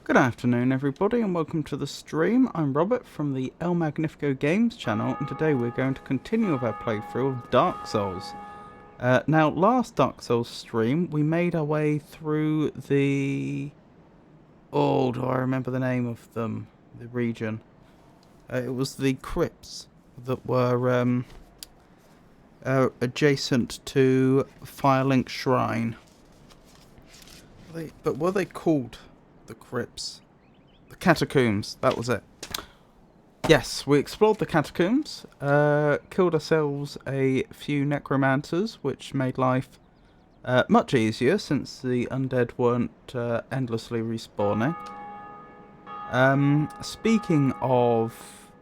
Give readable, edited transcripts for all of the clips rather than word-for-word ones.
Good afternoon everybody and welcome to the stream. I'm Robert from the El Magnifico Games channel, and today we're going to continue with our playthrough of Dark Souls. Now, last Dark Souls stream we made our way through the... Oh, do I remember the name of them? The region. It was the crypts that were adjacent to Firelink Shrine. But were they called the crypts? The catacombs, that was it. Yes, we explored the catacombs, killed ourselves a few necromancers, which made life much easier since the undead weren't endlessly respawning. Speaking of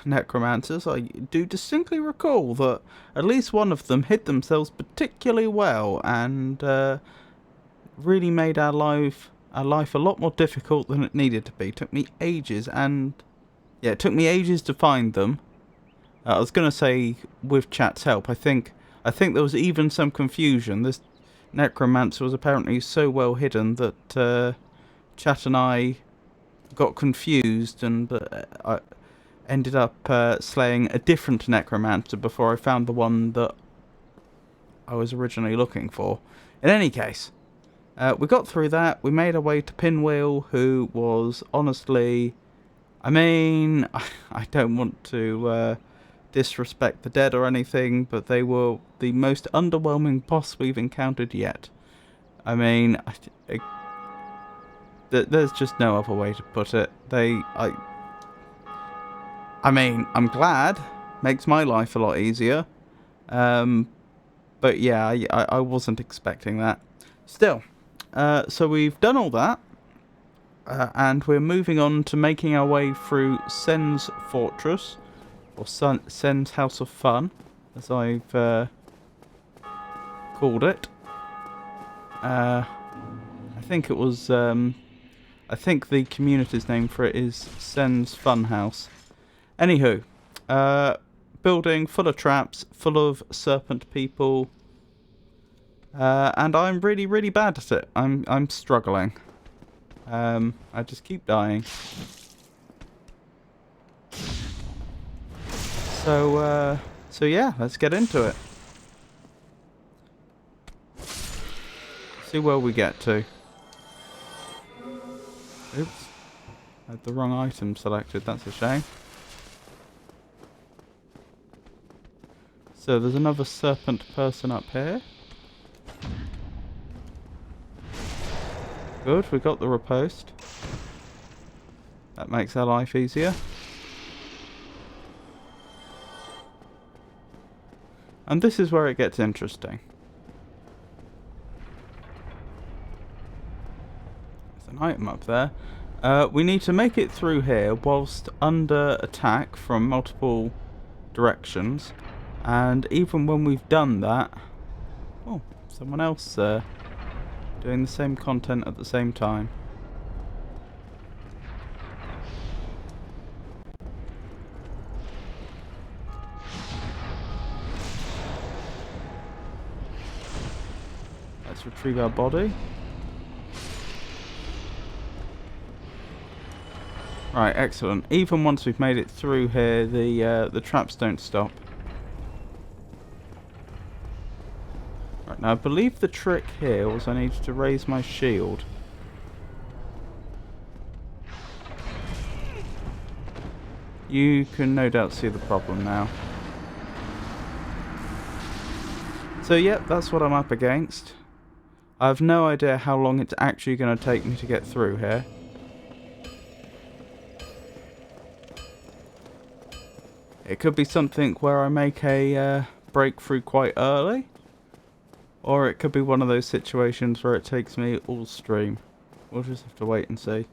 necromancers, I do distinctly recall that at least one of them hid themselves particularly well and really made our life a lot more difficult than it needed to be. It took me ages, and yeah, it took me ages to find them. I was going to say with chat's help. I think there was even some confusion. This necromancer was apparently so well hidden that chat and I got confused, and I ended up slaying a different necromancer before I found the one that I was originally looking for. In any case, we got through that. We made our way to Pinwheel, who was honestly... I mean, I don't want to disrespect the dead or anything, but they were the most underwhelming boss we've encountered yet. I mean, there's just no other way to put it. I mean, I'm glad. Makes my life a lot easier. But yeah, I wasn't expecting that. Still. So we've done all that, and we're moving on to making our way through Sen's Fortress, or Sen's House of Fun, as I've called it. I think it was, I think the community's name for it is Sen's Fun House. Anywho, building full of traps, full of serpent people. And I'm really, really bad at it. I'm struggling. I just keep dying. So yeah, let's get into it. See where we get to. Oops. I had the wrong item selected, that's a shame. So there's another serpent person up here. Good, we got the riposte. That makes our life easier. And this is where it gets interesting. There's an item up there. We need to make it through here whilst under attack from multiple directions. And even when we've done that... Oh, someone else doing the same content at the same time. Let's retrieve our body. Right, excellent. Even once we've made it through here, the traps don't stop. Right, now I believe the trick here was I needed to raise my shield. You can no doubt see the problem now. So yep, that's what I'm up against. I have no idea how long it's actually going to take me to get through here. It could be something where I make a breakthrough quite early. Or it could be one of those situations where it takes me all stream. We'll just have to wait and see.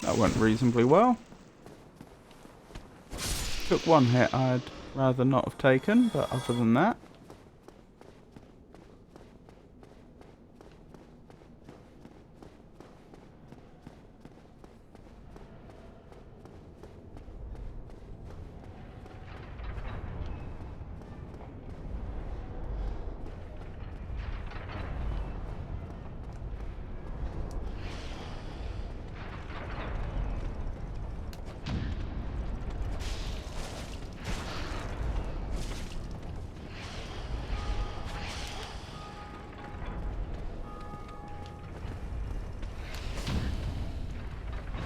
That went reasonably well. Took one hit I'd rather not have taken, but other than that.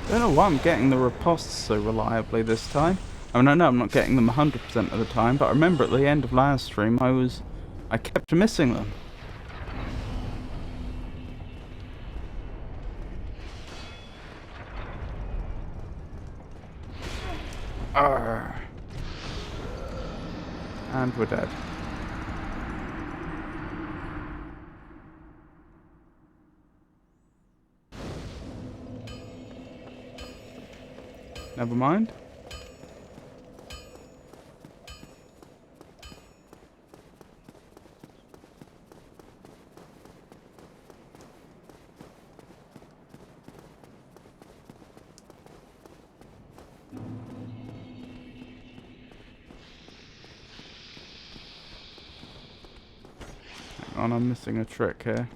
I don't know why I'm getting the ripostes so reliably this time. I mean, I know I'm not getting them 100% of the time, but I remember at the end of last stream I kept missing them. Arrgh. And we're dead. Never mind. Hang on, I'm missing a trick here.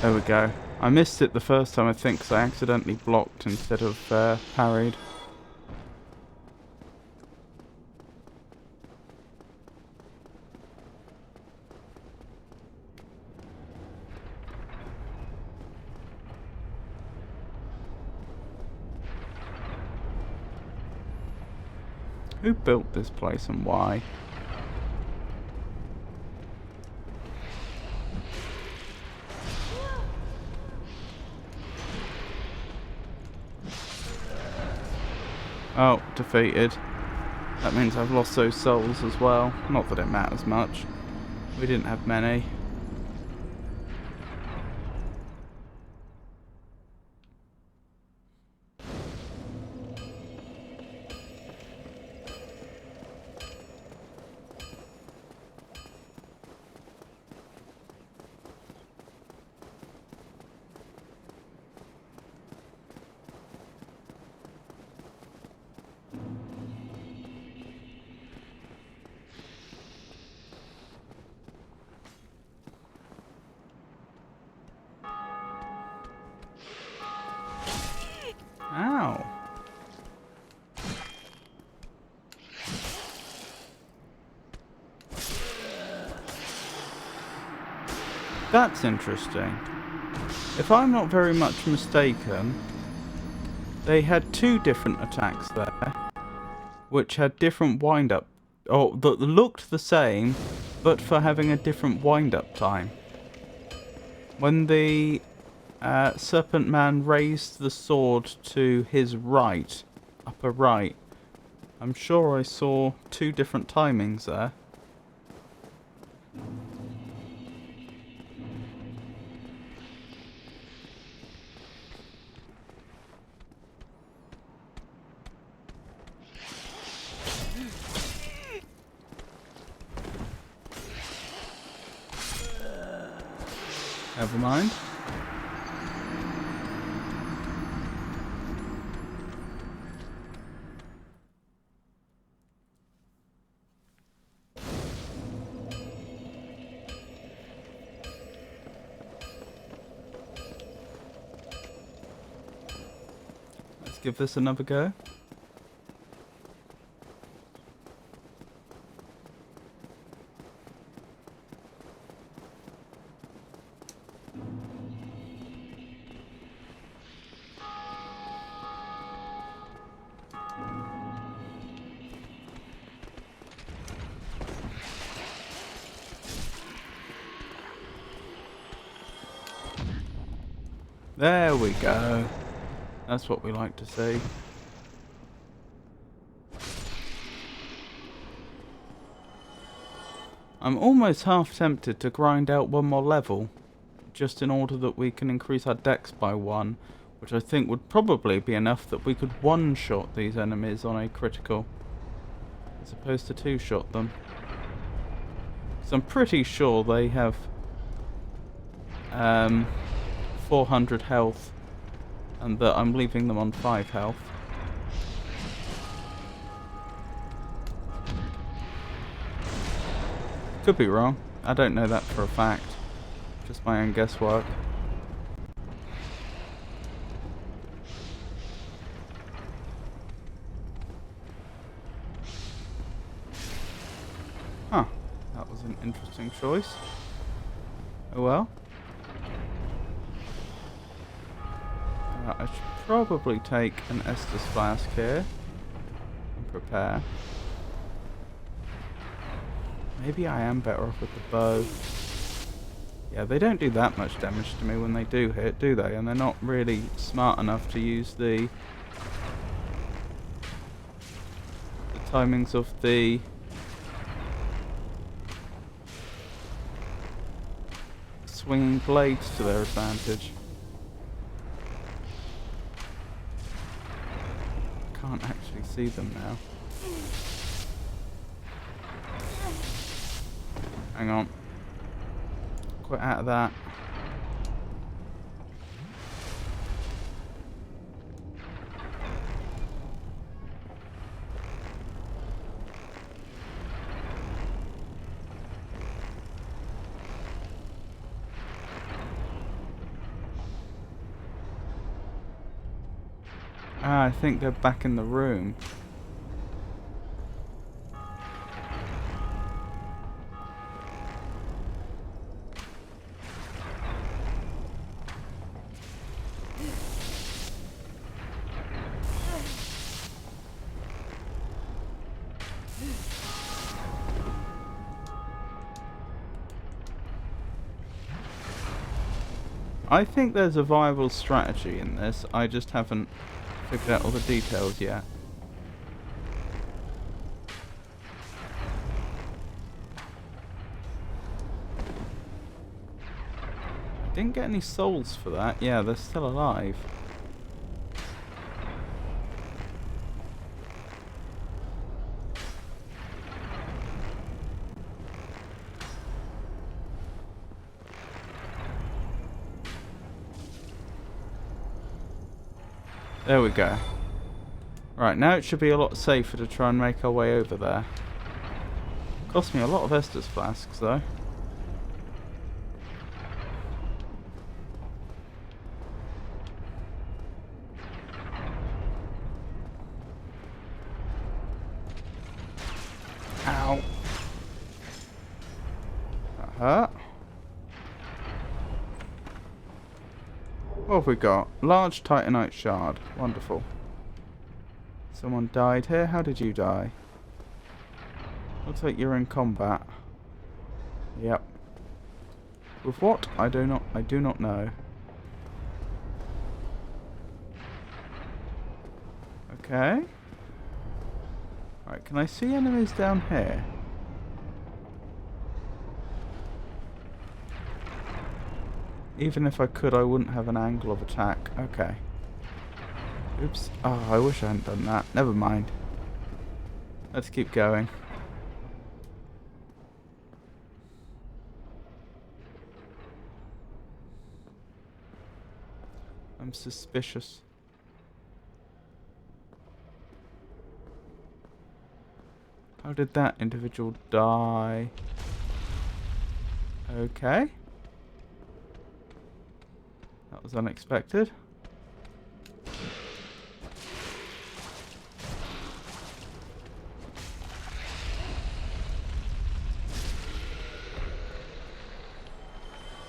There we go. I missed it the first time, I think, because I accidentally blocked instead of parried. Who built this place and why? Oh, defeated. That means I've lost those souls as well. Not that it matters much. We didn't have many. Ow. That's interesting. If I'm not very much mistaken, they had two different attacks there, which had different wind-up, or that looked the same, but for having a different wind-up time. When the Serpent Man raised the sword to his right, upper right, I'm sure I saw two different timings there. Never mind. give this another go. There we go. That's what we like to see. I'm almost half tempted to grind out one more level, just in order that we can increase our dex by 1, which I think would probably be enough that we could one-shot these enemies on a critical, as opposed to two-shot them. So I'm pretty sure they have 400 health, and that I'm leaving them on 5 health. Could be wrong. I don't know that for a fact. Just my own guesswork. Huh. That was an interesting choice. Oh well. I should probably take an Estus flask here and prepare. Maybe I am better off with the bow. Yeah, they don't do that much damage to me when they do hit, do they? And they're not really smart enough to use the timings of the swinging blades to their advantage. Can't actually see them now. Hang on. Quit out of that. Ah, I think they're back in the room. I think there's a viable strategy in this. I just haven't figured out all the details yet. I didn't get any souls for that. Yeah, they're still alive. There we go. Right, now it should be a lot safer to try and make our way over there. Cost me a lot of Estus flasks though. Ow. That hurt. What have we got? Large titanite shard. Wonderful. Someone died here. How did you die? Looks like you're in combat. Yep. With what? I do not know. Okay. Right, can I see enemies down here? Even if I could, I wouldn't have an angle of attack. Okay. Oops. Oh, I wish I hadn't done that. Never mind. Let's keep going. I'm suspicious. How did that individual die? Okay. That was unexpected.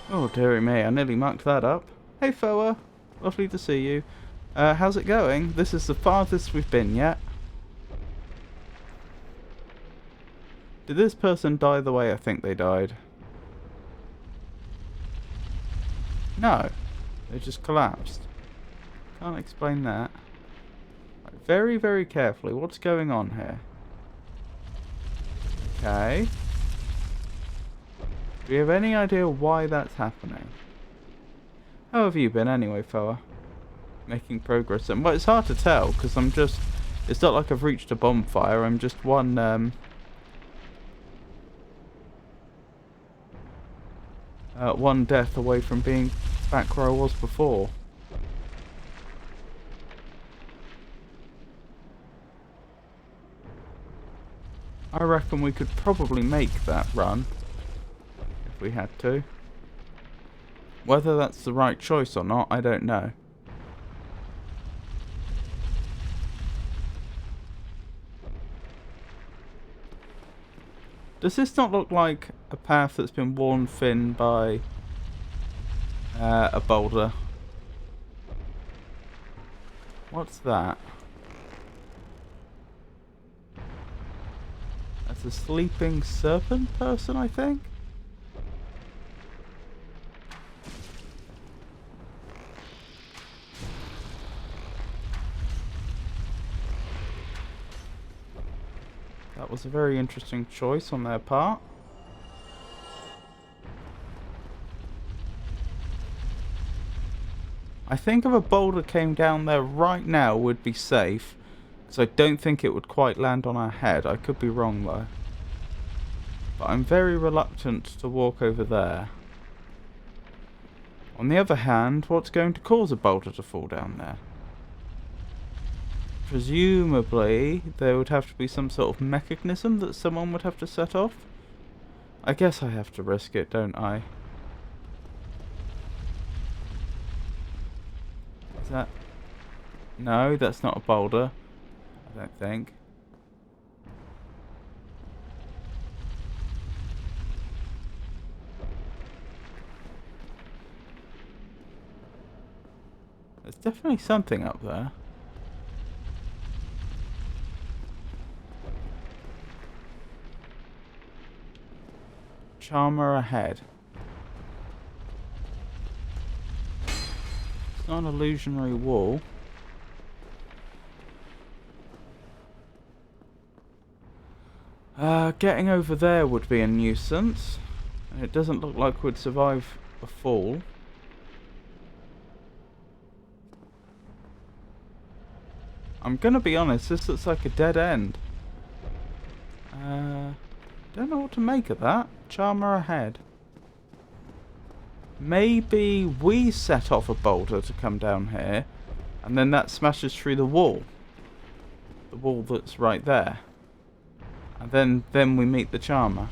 Oh, dearie me, I nearly mucked that up. Hey, Foa. Lovely to see you. How's it going? This is the farthest we've been yet. Did this person die the way I think they died? No. They just collapsed. Can't explain that. Right, very, very carefully. What's going on here? Okay. Do you have any idea why that's happening? How have you been anyway, Foa? Making progress. And well, it's hard to tell because I'm just... It's not like I've reached a bonfire. I'm just one death away from being back where I was before. I reckon we could probably make that run if we had to. Whether that's the right choice or not, I don't know. Does this not look like a path that's been worn thin by a boulder? What's that? That's a sleeping serpent person, I think? That was a very interesting choice on their part. I think if a boulder came down there right now would be safe. So I don't think it would quite land on our head. I could be wrong though. But I'm very reluctant to walk over there. On the other hand, what's going to cause a boulder to fall down there? Presumably, there would have to be some sort of mechanism that someone would have to set off. I guess I have to risk it, don't I? Is that... No, that's not a boulder. I don't think. There's definitely something up there. Charmer ahead. It's not an illusionary wall. Getting over there would be a nuisance. And it doesn't look like we'd survive a fall. I'm gonna be honest, this looks like a dead end. Don't know what to make of that. Charmer ahead. Maybe we set off a boulder to come down here, and then that smashes through the wall. The wall that's right there. And then we meet the charmer.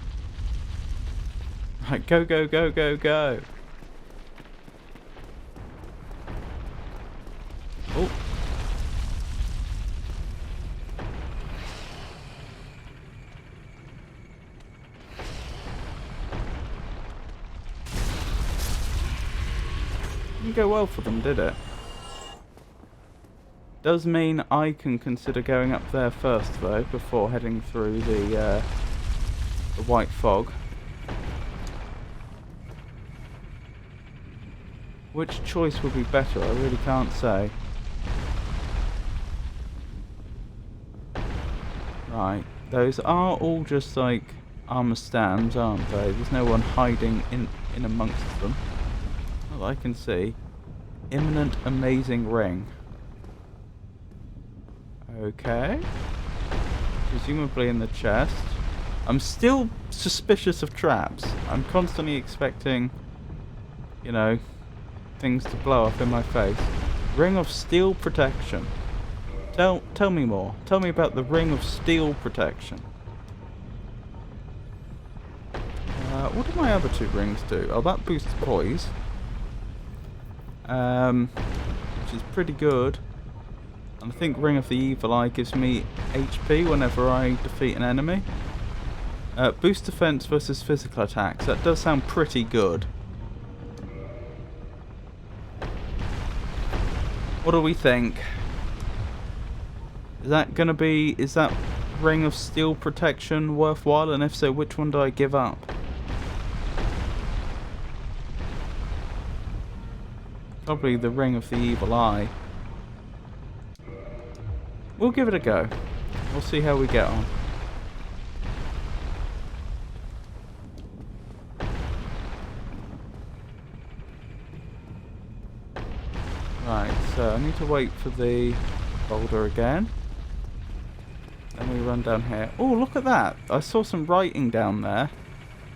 Right, go, go, go, go, go. Oh. Didn't go well for them, did it? Does mean I can consider going up there first, though, before heading through the white fog. Which choice would be better? I really can't say. Right, those are all just like armor stands, aren't they? There's no one hiding in amongst them. Well, I can see. Imminent amazing ring. Okay. Presumably in the chest. I'm still suspicious of traps. I'm constantly expecting, you know, things to blow up in my face. Ring of steel protection. Tell me more. Tell me about the ring of steel protection. What do my other two rings do? Oh, that boosts poise. Which is pretty good. And I think Ring of the Evil Eye gives me HP whenever I defeat an enemy. Boost defense versus physical attacks. That does sound pretty good. What do we think? Is that gonna be... Is that Ring of Steel protection worthwhile? And if so, which one do I give up? Probably the Ring of the Evil Eye. We'll give it a go. We'll see how we get on. Right, so I need to wait for the boulder again. Then we run down here. Oh, look at that! I saw some writing down there.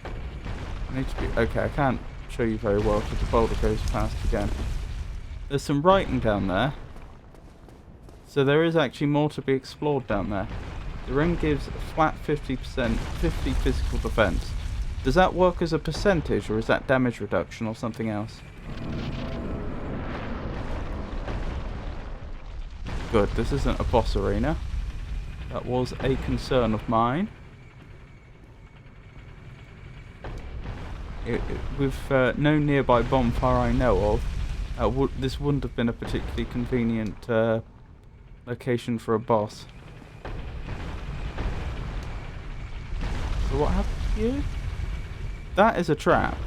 I need to be... Okay, I can't show you very well because the boulder goes past again. There's some writing down there. So there is actually more to be explored down there. The ring gives a flat 50%, 50 physical defense. Does that work as a percentage, or is that damage reduction or something else? Good, this isn't a boss arena. That was a concern of mine. With no nearby bonfire I know of, this wouldn't have been a particularly convenient location for a boss. So what happened to you? That is a trap.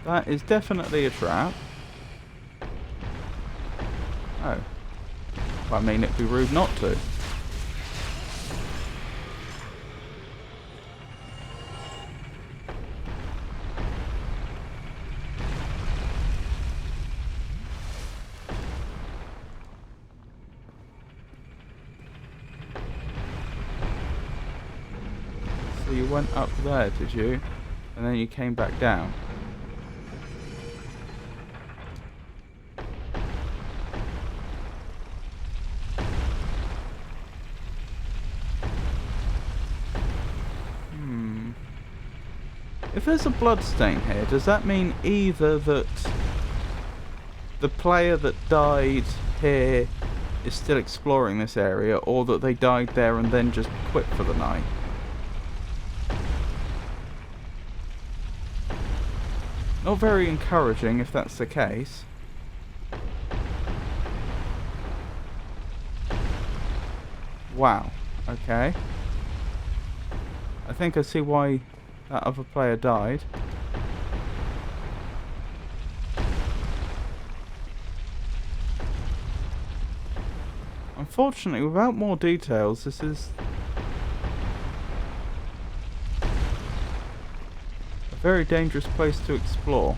That is definitely a trap. Oh. Well, I mean, it'd be rude not to. So you went up there, did you? And then you came back down. If there's a bloodstain here, does that mean either that the player that died here is still exploring this area, or that they died there and then just quit for the night? Not very encouraging if that's the case. Wow, okay. I think I see why that other player died. Unfortunately, without more details, this is a very dangerous place to explore.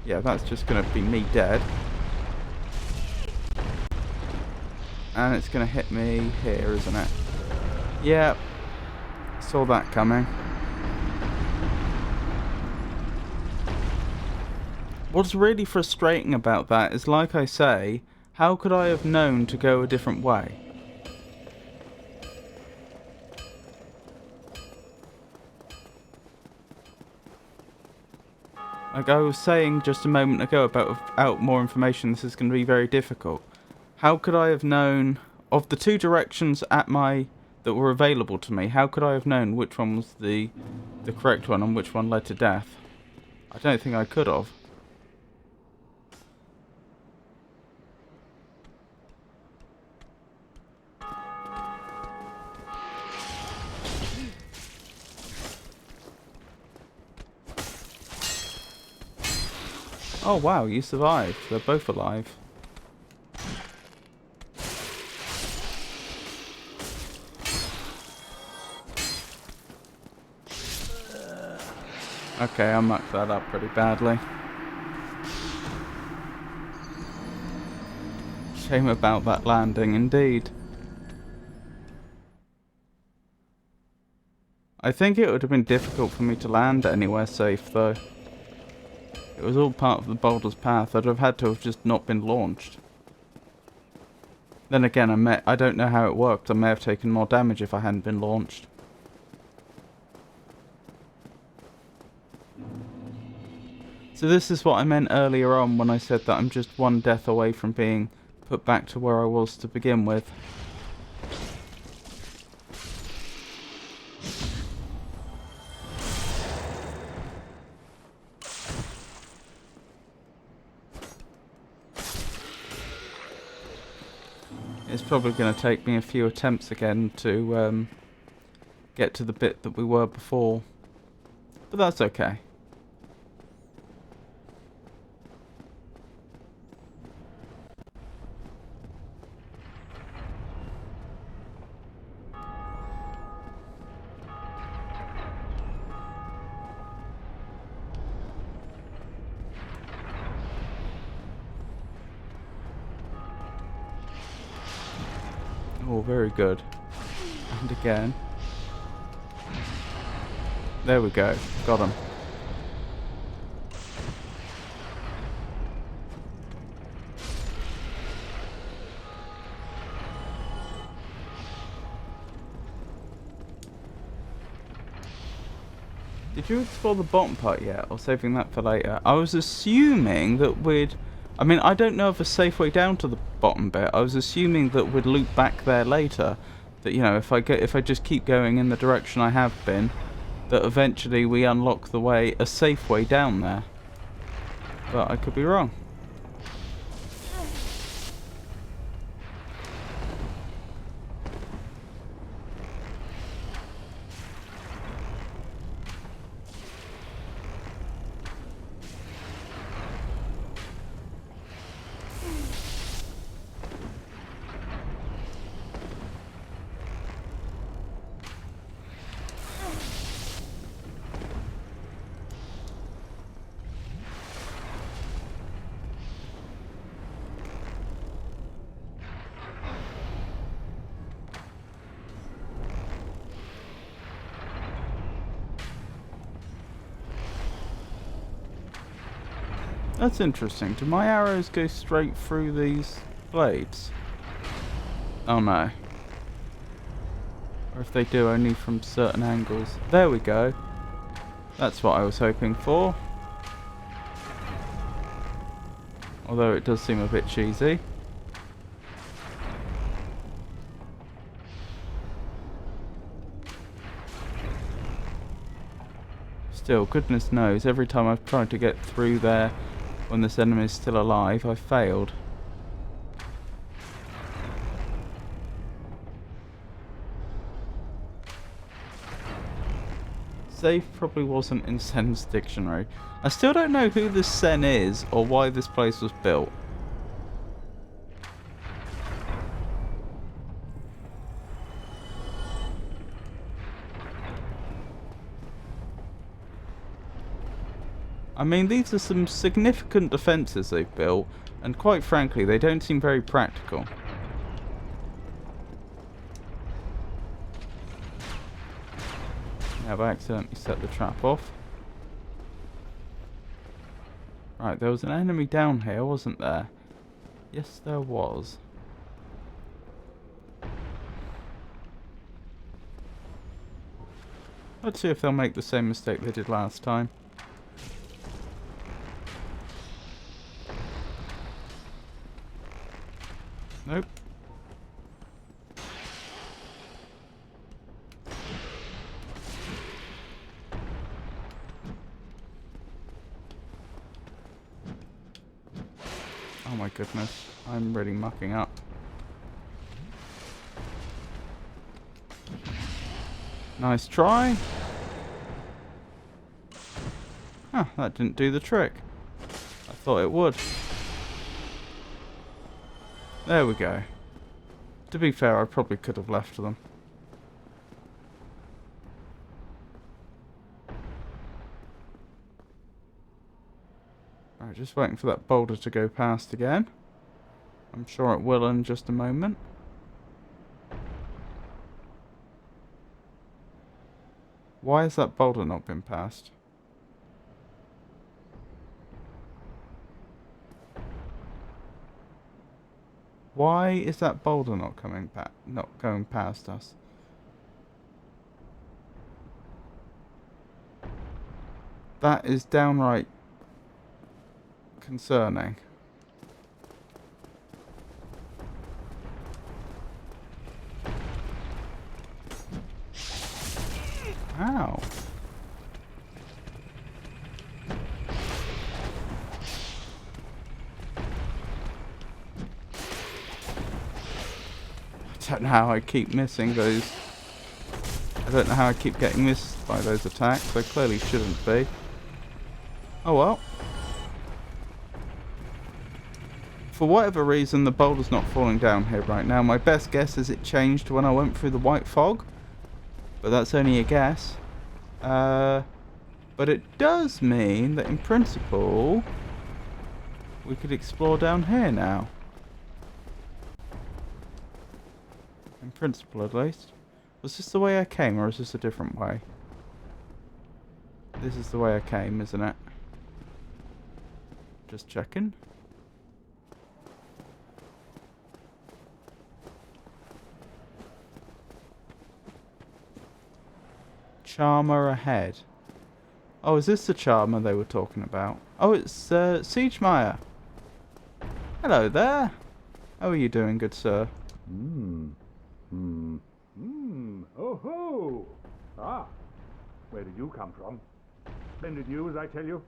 Yeah, that's just going to be me dead. And it's going to hit me here, isn't it? Yeah. Saw that coming. What's really frustrating about that is, like I say, how could I have known to go a different way? Like I was saying just a moment ago about without more information, this is going to be very difficult. How could I have known of the two directions at my that were available to me? How could I have known which one was the correct one and which one led to death? I don't think I could have. Oh wow, you survived. They're both alive. Okay, I mucked that up pretty badly. Shame about that landing, indeed. I think it would have been difficult for me to land anywhere safe, though. It was all part of the boulder's path. I'd have had to have just not been launched. Then again, I don't know how it worked. I may have taken more damage if I hadn't been launched. So this is what I meant earlier on when I said that I'm just one death away from being put back to where I was to begin with. It's probably going to take me a few attempts again to get to the bit that we were before. But that's okay. Oh, very good. And again. There we go. Got him. Did you explore the bottom part yet, or saving that for later? I was assuming that we'd... I mean, I don't know of a safe way down to the bottom bit. I was assuming that we'd loop back there later. That, you know, if I just keep going in the direction I have been, that eventually we unlock the way, a safe way down there. But I could be wrong. That's interesting. Do my arrows go straight through these blades? Oh no. Or if they do, only from certain angles. There we go. That's what I was hoping for. Although it does seem a bit cheesy. Still, goodness knows, every time I've tried to get through there when this enemy is still alive, I've failed. Save probably wasn't in Sen's dictionary. I still don't know who this Sen is or why this place was built. I mean, these are some significant defences they've built, and quite frankly, they don't seem very practical. I've accidentally set the trap off. Right, there was an enemy down here, wasn't there? Yes, there was. Let's see if they'll make the same mistake they did last time. Nope. Oh my goodness, I'm really mucking up. Nice try. Huh, that didn't do the trick. I thought it would. There we go. To be fair, I probably could have left them. Right, just waiting for that boulder to go past again. I'm sure it will in just a moment. Why has that boulder not been passed? Why is that boulder not coming back, not going past us? That is downright concerning. Ow. don't know how I keep missing those. I don't know how I keep getting missed by those attacks. I clearly shouldn't be. Oh well. For whatever reason, the boulder's not falling down here right now. My best guess is it changed when I went through the white fog. But that's only a guess. But it does mean that in principle, we could explore down here now. In principle, at least. Was this the way I came, or is this a different way? This is the way I came, isn't it? Just checking. Charmer ahead. Oh, is this the Charmer they were talking about? Oh, it's Siegemeier. Hello there. How are you doing, good sir? Oh ho! Ah, where did you come from? Splendid news, I tell you.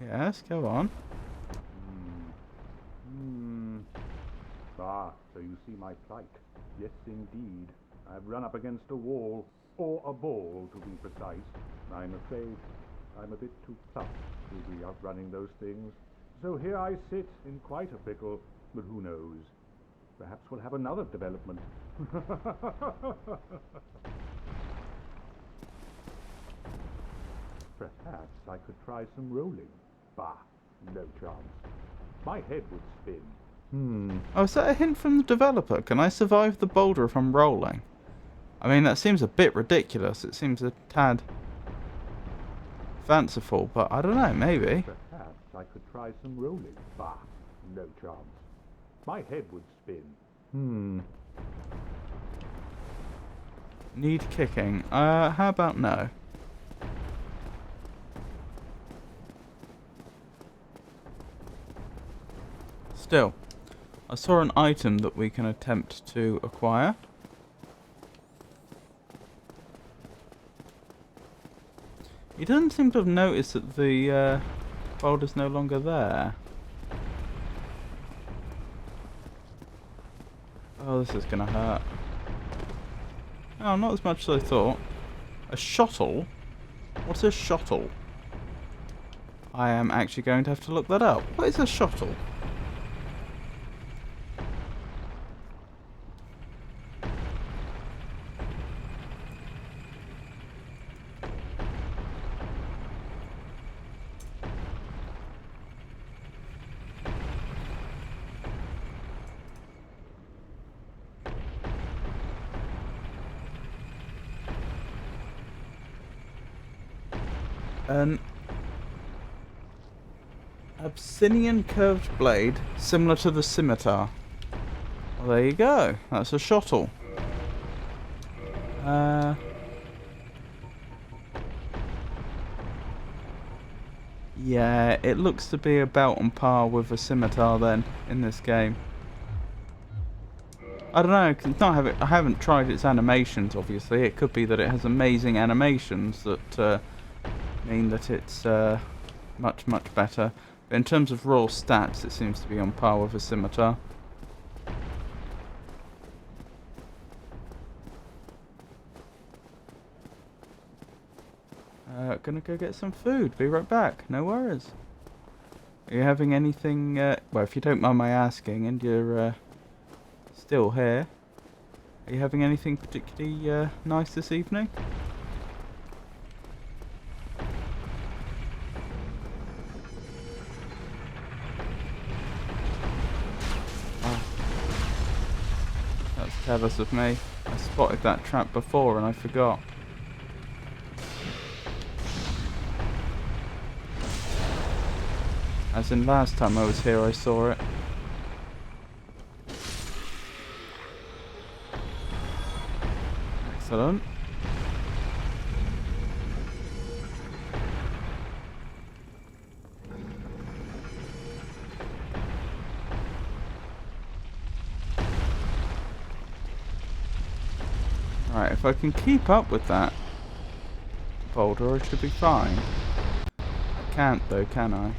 Yes, go on. Ah, so you see my plight. Yes, indeed. I've run up against a wall, or a ball to be precise. I'm afraid I'm a bit too tough to be outrunning those things. So here I sit in quite a pickle, but who knows? Perhaps we'll have another development. Perhaps I could try some rolling. Bah, no chance. My head would spin. Oh, is that a hint from the developer? Can I survive the boulder if I'm rolling? I mean, that seems a bit ridiculous. It seems a tad fanciful, but I don't know, maybe. Perhaps I could try some rolling. Bah, no chance. My head would spin. Need kicking. How about no? Still, I saw an item that we can attempt to acquire. He doesn't seem to have noticed that the boulder's no longer there. Oh, this is gonna hurt. Oh, not as much as I thought. A shottle? What's a shottle? I am actually going to have to look that up. What is a shottle? An Abyssinian curved blade, similar to the scimitar. Well, there you go. That's a shottle. Yeah, it looks to be about on par with a scimitar then, in this game. I don't know, 'cause I haven't tried its animations, obviously. It could be that it has amazing animations that mean that it's much, much better. But in terms of raw stats, it seems to be on par with a scimitar. Gonna go get some food. Be right back. No worries. Are you having anything... well, if you don't mind my asking, and you're still here, are you having anything particularly nice this evening? Oh. That's careless of me. I spotted that trap before and I forgot. As in last time I was here I saw it. Excellent. Right, if I can keep up with that boulder I should be fine. I can't though, can I?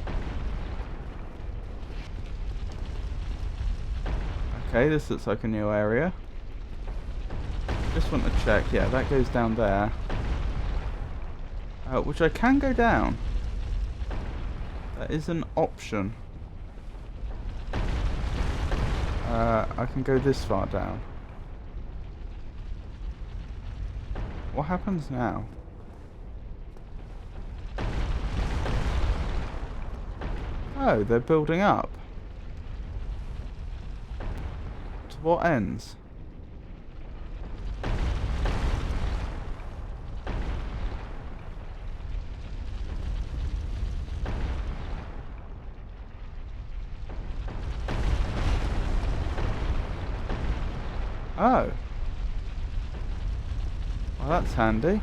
Okay, this looks like a new area. Just want to check. Yeah, that goes down there. Which I can go down. That is an option. I can go this far down. What happens now? Oh, they're building up. To what ends? Oh. Well, that's handy.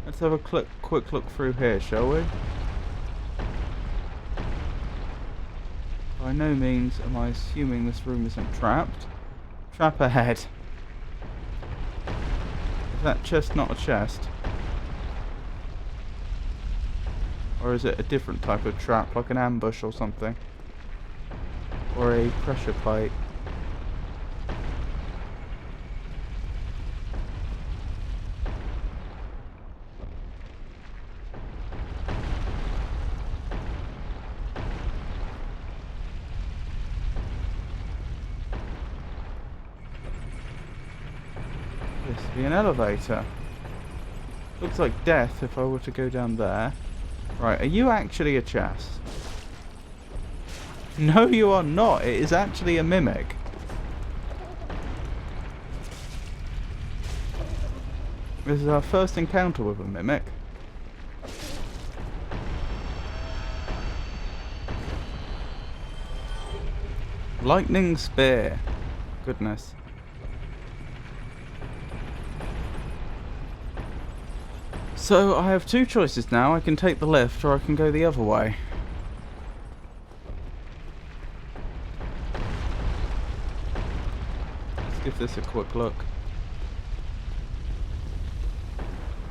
Let's have a quick look through here, shall we? By no means am I assuming this room isn't trapped. Trap ahead. Is that chest not a chest? Or is it a different type of trap, like an ambush or something? Or a pressure plate? This would be an elevator. Looks like death if I were to go down there. Right, are you actually a chest? No, you are not. It is actually a mimic. This is our first encounter with a mimic. Lightning spear. Goodness. So I have two choices now. I can take the left or I can go the other way. Let's give this a quick look.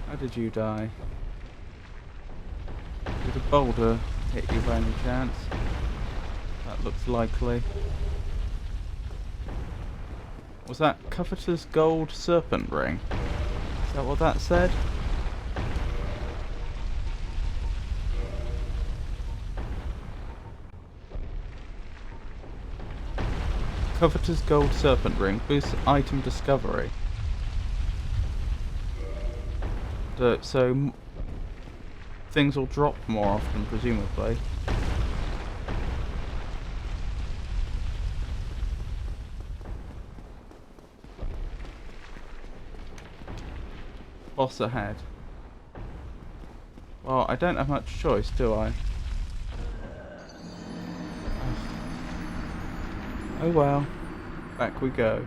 How did you die? Did a boulder hit you by any chance? That looks likely. Was that Coveter's Gold Serpent Ring? Is that what that said? Coveter's Gold Serpent Ring boosts item discovery. So things will drop more often, presumably. Boss ahead. Well, I don't have much choice, do I? Oh well. Back we go.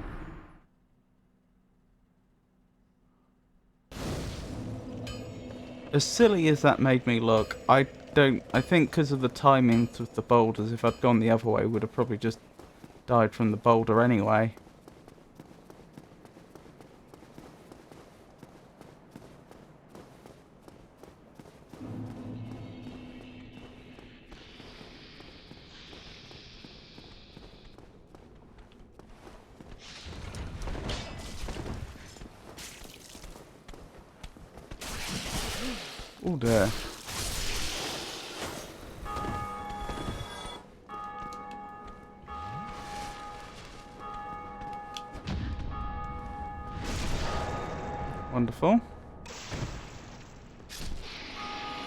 As silly as that made me look, I think because of the timings with the boulders, if I'd gone the other way, would have probably just died from the boulder anyway. Oh dear. Wonderful.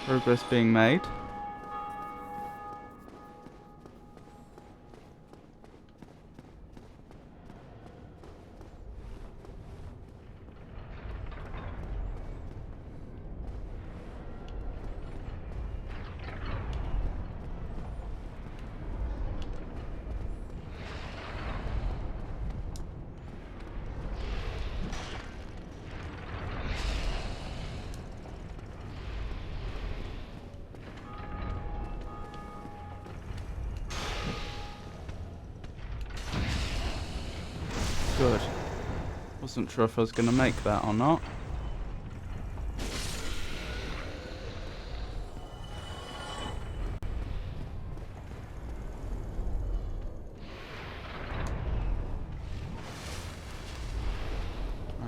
Progress being made. Good. Wasn't sure if I was going to make that or not.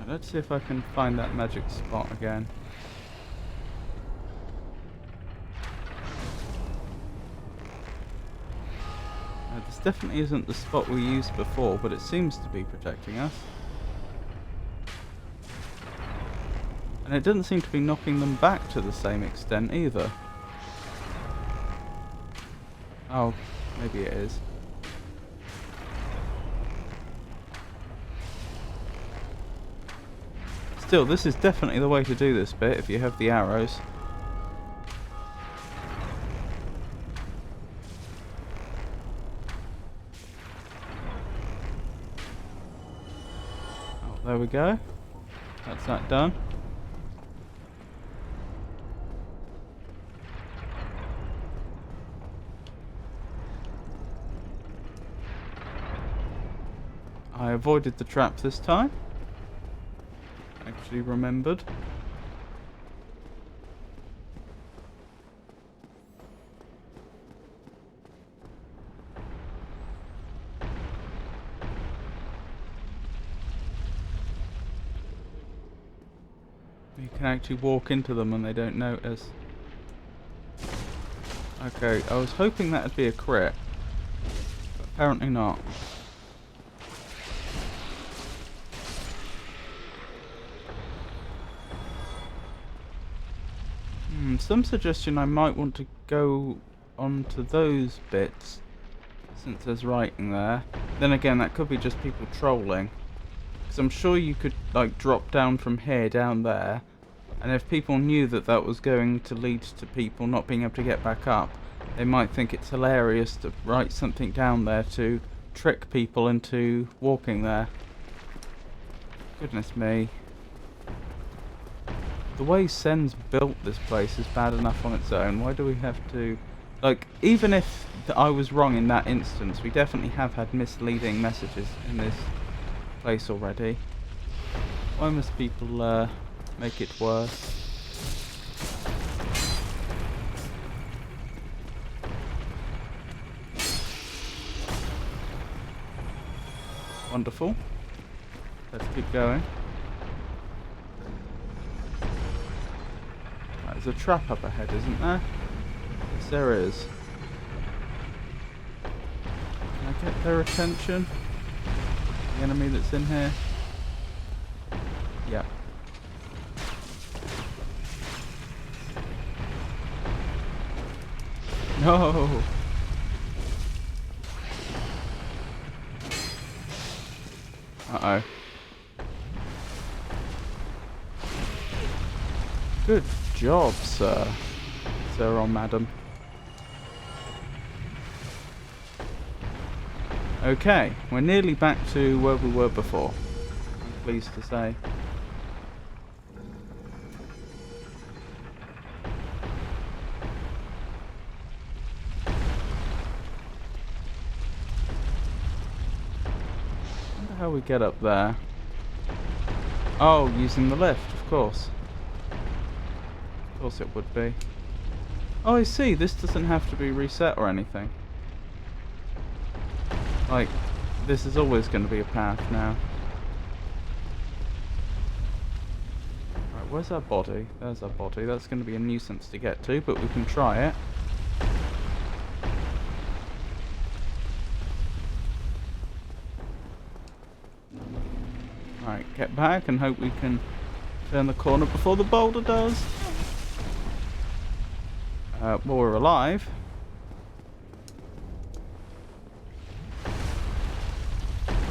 Right, let's see if I can find that magic spot again. This definitely isn't the spot we used before, but it seems to be protecting us. And it doesn't seem to be knocking them back to the same extent either. Oh, maybe it is. Still, this is definitely the way to do this bit if you have the arrows. Oh, there we go. That's that done. I avoided the trap this time. Actually remembered. You can actually walk into them and they don't notice. Okay, I was hoping that would be a crit, but apparently not. Some suggestion I might want to go onto those bits, since there's writing there. Then again, that could be just people trolling. Because I'm sure you could, like, drop down from here down there, and if people knew that that was going to lead to people not being able to get back up, they might think it's hilarious to write something down there to trick people into walking there. Goodness me. The way Sen's built this place is bad enough on its own. Why do we have to... Like, even if I was wrong in that instance, we definitely have had misleading messages in this place already. Why must people make it worse? Wonderful. Let's keep going. There's a trap up ahead, isn't there? Yes, there is. Can I get their attention? The enemy that's in here? Yeah. No! Uh-oh. Good job, sir. Sir or madam. Okay, we're nearly back to where we were before, I'm pleased to say. I wonder how we get up there. Oh, using the lift, of course. Of course it would be. Oh, I see, this doesn't have to be reset or anything. Like, this is always going to be a path now. Right, where's our body? There's our body. That's going to be a nuisance to get to, but we can try it. Right, get back and hope we can turn the corner before the boulder does. Well, we're alive.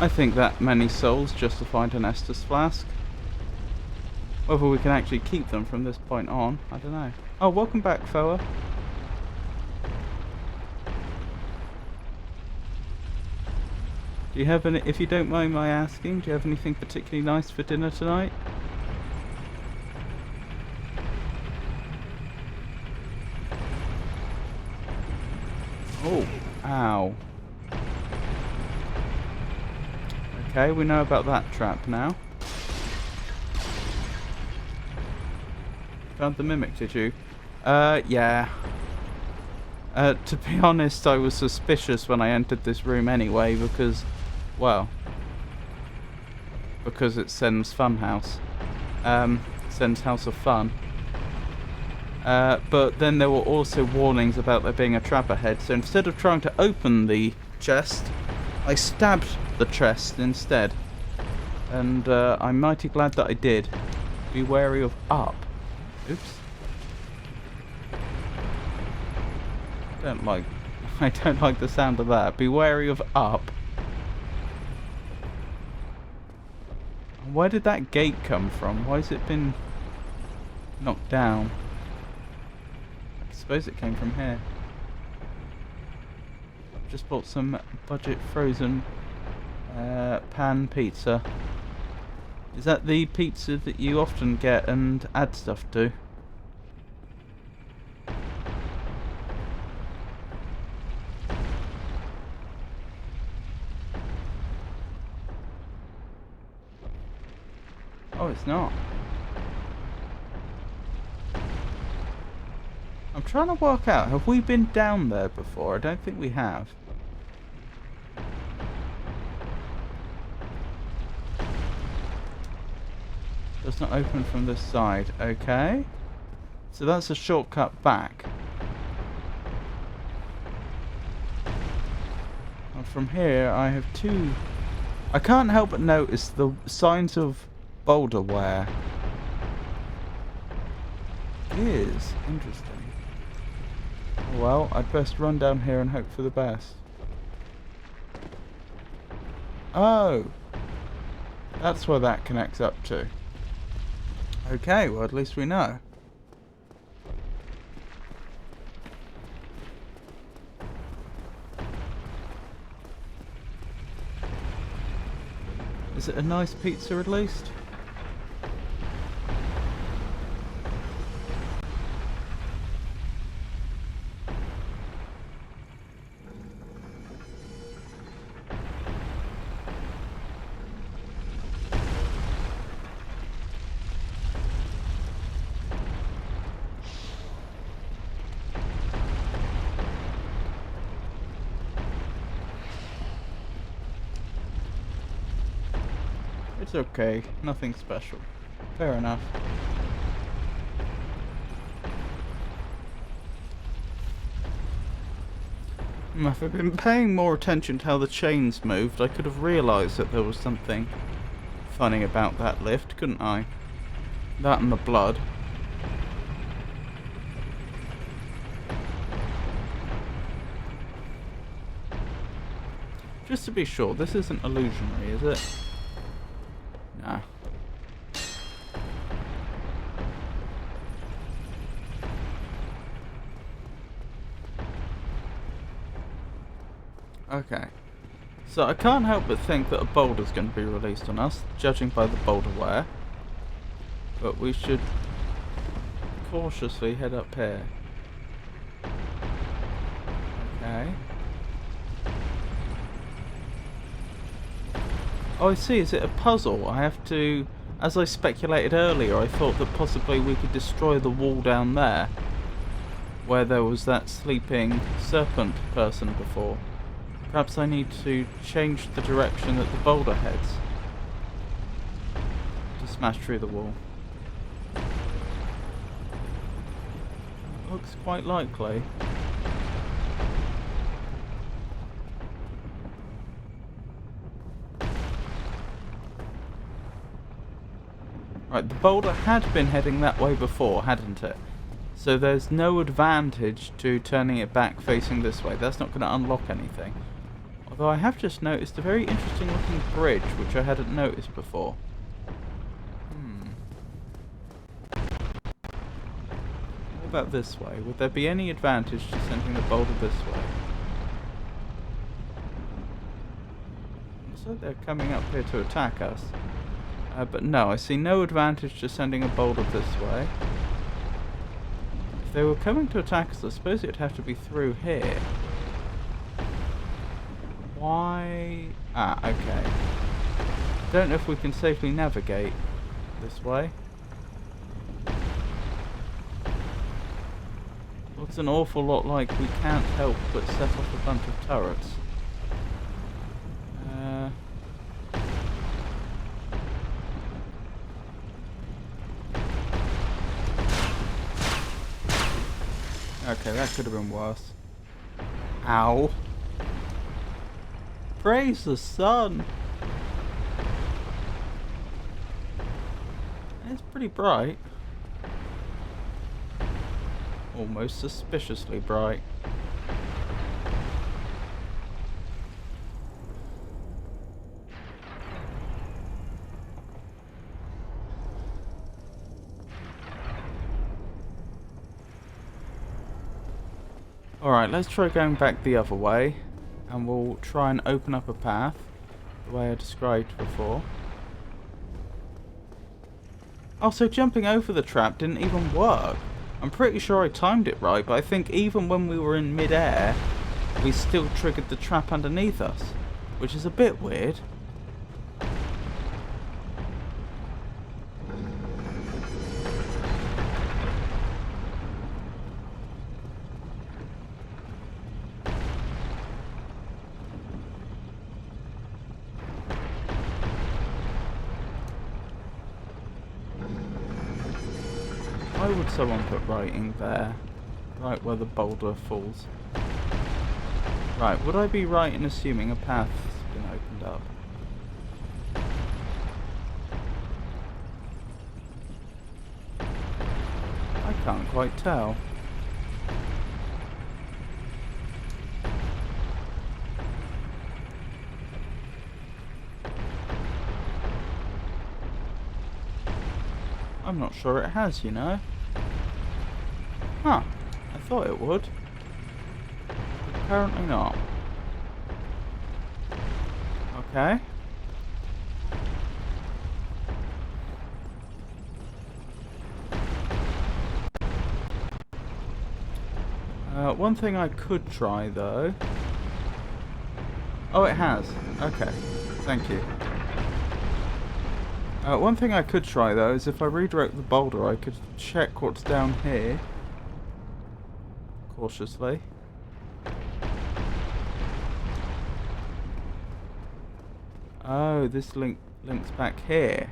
I think that many souls justified an Estus flask. Whether we can actually keep them from this point on, I don't know. Oh, welcome back, Foa. Do you have any, if you don't mind my asking, do you have anything particularly nice for dinner tonight? Oh, ow. Okay, we know about that trap now. Found the mimic, did you? Yeah. To be honest, I was suspicious when I entered this room anyway, because, well, because it sends Funhouse. Sends House of Fun. But then there were also warnings about there being a trap ahead, so instead of trying to open the chest, I stabbed the chest instead. And I'm mighty glad that I did. Be wary of up. Oops. I don't like the sound of that. Be wary of up. Where did that gate come from? Why has it been knocked down? I suppose it came from here. Just bought some budget frozen pan pizza. Is that the pizza that you often get and add stuff to? Oh, it's not. I'm trying to work out, have we been down there before? I don't think we have. Does not open from this side. Okay. So that's a shortcut back. And from here I have two... I can't help but notice the signs of boulder wear. Is interesting. Well, I'd best run down here and hope for the best. Oh! That's where that connects up to. Okay, well at least we know. Is it a nice pizza at least? It's okay, nothing special. Fair enough. If I'd been paying more attention to how the chains moved, I could have realised that there was something funny about that lift, couldn't I? That and the blood. Just to be sure, this isn't illusionary, is it? No. Okay. So I can't help but think that a boulder's going to be released on us, judging by the boulder wear. But we should cautiously head up here. Okay. Oh, I see. Is it a puzzle? I have to... As I speculated earlier, I thought that possibly we could destroy the wall down there, where there was that sleeping serpent person before. Perhaps I need to change the direction that the boulder heads to smash through the wall. Looks quite likely. Right, the boulder had been heading that way before, hadn't it? So there's no advantage to turning it back facing this way. That's not going to unlock anything. Although I have just noticed a very interesting looking bridge, which I hadn't noticed before. What about this way? Would there be any advantage to sending the boulder this way? Looks like they're coming up here to attack us. But no, I see no advantage to sending a boulder this way. If they were coming to attack us, I suppose it'd have to be through here. Why? Ah, okay. Don't know if we can safely navigate this way. Looks an awful lot like we can't help but set off a bunch of turrets. Okay, that could have been worse. Ow. Praise the sun. It's pretty bright. Almost suspiciously bright. Alright, let's try going back the other way. And we'll try and open up a path. The way I described before. Oh, so jumping over the trap didn't even work. I'm pretty sure I timed it right, but I think even when we were in mid-air, we still triggered the trap underneath us. Which is a bit weird. Why would someone put writing there? Right where the boulder falls. Right, would I be right in assuming a path's been opened up? I can't quite tell. I'm not sure it has, you know. Huh. I thought it would. Apparently not. Okay. One thing I could try, though... Oh, it has. Okay. Thank you. One thing I could try, though, is if I redirect the boulder, I could check what's down here. Cautiously. Oh, this links back here.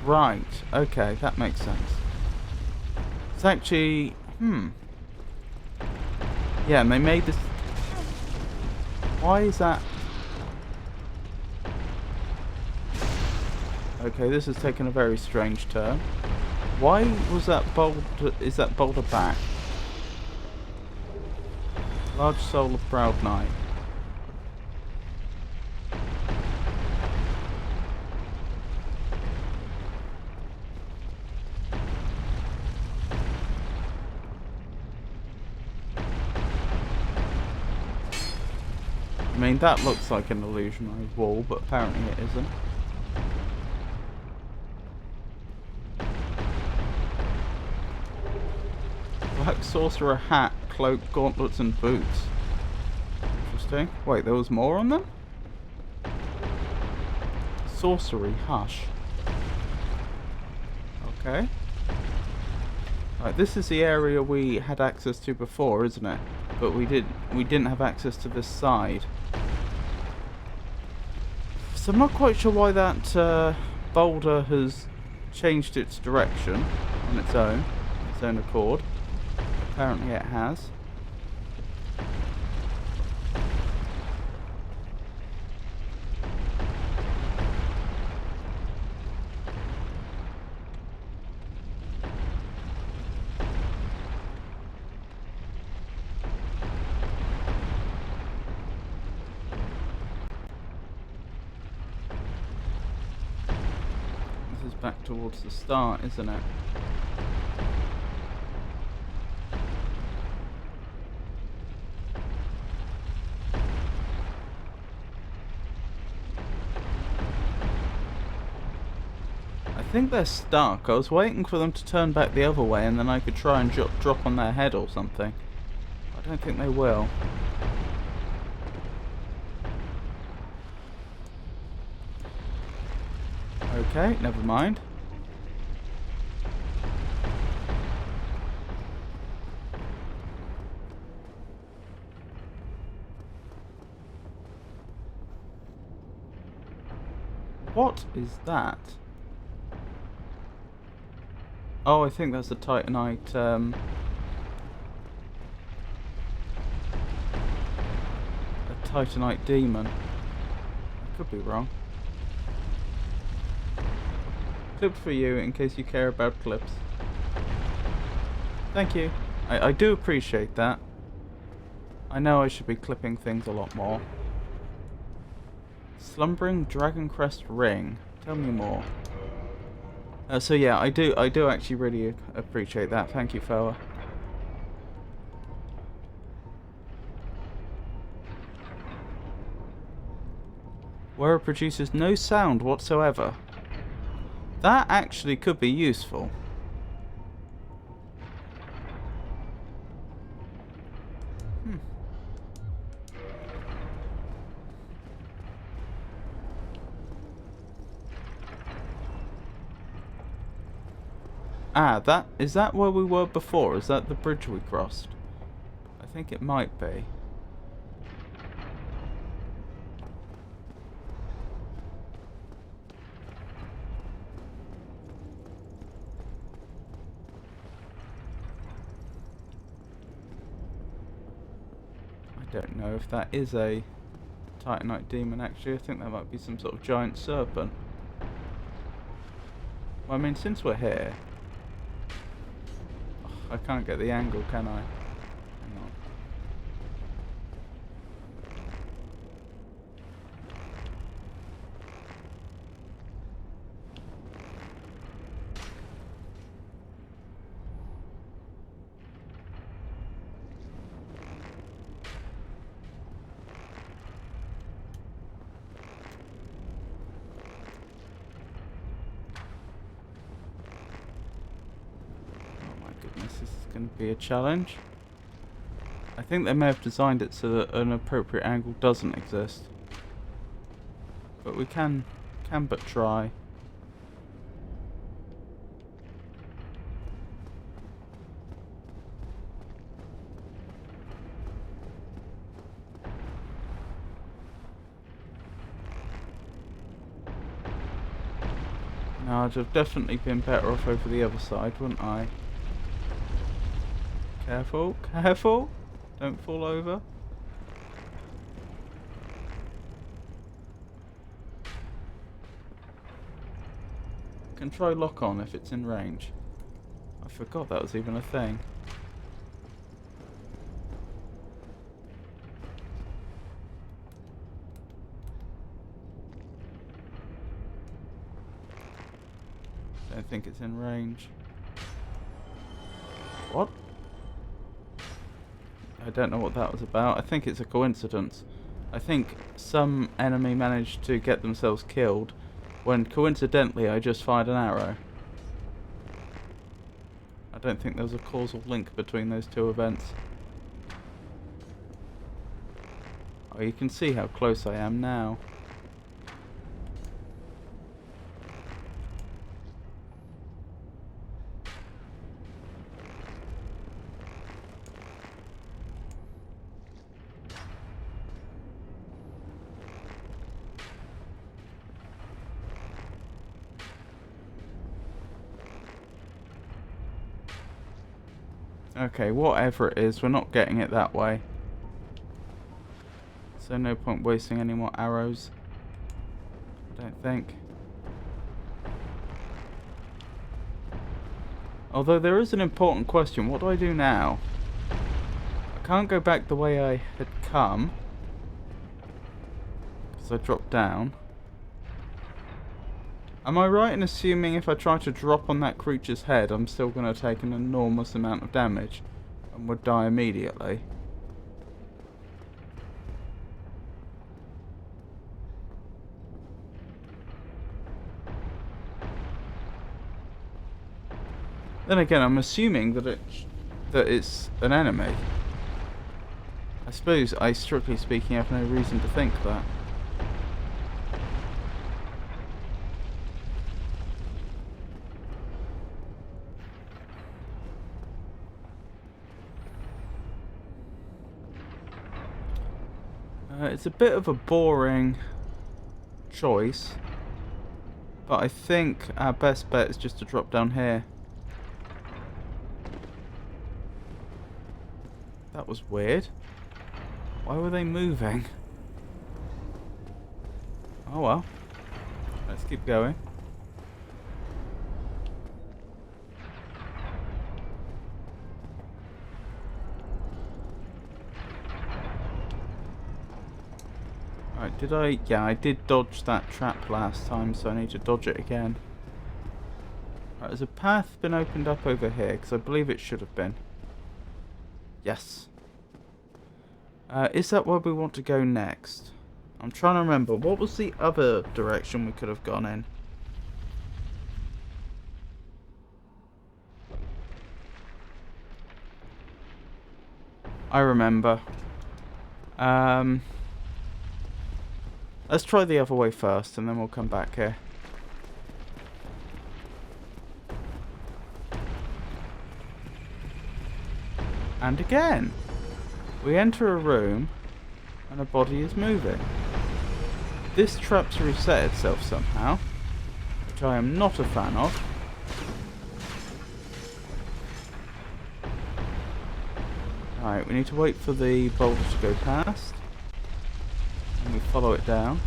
Right, okay, that makes sense. It's actually... Yeah, and they made this... Why is that... Okay, this has taken a very strange turn. Why was that boulder... Is that boulder back? Large soul of proud knight. I mean, that looks like an illusionary wall, but apparently it isn't. Black sorcerer hat, cloak, gauntlets and boots. Interesting. Wait, there was more on them? Sorcery, hush. Okay. Right, this is the area we had access to before, isn't it? But we didn't have access to this side. So I'm not quite sure why that boulder has changed its direction on its own accord. Apparently it has. This is back towards the start, isn't it? I think they're stuck. I was waiting for them to turn back the other way and then I could try and drop on their head or something. I don't think they will. Okay, never mind. What is that? Oh, I think that's a Titanite, a Titanite demon. I could be wrong. Clip for you in case you care about clips. Thank you. I do appreciate that. I know I should be clipping things a lot more. Slumbering Dragon Crest Ring. Tell me more. So yeah, I do actually really appreciate that. Thank you, Foa. Where it produces no sound whatsoever. That actually could be useful. Ah, is that where we were before? Is that the bridge we crossed? I think it might be. I don't know if that is a Titanite demon actually. I think that might be some sort of giant serpent. Well, I mean, since we're here... I can't get the angle, can I? Hang on. This is going to be a challenge. I think they may have designed it so that an appropriate angle doesn't exist. But we can but try. Now, I'd have definitely been better off over the other side, wouldn't I? Careful, careful! Don't fall over. Can try lock on if it's in range. I forgot that was even a thing. Don't think it's in range. What? I don't know what that was about. I think it's a coincidence. I think some enemy managed to get themselves killed when coincidentally I just fired an arrow. I don't think there was a causal link between those two events. Oh, you can see how close I am now. Okay, whatever it is, we're not getting it that way. So no point wasting any more arrows. I don't think. Although there is an important question. What do I do now? I can't go back the way I had come. Because I dropped down. Am I right in assuming if I try to drop on that creature's head, I'm still going to take an enormous amount of damage and would die immediately? Then again, I'm assuming that it's an enemy. I suppose I, strictly speaking, have no reason to think that. It's a bit of a boring choice, But I think our best bet is just to drop down here. That was weird. Why were they moving? Oh well. Let's keep going. Alright, did I... Yeah, I did dodge that trap last time, so I need to dodge it again. Right, has a path been opened up over here? Because I believe it should have been. Yes. Is that where we want to go next? I'm trying to remember. What was the other direction we could have gone in? I remember. Let's try the other way first, and then we'll come back here. And again, we enter a room, and a body is moving. This trap's reset itself somehow, which I am not a fan of. Alright, we need to wait for the boulder to go past. And we follow it down.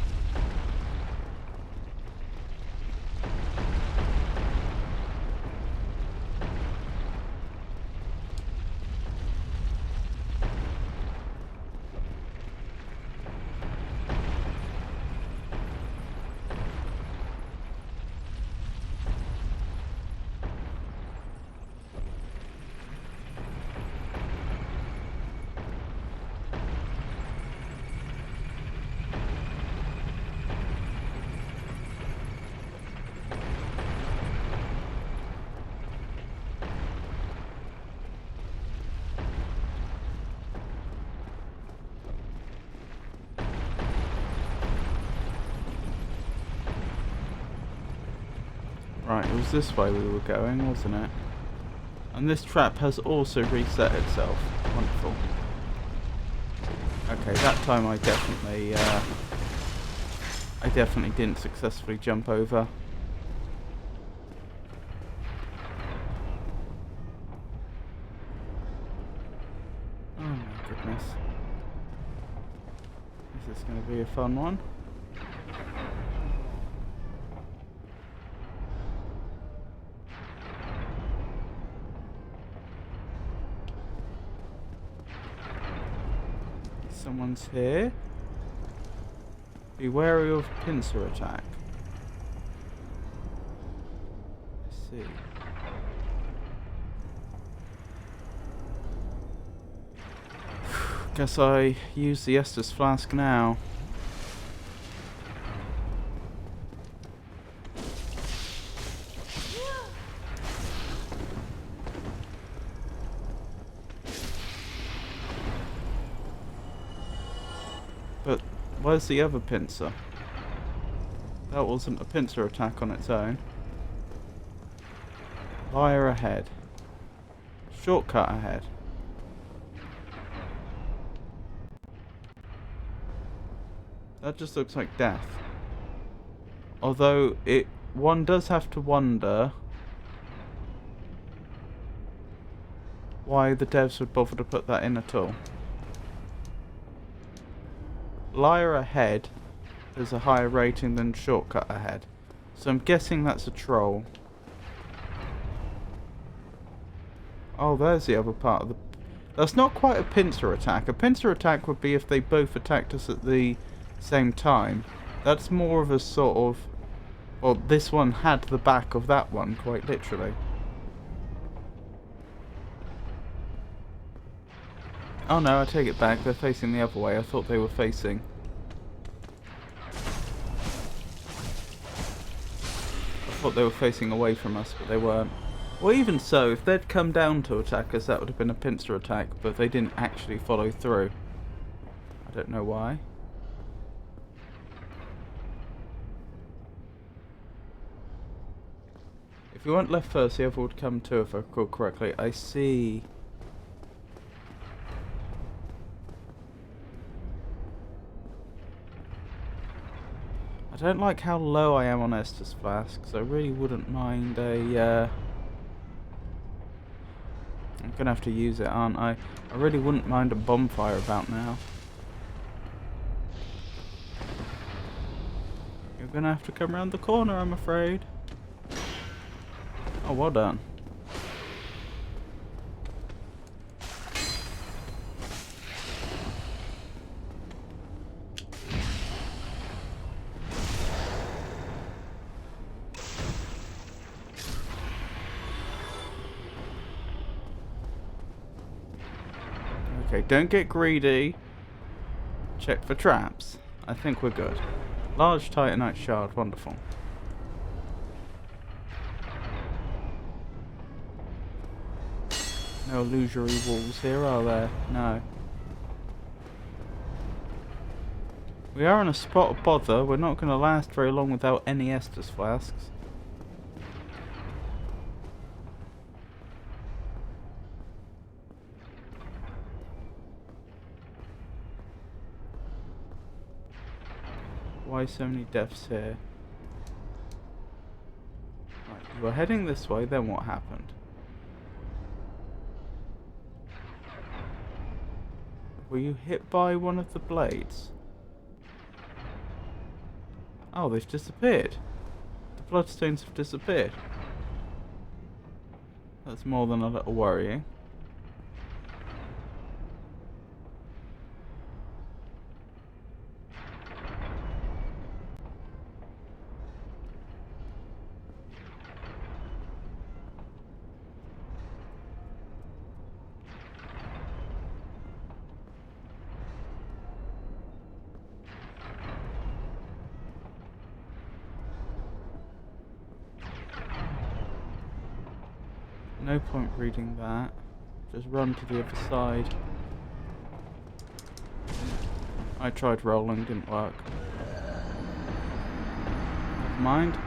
Right, it was this way we were going, wasn't it? And this trap has also reset itself. Wonderful. Okay, that time I definitely didn't successfully jump over. Oh my goodness. Is this going to be a fun one? Someone's here. Be wary of pincer attack. Let's see. Guess I use the Estus flask now. But where's the other pincer? That wasn't a pincer attack on its own. Liar ahead. Shortcut ahead. That just looks like death. Although one does have to wonder why the devs would bother to put that in at all. Liar ahead has a higher rating than shortcut ahead, so I'm guessing that's a troll. Oh, there's the other part of the... That's not quite a pincer attack. A pincer attack would be if they both attacked us at the same time. That's more of a sort of... Well, this one had the back of that one, quite literally. Oh no, I take it back. They're facing the other way. I thought they were facing... I thought they were facing away from us, but they weren't. Well, even so, if they'd come down to attack us, that would have been a pincer attack, but they didn't actually follow through. I don't know why. If we went left first, the other would come too, if I recall correctly. I see. I don't like how low I am on Estus flasks. I really wouldn't mind a... I'm gonna have to use it, aren't I? I really wouldn't mind a bonfire about now. You're gonna have to come around the corner, I'm afraid. Oh, well done. Okay, don't get greedy. Check for traps. I think we're good. Large titanite shard, wonderful. No illusory walls here, are there? No. We are in a spot of bother. We're not going to last very long without any Estus flasks. Why so many deaths here? Right, you were heading this way, then what happened? Were you hit by one of the blades? Oh, they've disappeared. The bloodstains have disappeared. That's more than a little worrying. No point reading that. Just run to the other side. I tried rolling, didn't work. Never mind.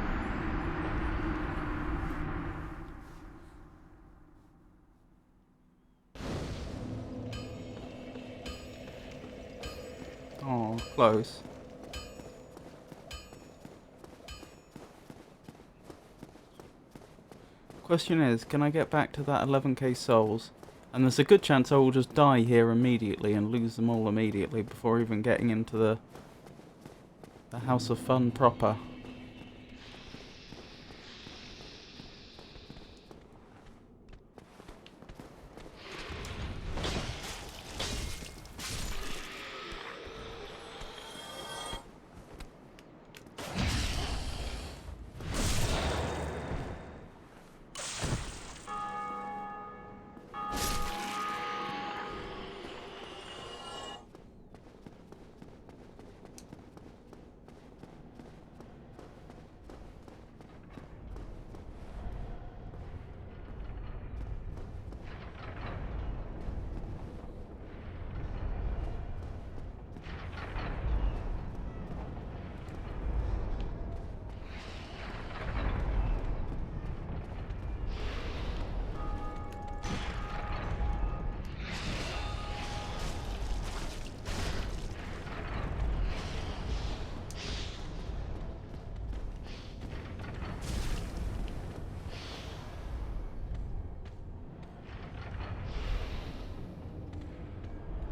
Oh, close. Question is, can I get back to that 11k souls? And there's a good chance I will just die here immediately and lose them all immediately before even getting into the House of Fun proper.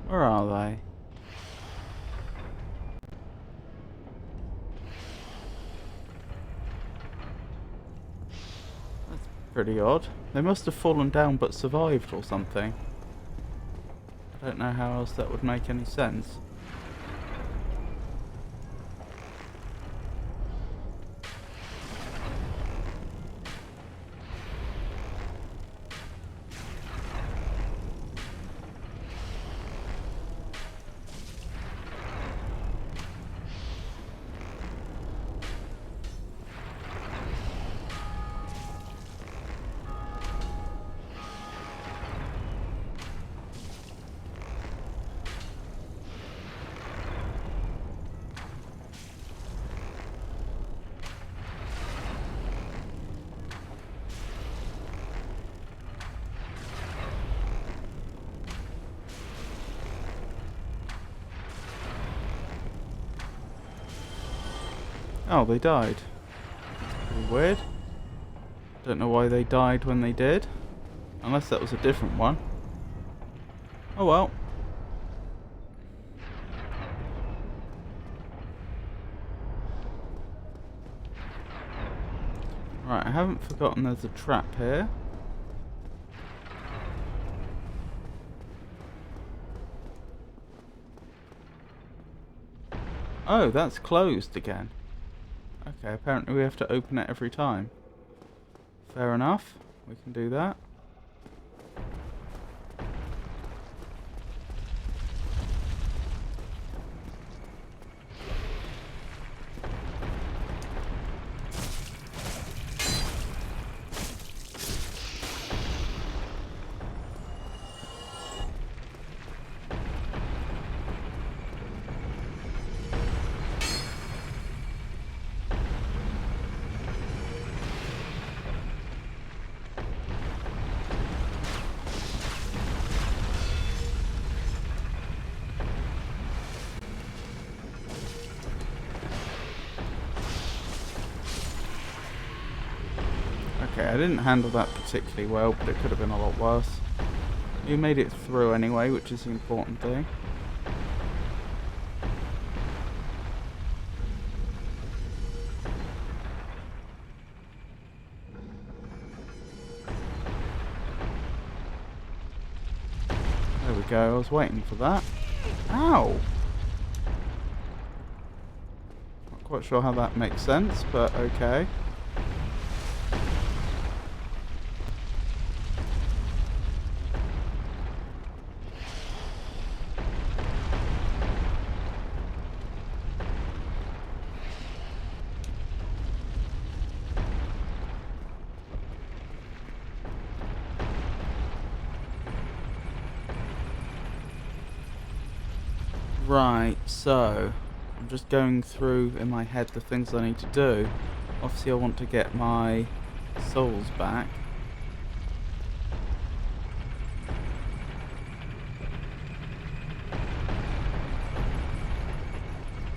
Where are they? That's pretty odd. They must have fallen down but survived or something. I don't know how else that would make any sense. Oh, they died. Pretty weird. Don't know why they died when they did. Unless that was a different one. Oh well. Right, I haven't forgotten there's a trap here. Oh, that's closed again. Okay, apparently we have to open it every time. Fair enough. We can do that. Okay, I didn't handle that particularly well, but it could have been a lot worse. You made it through anyway, which is the important thing. There we go, I was waiting for that. Ow! Not quite sure how that makes sense, but okay. Right, so I'm just going through in my head the things I need to do. Obviously I want to get my souls back.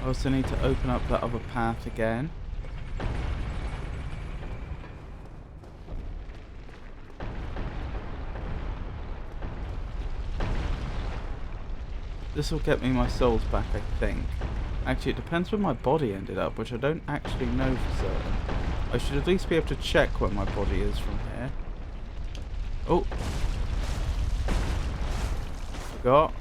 I also need to open up that other path again. This will get me my souls back, I think. Actually, it depends where my body ended up, which I don't actually know for certain. I should at least be able to check where my body is from here. Oh! Forgot.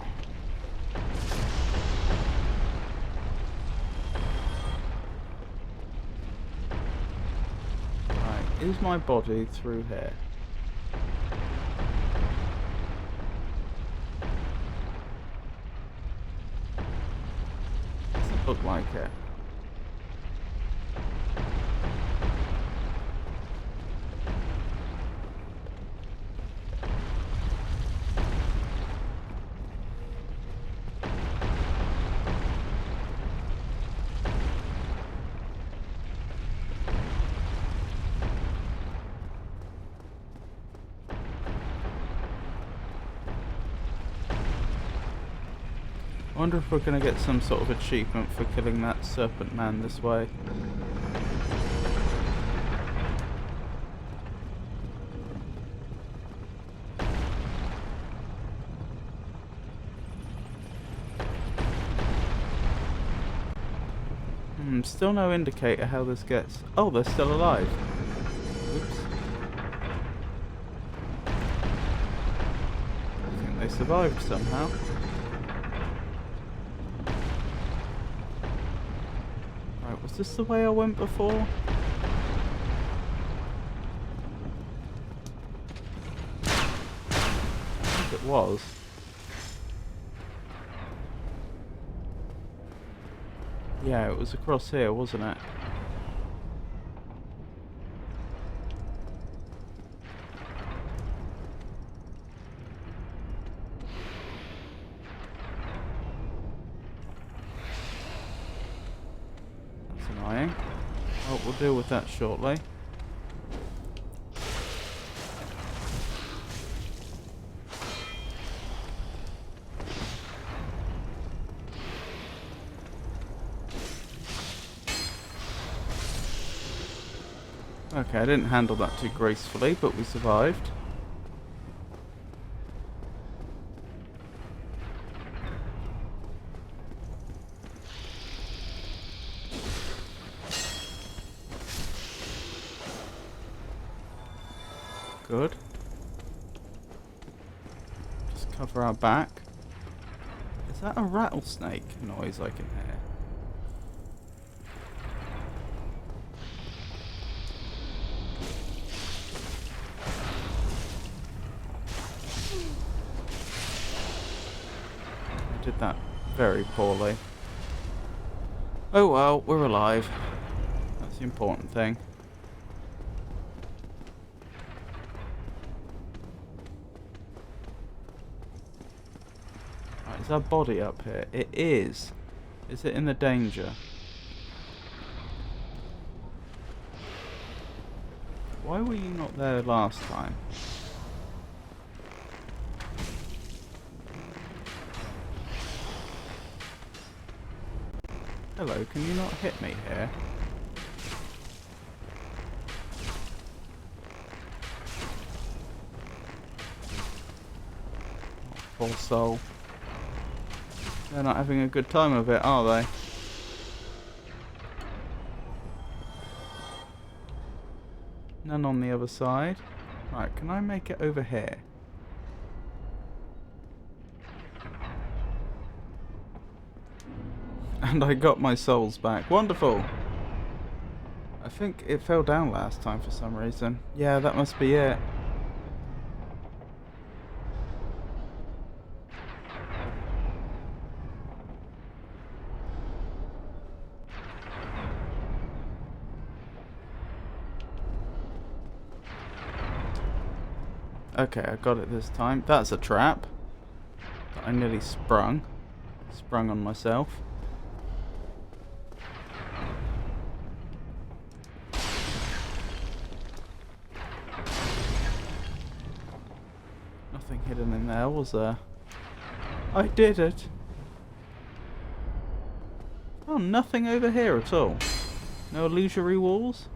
Right, is my body through here? Look like it. I wonder if we're going to get some sort of achievement for killing that serpent man this way. Still no indicator how this gets... Oh, they're still alive. Oops. I think they survived somehow. Right, was this the way I went before? I think it was. Yeah, it was across here, wasn't it? That's annoying. Well, we'll deal with that shortly. Okay, I didn't handle that too gracefully, but we survived. Good. Just cover our back. Is that a rattlesnake noise I can hear? I did that very poorly. Oh well, we're alive. That's the important thing. Right, is our body up here? It is. Is it in the danger? Why were you not there last time? Hello, can you not hit me here? Oh, poor soul. They're not having a good time of it, are they? None on the other side. Right, can I make it over here? And I got my souls back. Wonderful! I think it fell down last time for some reason. Yeah, that must be it. Okay, I got it this time. That's a trap. I nearly sprung. Sprung on myself. Nothing hidden in there, was there? I did it! Oh, nothing over here at all. No illusory walls?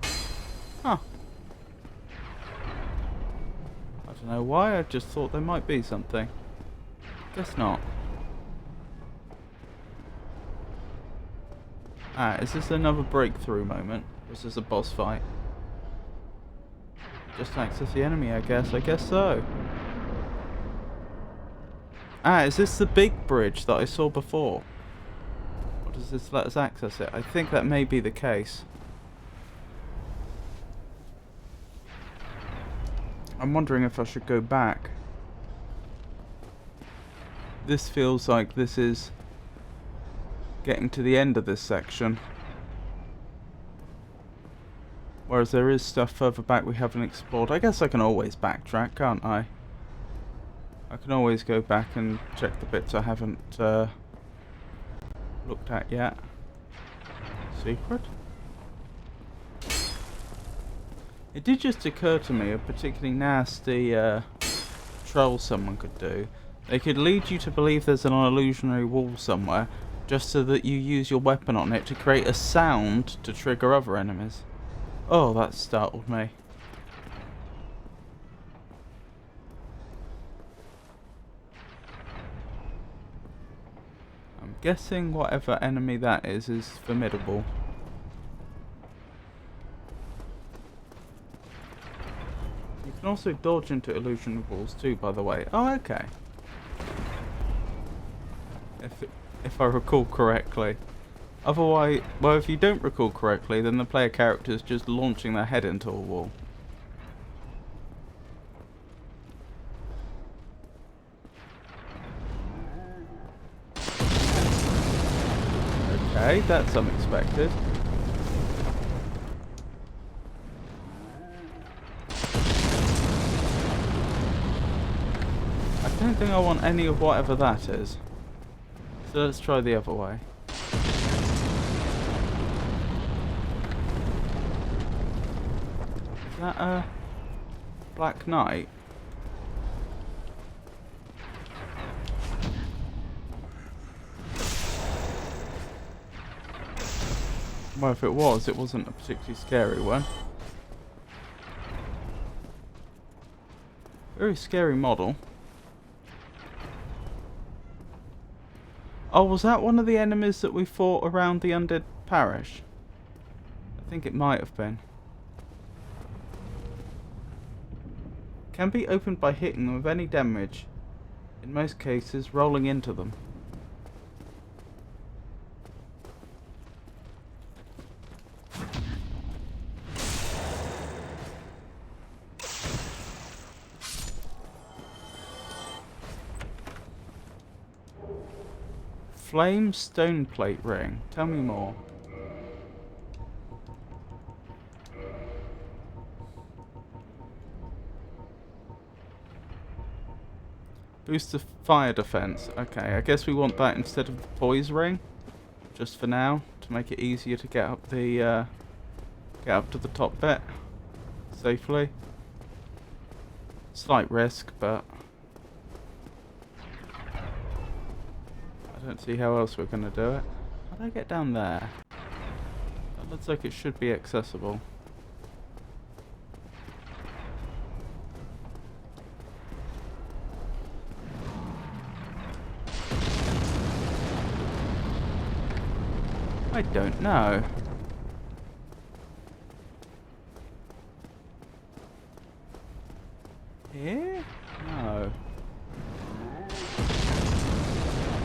Huh. I don't know why, I just thought there might be something. Guess not. Ah, is this another breakthrough moment? Or is this a boss fight? Just access the enemy, I guess. I guess so. Ah, is this the big bridge that I saw before? Or does this let us access it? I think that may be the case. I'm wondering if I should go back. This feels like this is getting to the end of this section. Whereas there is stuff further back we haven't explored. I guess I can always backtrack, can't I? I can always go back and check the bits I haven't looked at yet. Secret? It did just occur to me a particularly nasty troll someone could do. They could lead you to believe there's an illusionary wall somewhere, just so that you use your weapon on it to create a sound to trigger other enemies. Oh, that startled me. I'm guessing whatever enemy that is formidable. You can also dodge into illusionary walls too, by the way. Oh, okay. If I recall correctly. Otherwise, well, if you don't recall correctly, then the player character is just launching their head into a wall. Okay, that's unexpected. I don't think I want any of whatever that is. So let's try the other way. Is that a Black Knight? Well, if it was, it wasn't a particularly scary one. Very scary model. Oh, was that one of the enemies that we fought around the undead parish? I think it might have been. Can be opened by hitting them with any damage. In most cases, rolling into them. Flame stone plate ring. Tell me more. Boost the fire defense. Okay, I guess we want that instead of the poise ring, just for now, to make it easier to get up the to the top bit safely. Slight risk, but I don't see how else we're gonna do it. How do I get down there? That looks like it should be accessible. I don't know. Here? No.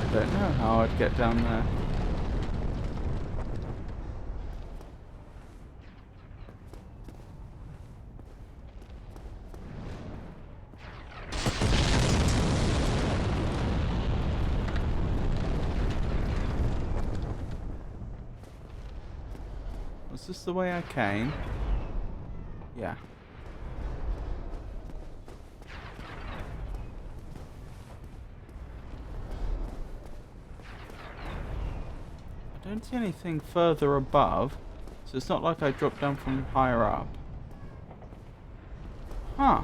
I don't know how I'd get down there. Was this the way I came? Yeah. I don't see anything further above, so it's not like I dropped down from higher up. Huh.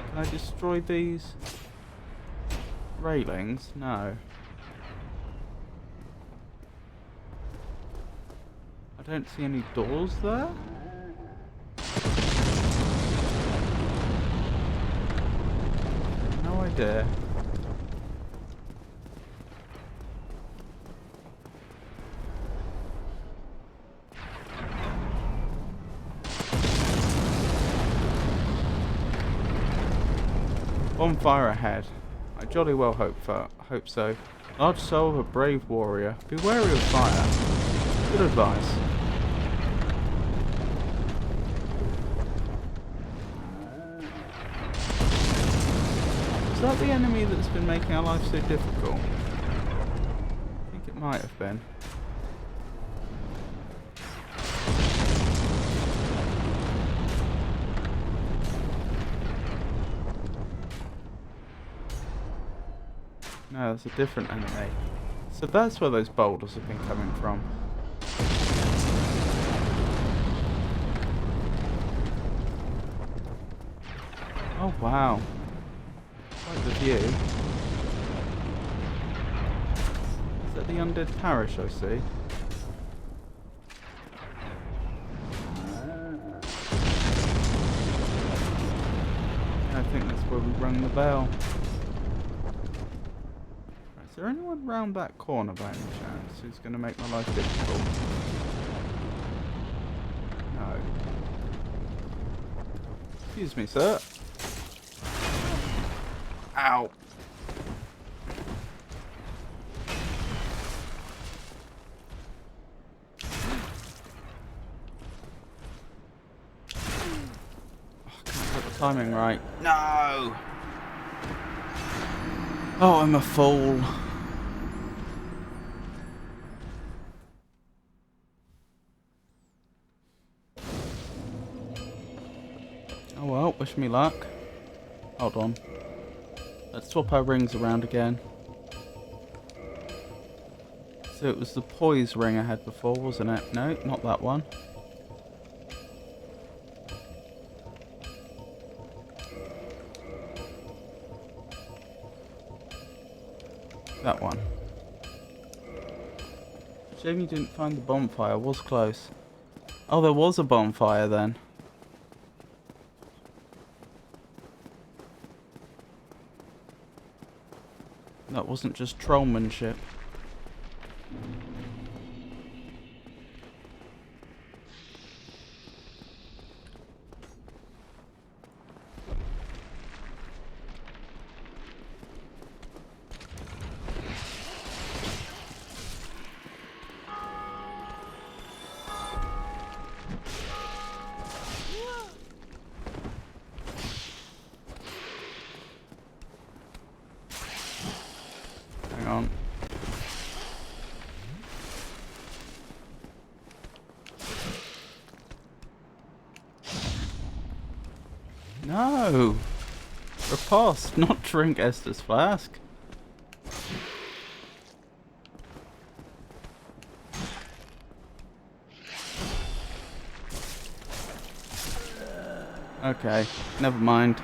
Can I destroy these railings? No. I don't see any doors there. No idea. Bonfire ahead. I jolly well hope so. Large soul of a brave warrior. Be wary of fire. Good advice. Is that the enemy that's been making our life so difficult? I think it might have been. No, that's a different enemy. So that's where those boulders have been coming from. Oh wow. Quite the view. Is that the undead parish I see? Yeah, I think that's where we rung the bell. Is there anyone round that corner by any chance who's going to make my life difficult? No. Excuse me, sir. Ow. Oh, I can't get the timing right. No! Oh, I'm a fool. Oh well, wish me luck. Hold on. Let's swap our rings around again. So it was the poise ring I had before, wasn't it? No, not that one. That one. Shame you didn't find the bonfire, was close. Oh, there was a bonfire then. wasn't just trollmanship. Hang on. No! Riposte, not drink Esther's flask. Okay, never mind.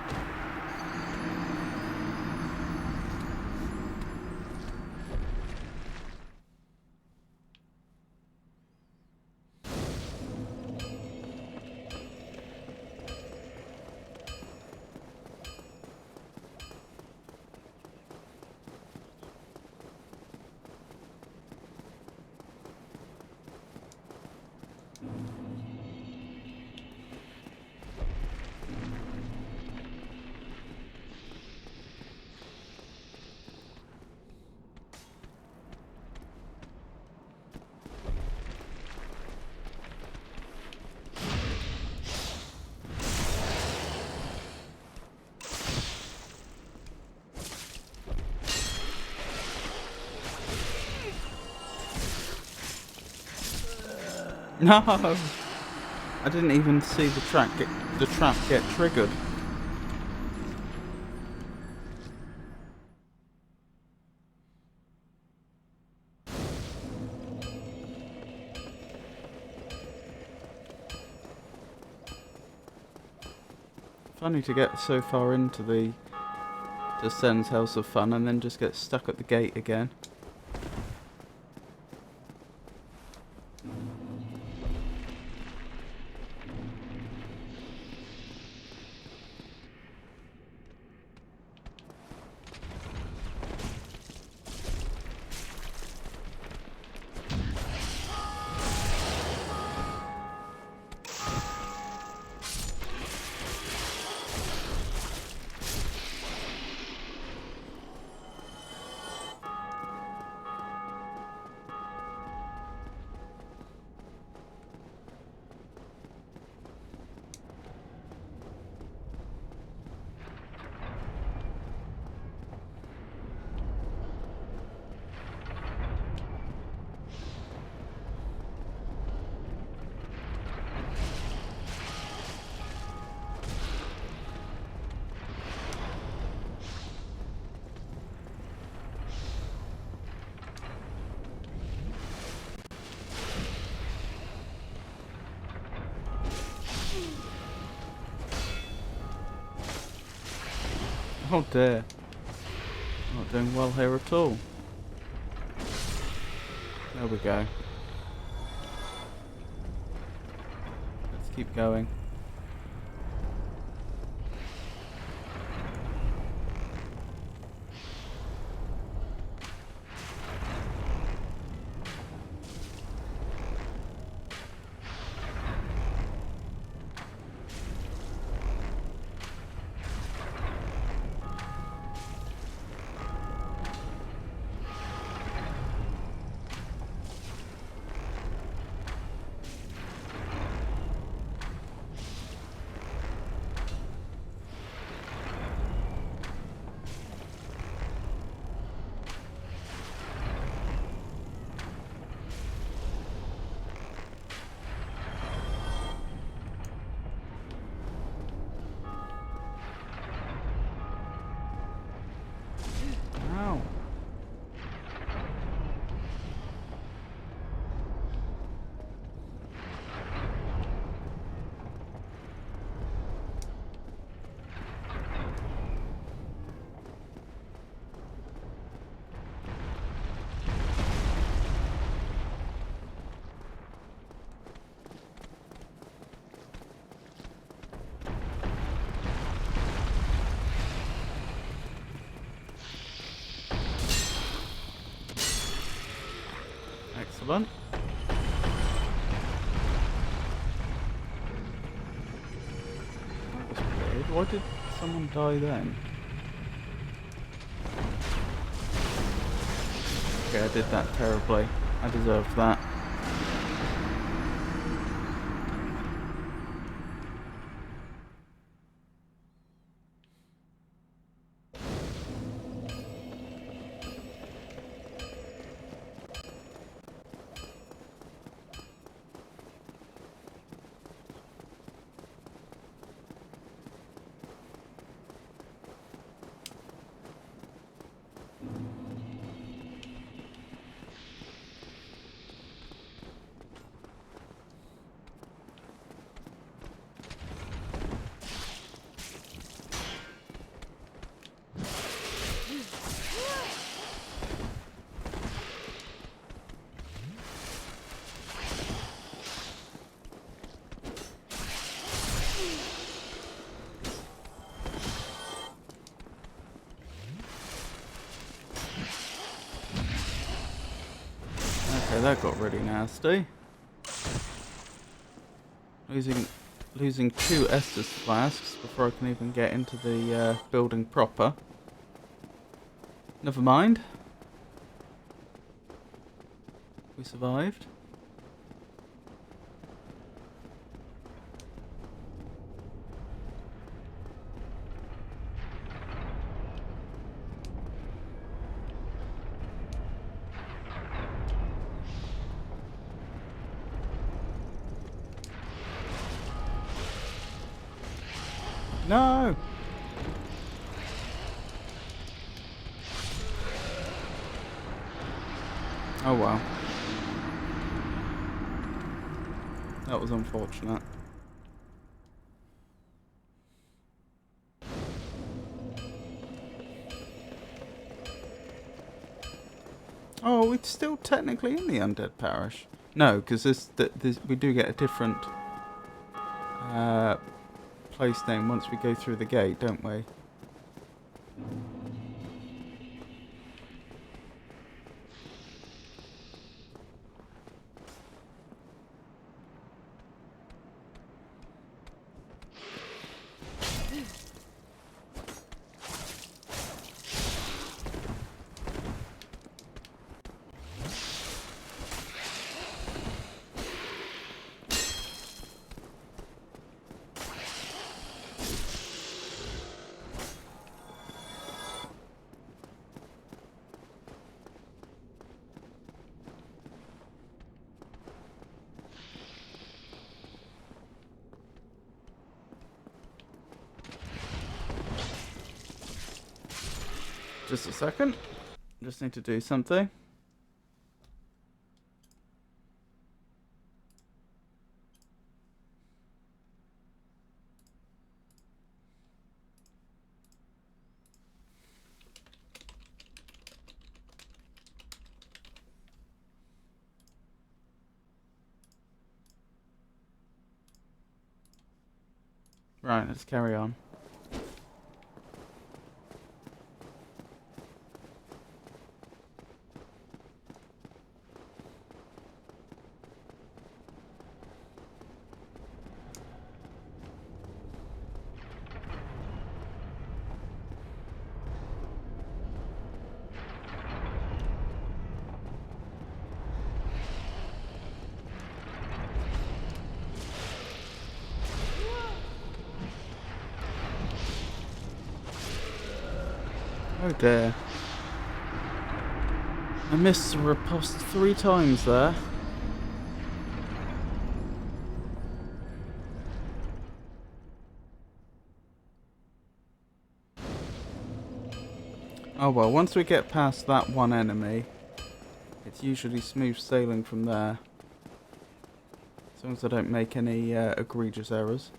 No! I didn't even see the trap get triggered. Funny to get so far into the Sen's House of Fun and then just get stuck at the gate again. Oh dear. Not doing well here at all. There we go. Let's keep going. Excellent. That was weird. Why did someone die then? Okay, I did that terribly. I deserved that. Okay, that got really nasty. Losing 2 Estus flasks before I can even get into the building proper. Never mind. We survived. No! Oh well. That was unfortunate. Oh, we're still technically in the Undead Parish. No, because this we do get a different place name once we go through the gate, don't we? Just a second. Just need to do something. Right, let's carry on. Oh dear. I missed the riposte 3 times there. Oh well, once we get past that one enemy, it's usually smooth sailing from there. As long as I don't make any egregious errors.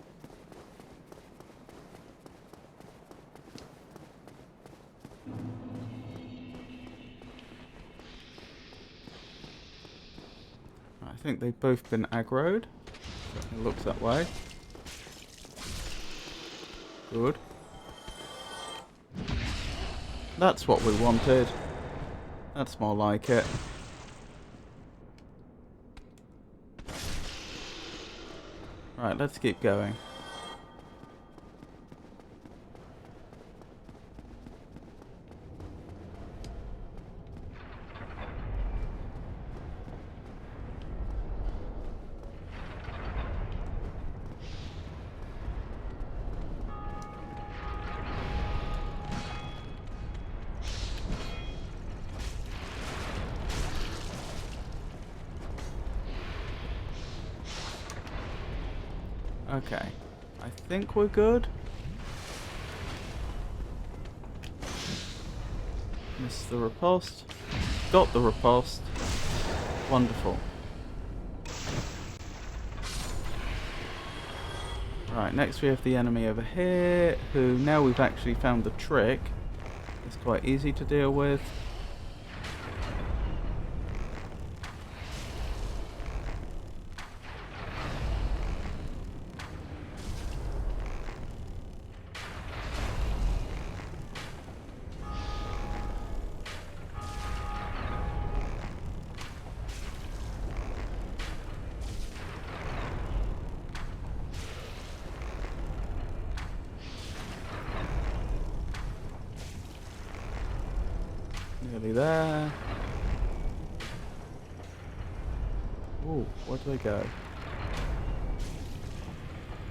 I think they've both been aggroed. It looks that way. Good. That's what we wanted. That's more like it. Right, let's keep going. Okay. I think we're good. Missed the riposte. Got the riposte. Wonderful. Right, next we have the enemy over here, who now we've actually found the trick. It's quite easy to deal with. Nearly there. Ooh, where do they go?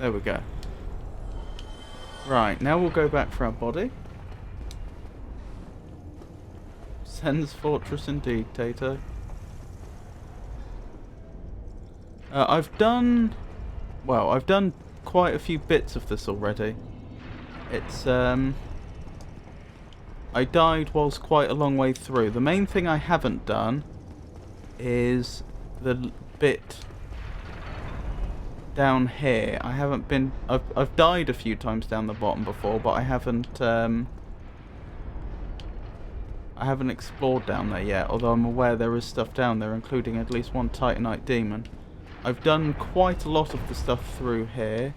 There we go. Right, now we'll go back for our body. Sen's Fortress indeed, Tato. I've done quite a few bits of this already. It's, I died whilst quite a long way through. The main thing I haven't done is the bit down here. I've died a few times down the bottom before, but I haven't explored down there yet, although I'm aware there is stuff down there, including at least one Titanite demon. I've done quite a lot of the stuff through here.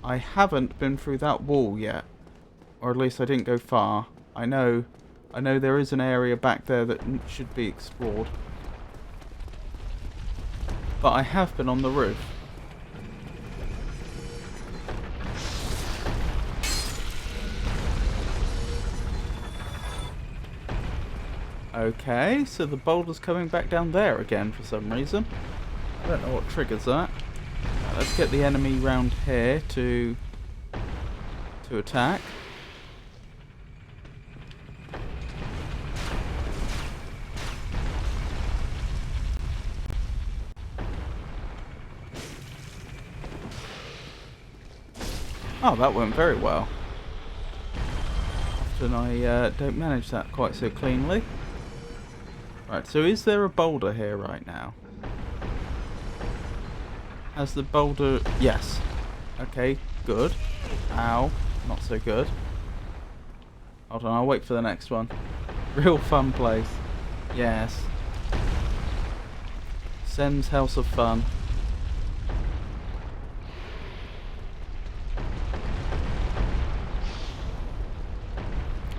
I haven't been through that wall yet. Or at least I didn't go far. I know there is an area back there that should be explored. But I have been on the roof. Okay, so the boulder's coming back down there again for some reason. I don't know what triggers that. Let's get the enemy round here to attack. Oh, that went very well. Often I don't manage that quite so cleanly. Right, so is there a boulder here right now? Has the boulder... Yes. Okay, good. Ow. Not so good. Hold on, I'll wait for the next one. Real fun place. Yes. Sen's House of Fun.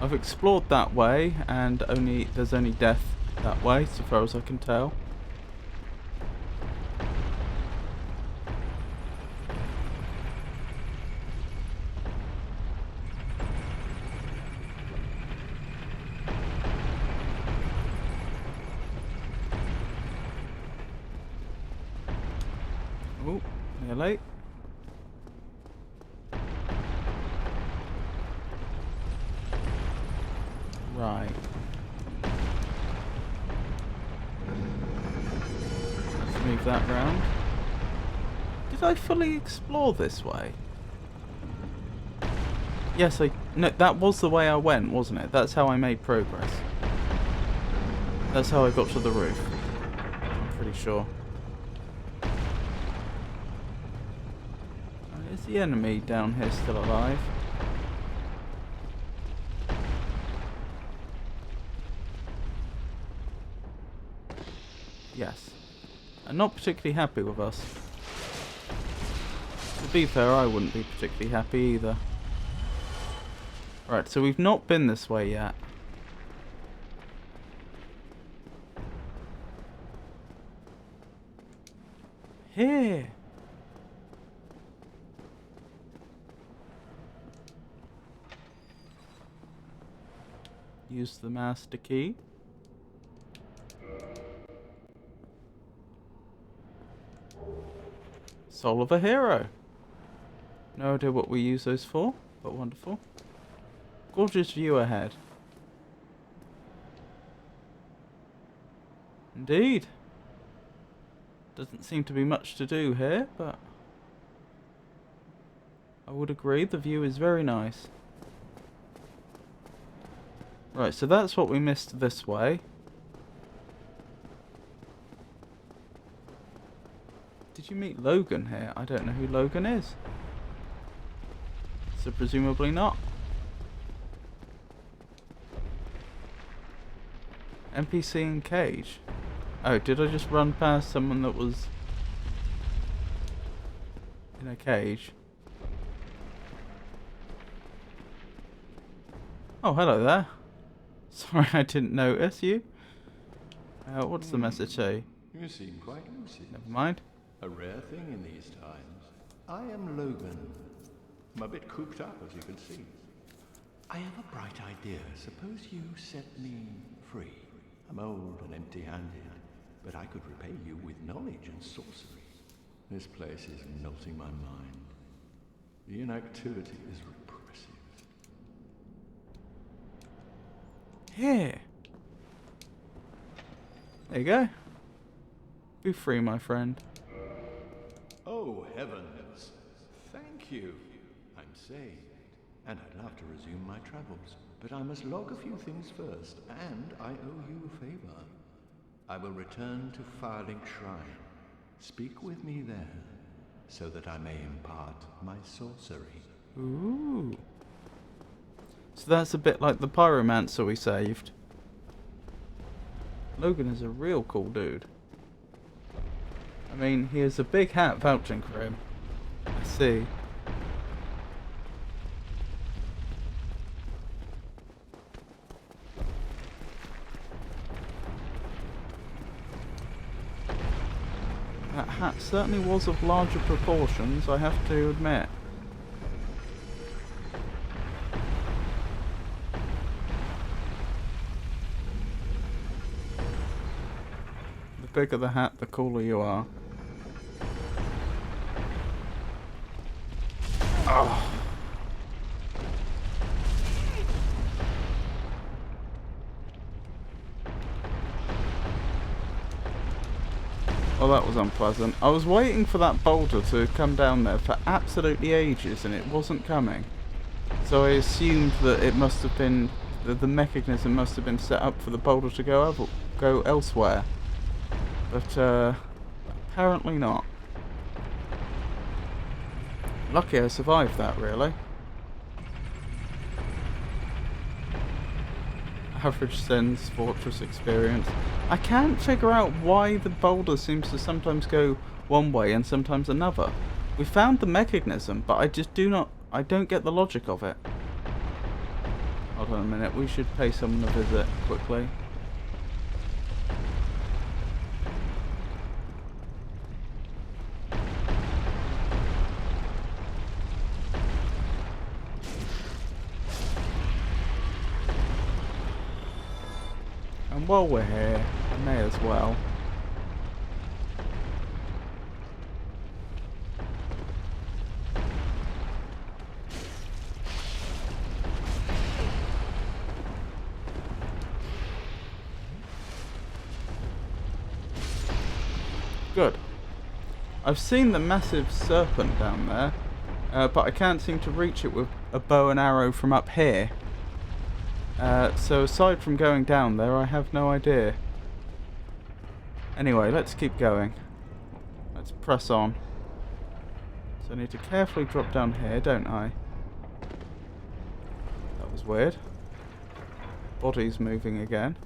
I've explored that way, and there's only death that way, so far as I can tell. Oh, nearly. Right. Let's move that round. Did I fully explore this way? Yes, no, that was the way I went, wasn't it? That's how I made progress. That's how I got to the roof. I'm pretty sure. Is the enemy down here still alive? Yes. And not particularly happy with us. To be fair, I wouldn't be particularly happy either. Right, so we've not been this way yet. Here! Use the master key. Soul of a hero. No idea what we use those for, but wonderful. Gorgeous view ahead. Indeed. Doesn't seem to be much to do here, but I would agree the view is very nice. Right, so that's what we missed this way. Did you meet Logan here? I don't know who Logan is. So presumably not. NPC in cage. Oh, did I just run past someone that was in a cage? Oh, hello there. Sorry, I didn't notice you. What's the message say? You seem quite lucid. Never mind. A rare thing in these times. I am Logan. I'm a bit cooped up, as you can see. I have a bright idea. Suppose you set me free. I'm old and empty-handed, but I could repay you with knowledge and sorcery. This place is melting my mind. The inactivity is repressive. Here. There you go. Be free, my friend. Oh, heavens. Thank you. I'm saved, and I'd love to resume my travels. But I must log a few things first, and I owe you a favor. I will return to Firelink Shrine. Speak with me there, so that I may impart my sorcery. Ooh. So that's a bit like the pyromancer we saved. Logan is a real cool dude. I mean, he has a big hat vouching for him. I see. That hat certainly was of larger proportions, I have to admit. The bigger the hat, the cooler you are. Oh. Well, that was unpleasant. I was waiting for that boulder to come down there for absolutely ages and it wasn't coming. So I assumed that it must have been, the mechanism must have been set up for the boulder to go elsewhere. But apparently not. Lucky I survived that, really. Average Sen's Fortress experience. I can't figure out why the boulder seems to sometimes go one way and sometimes another. We found the mechanism, but I don't get the logic of it. Hold on a minute, we should pay someone a visit quickly. And while we're here, I may as well. Good. I've seen the massive serpent down there, but I can't seem to reach it with a bow and arrow from up here. So aside from going down there, I have no idea. Anyway, let's keep going. Let's press on. So I need to carefully drop down here, don't I? That was weird. Body's moving again.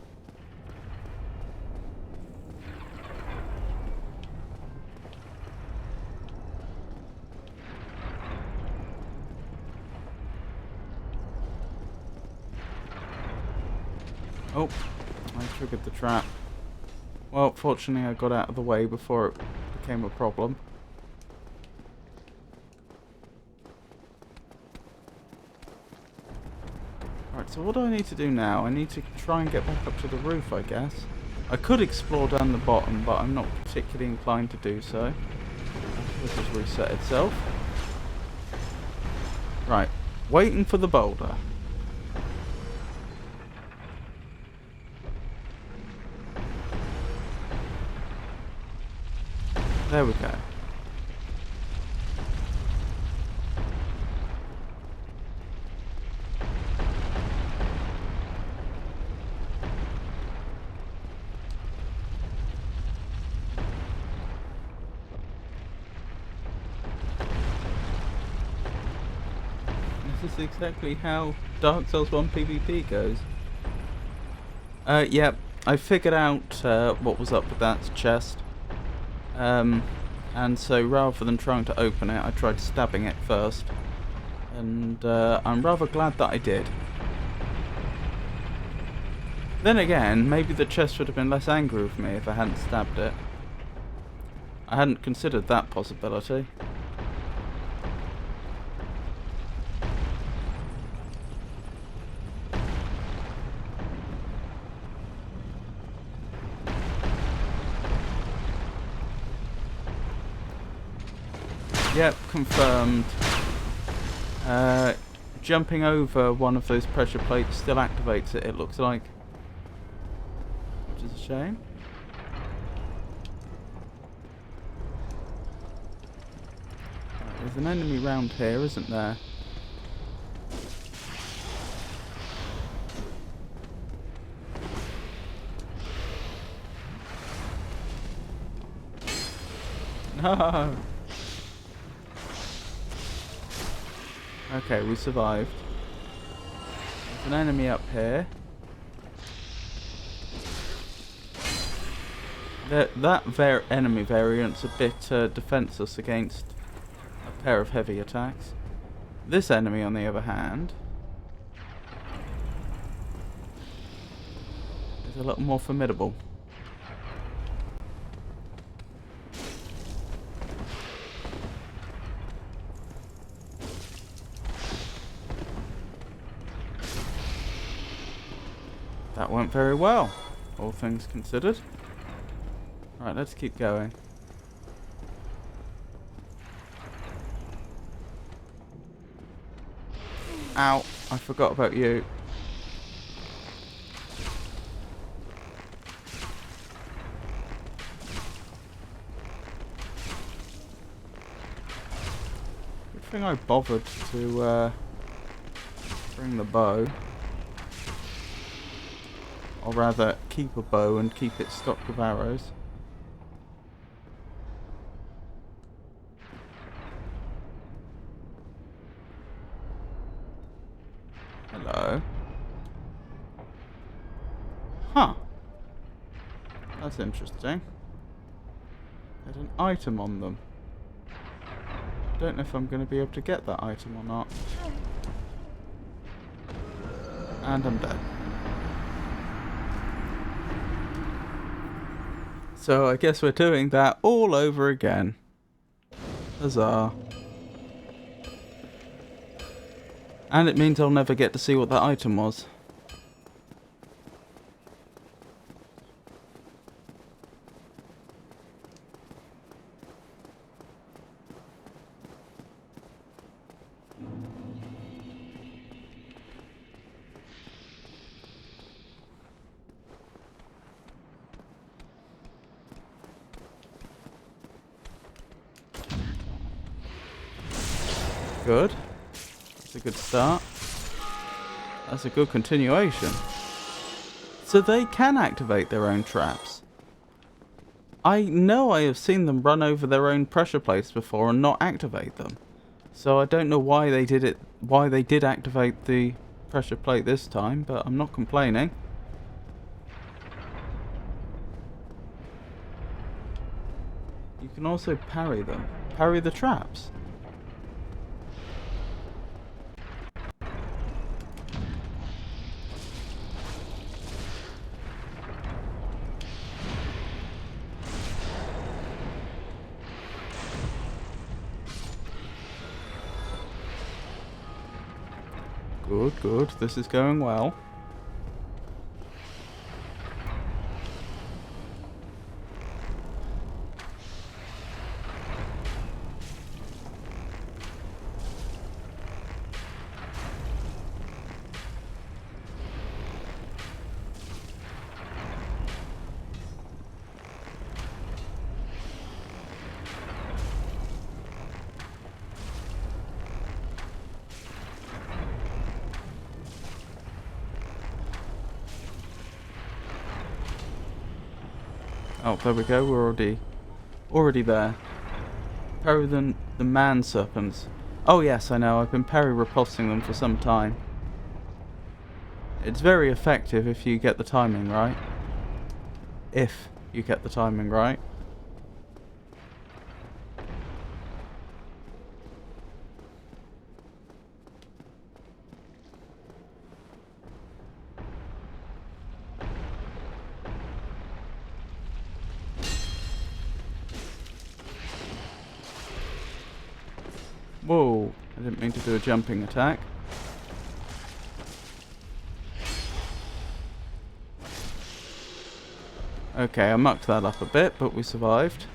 Oh, I triggered the trap. Well, fortunately I got out of the way before it became a problem. Right, so what do I need to do now? I need to try and get back up to the roof, I guess. I could explore down the bottom, but I'm not particularly inclined to do so. This has reset itself. Right, waiting for the boulder. There we go. This is exactly how Dark Souls 1 PvP goes. Yep, I figured out what was up with that chest. And so rather than trying to open it, I tried stabbing it first. And I'm rather glad that I did. Then again, maybe the chest would have been less angry with me if I hadn't stabbed it. I hadn't considered that possibility. Yep, confirmed. Jumping over one of those pressure plates still activates it, it looks like. Which is a shame. Right, there's an enemy round here, isn't there? No! Okay, we survived. There's an enemy up here. That enemy variant's a bit defenseless against a pair of heavy attacks. This enemy, on the other hand, is a little more formidable. That went very well, all things considered. Right, let's keep going. Ow, I forgot about you. Good thing I bothered to bring the bow. Or rather, keep a bow and keep it stocked with arrows. Hello. Huh. That's interesting. There's an item on them. Don't know if I'm going to be able to get that item or not. And I'm dead. So I guess we're doing that all over again. Huzzah. And it means I'll never get to see what that item was. Good. That's a good start. That's a good continuation. So they can activate their own traps. I know I have seen them run over their own pressure plates before and not activate them. So I don't know why they did it, why they did activate the pressure plate this time, but I'm not complaining. You can also parry them. Parry the traps. Good, good. This is going well. Oh, there we go. We're already there. Parry the man serpents. Oh yes, I know. I've been parry repulsing them for some time. It's very effective if you get the timing right. If you get the timing right. Whoa, I didn't mean to do a jumping attack. Okay, I mucked that up a bit, but we survived.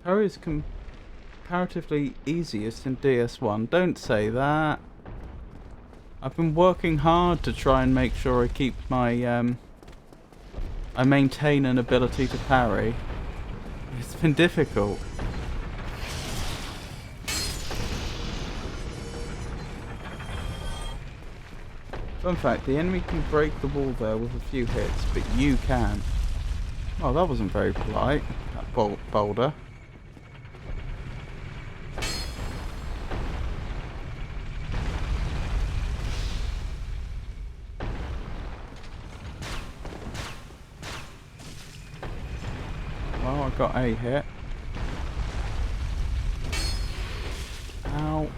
Parry is comparatively easiest in DS1. Don't say that. I've been working hard to try and make sure I keep my, I maintain an ability to parry. It's been difficult. Fun fact, the enemy can break the wall there with a few hits, but you can. Well, that wasn't very polite, that boulder. Well, I got a hit. Ow.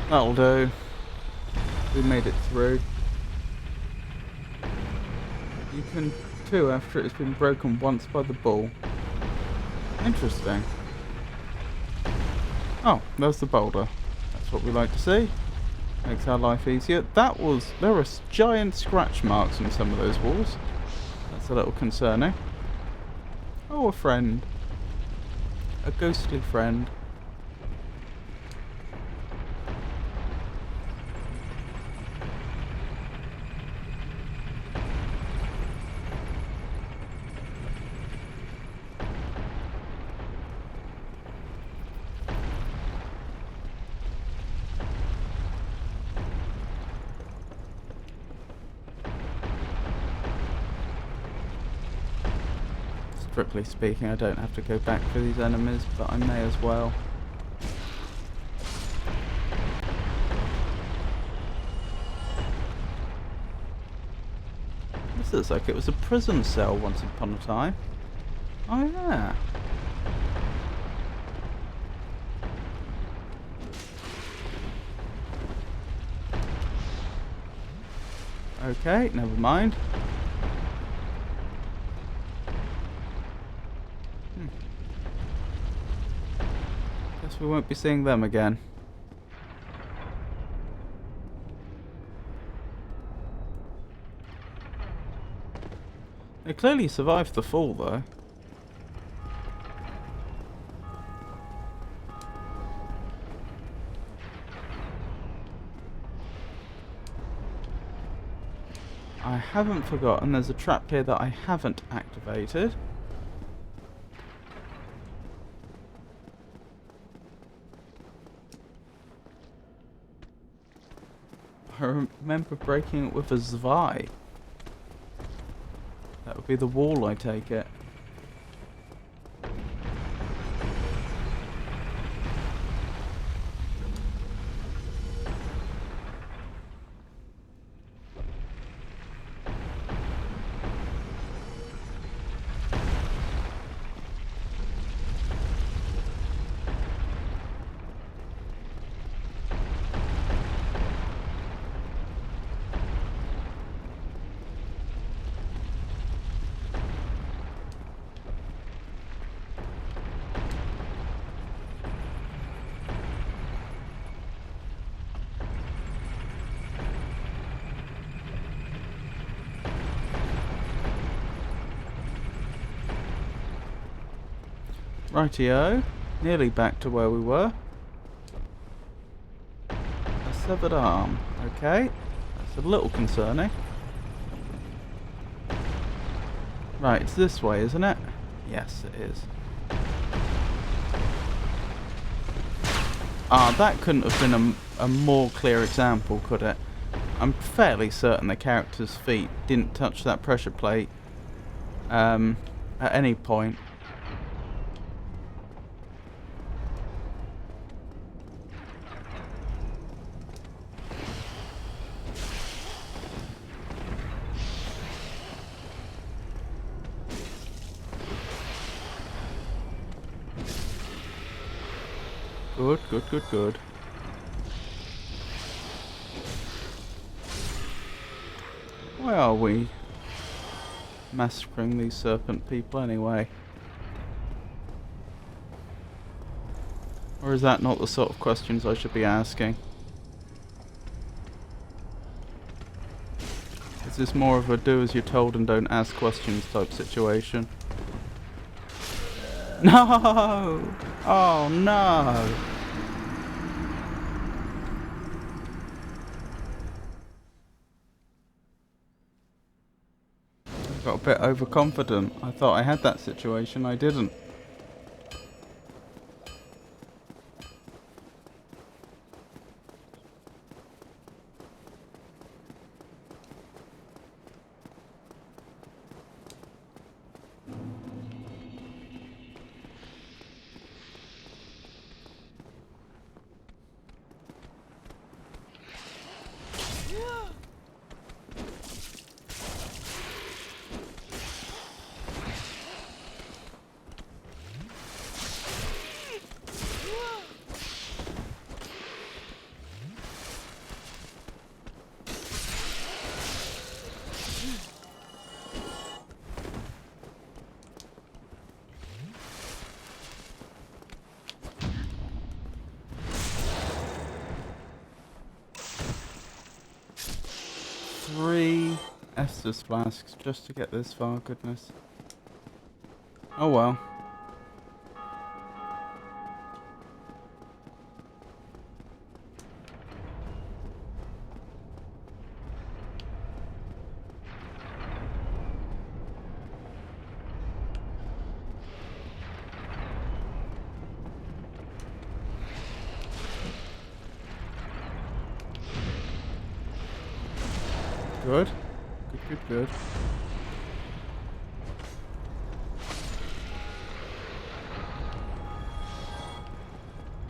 That'll do. We made it through. You can too after it's been broken once by the ball. Interesting. Oh, there's the boulder. That's what we like to see. Makes our life easier. There are giant scratch marks on some of those walls. That's a little concerning. Oh, a friend. A ghostly friend. Strictly speaking, I don't have to go back for these enemies, but I may as well. This looks like it was a prison cell once upon a time. Oh yeah. Okay, never mind. Guess we won't be seeing them again. They clearly survived the fall, though. I haven't forgotten there's a trap here that I haven't activated. I remember breaking it with a Zwei. That would be the wall, I take it. Rightio. Nearly back to where we were. A severed arm. Okay. That's a little concerning. Right, it's this way, isn't it? Yes, it is. Ah, that couldn't have been a more clear example, could it? I'm fairly certain the character's feet didn't touch that pressure plate at any point. Good, good, good, good. Why are we massacring these serpent people anyway? Or is that not the sort of questions I should be asking? Is this more of a do as you're told and don't ask questions type situation? No! Oh no! I got a bit overconfident. I thought I had that situation, I didn't. Three Estus flasks just to get this far, goodness. Oh well. Good. Good, good, good.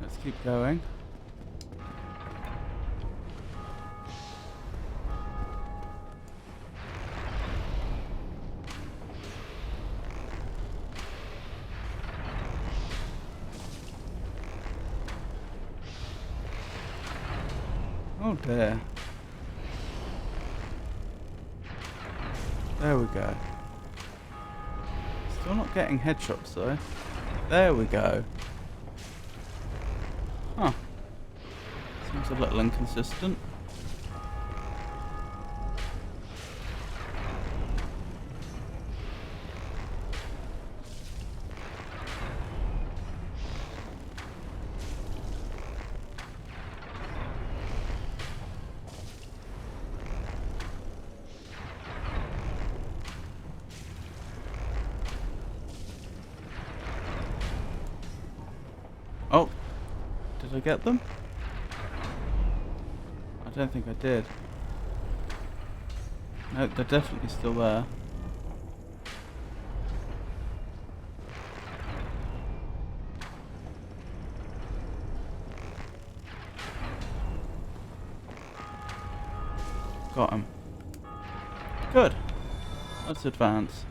Let's keep going. Oh dear. There we go. Still not getting headshots though. There we go. Huh. Seems a little inconsistent. Oh, did I get them? I don't think I did. No, they're definitely still there. Got him. Good. Let's advance.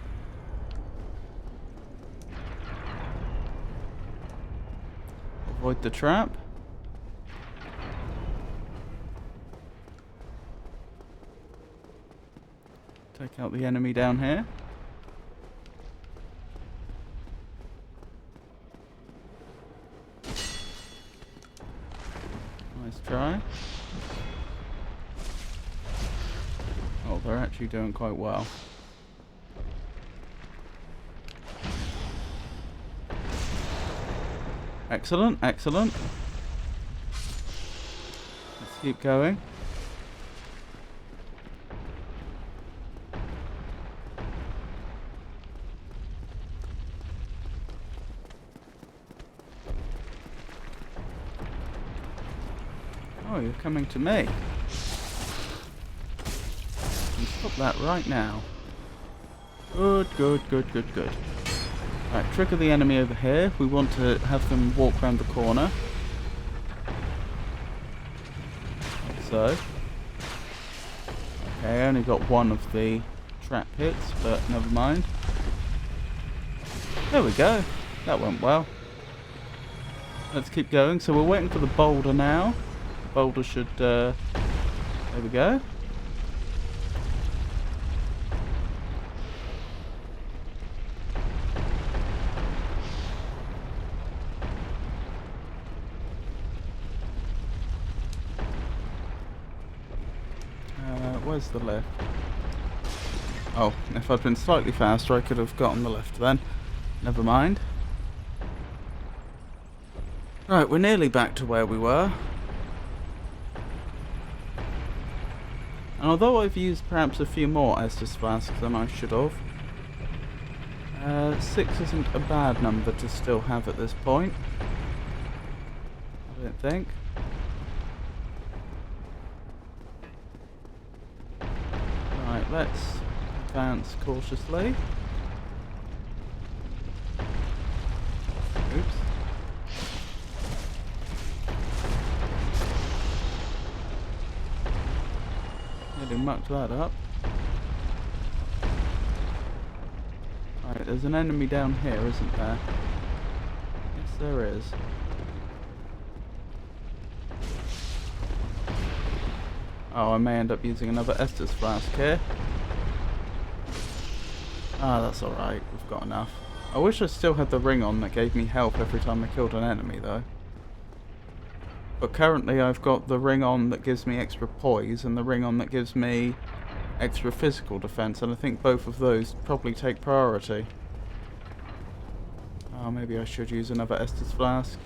Avoid the trap. Take out the enemy down here. Nice try. Oh, they're actually doing quite well. Excellent, excellent. Let's keep going. Oh, you're coming to me. Stop that right now. Good, good, good, good, good. Right, trigger the enemy over here. We want to have them walk around the corner. Like so. Okay, I only got one of the trap hits, but never mind. There we go. That went well. Let's keep going. So we're waiting for the boulder now. The boulder should... there we go. Where's the left? Oh, if I'd been slightly faster I could have got on the left then. Never mind. Right, we're nearly back to where we were. And although I've used perhaps a few more Estus flasks than I should have, 6 isn't a bad number to still have at this point. I don't think. Right, let's advance cautiously. Oops. Nearly mucked that up. Right, there's an enemy down here, isn't there? Yes, there is. Oh, I may end up using another Estus flask here. Ah, that's alright. We've got enough. I wish I still had the ring on that gave me health every time I killed an enemy, though. But currently I've got the ring on that gives me extra poise and the ring on that gives me extra physical defense, and I think both of those probably take priority. Oh, maybe I should use another Estus flask,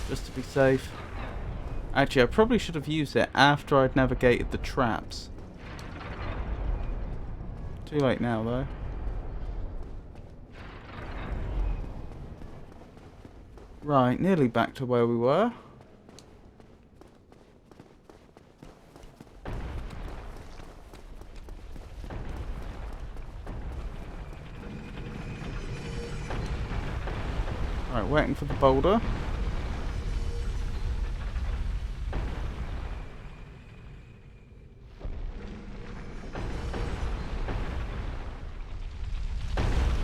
just to be safe. Actually, I probably should have used it after I'd navigated the traps. Too late now, though. Right, nearly back to where we were. Right, waiting for the boulder.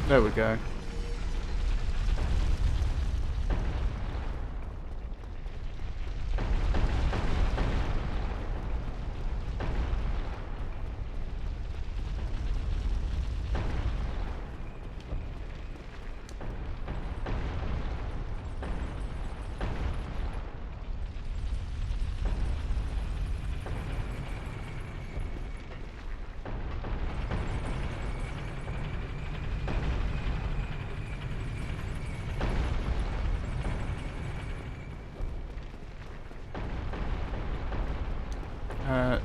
There we go.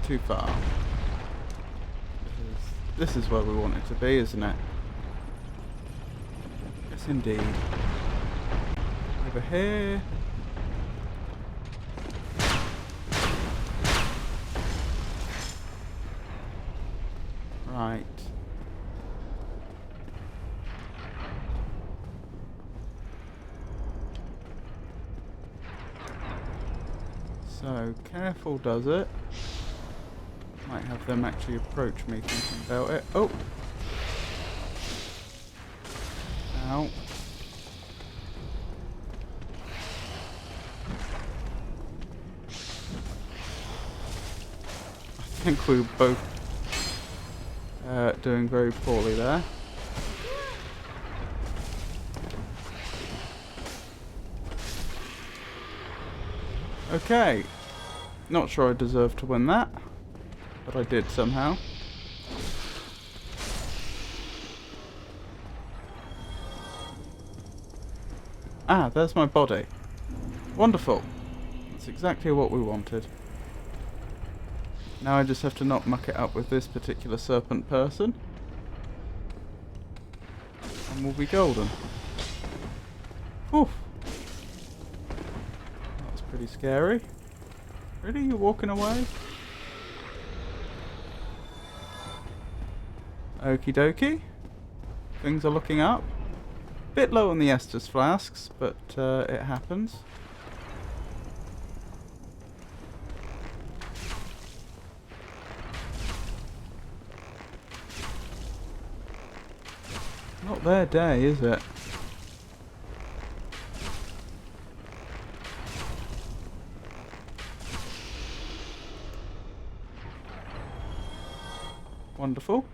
Too far. This is where we want it to be, isn't it? Yes, indeed. Over here. Right. So, careful does it. Might have them actually approach me thinking about it. Oh! Ow. I think we were both doing very poorly there. Okay. Not sure I deserve to win that. But I did somehow. Ah, there's my body. Wonderful. That's exactly what we wanted. Now I just have to not muck it up with this particular serpent person. And we'll be golden. Whew. That was pretty scary. Really? You walking away? Okie dokie. Things are looking up. Bit low on the Estus flasks, but it happens. Not their day, is it? Wonderful.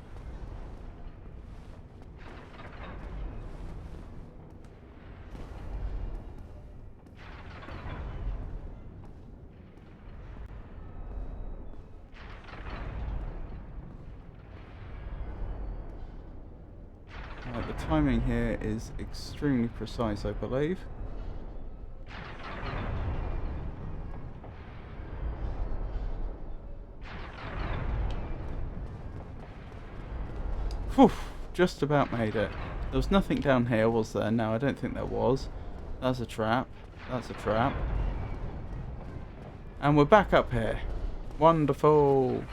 Right, the timing here is extremely precise, I believe. Whew, just about made it. There was nothing down here, was there? No, I don't think there was. That's a trap. That's a trap. And we're back up here. Wonderful.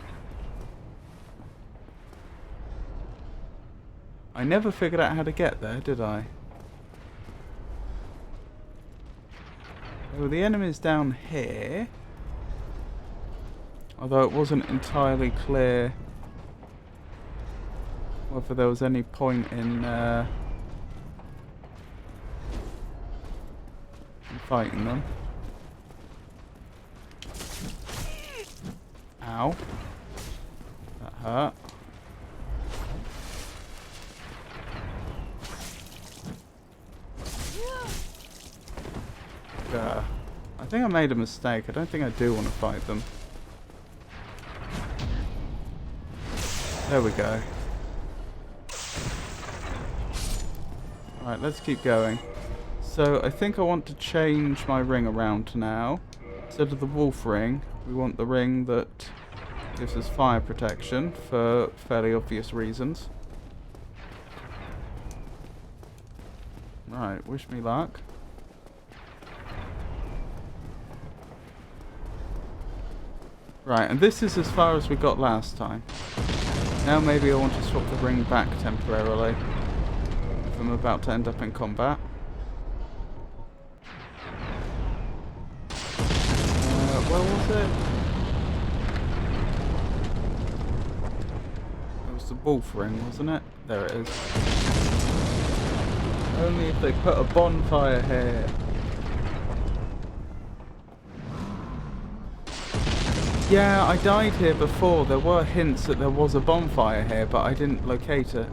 I never figured out how to get there, did I? Well, the enemy's down here. Although it wasn't entirely clear whether there was any point in fighting them. Ow. That hurt. I think I made a mistake. I don't think I do want to fight them. There we go. Alright, let's keep going. So, I think I want to change my ring around now. Instead of the wolf ring, we want the ring that gives us fire protection for fairly obvious reasons. Right, wish me luck. Right, and this is as far as we got last time. Now maybe I want to swap the ring back temporarily if I'm about to end up in combat. Where was it? It was the wolf ring, wasn't it? There it is. Only if they put a bonfire here. Yeah, I died here before. There were hints that there was a bonfire here, but I didn't locate it.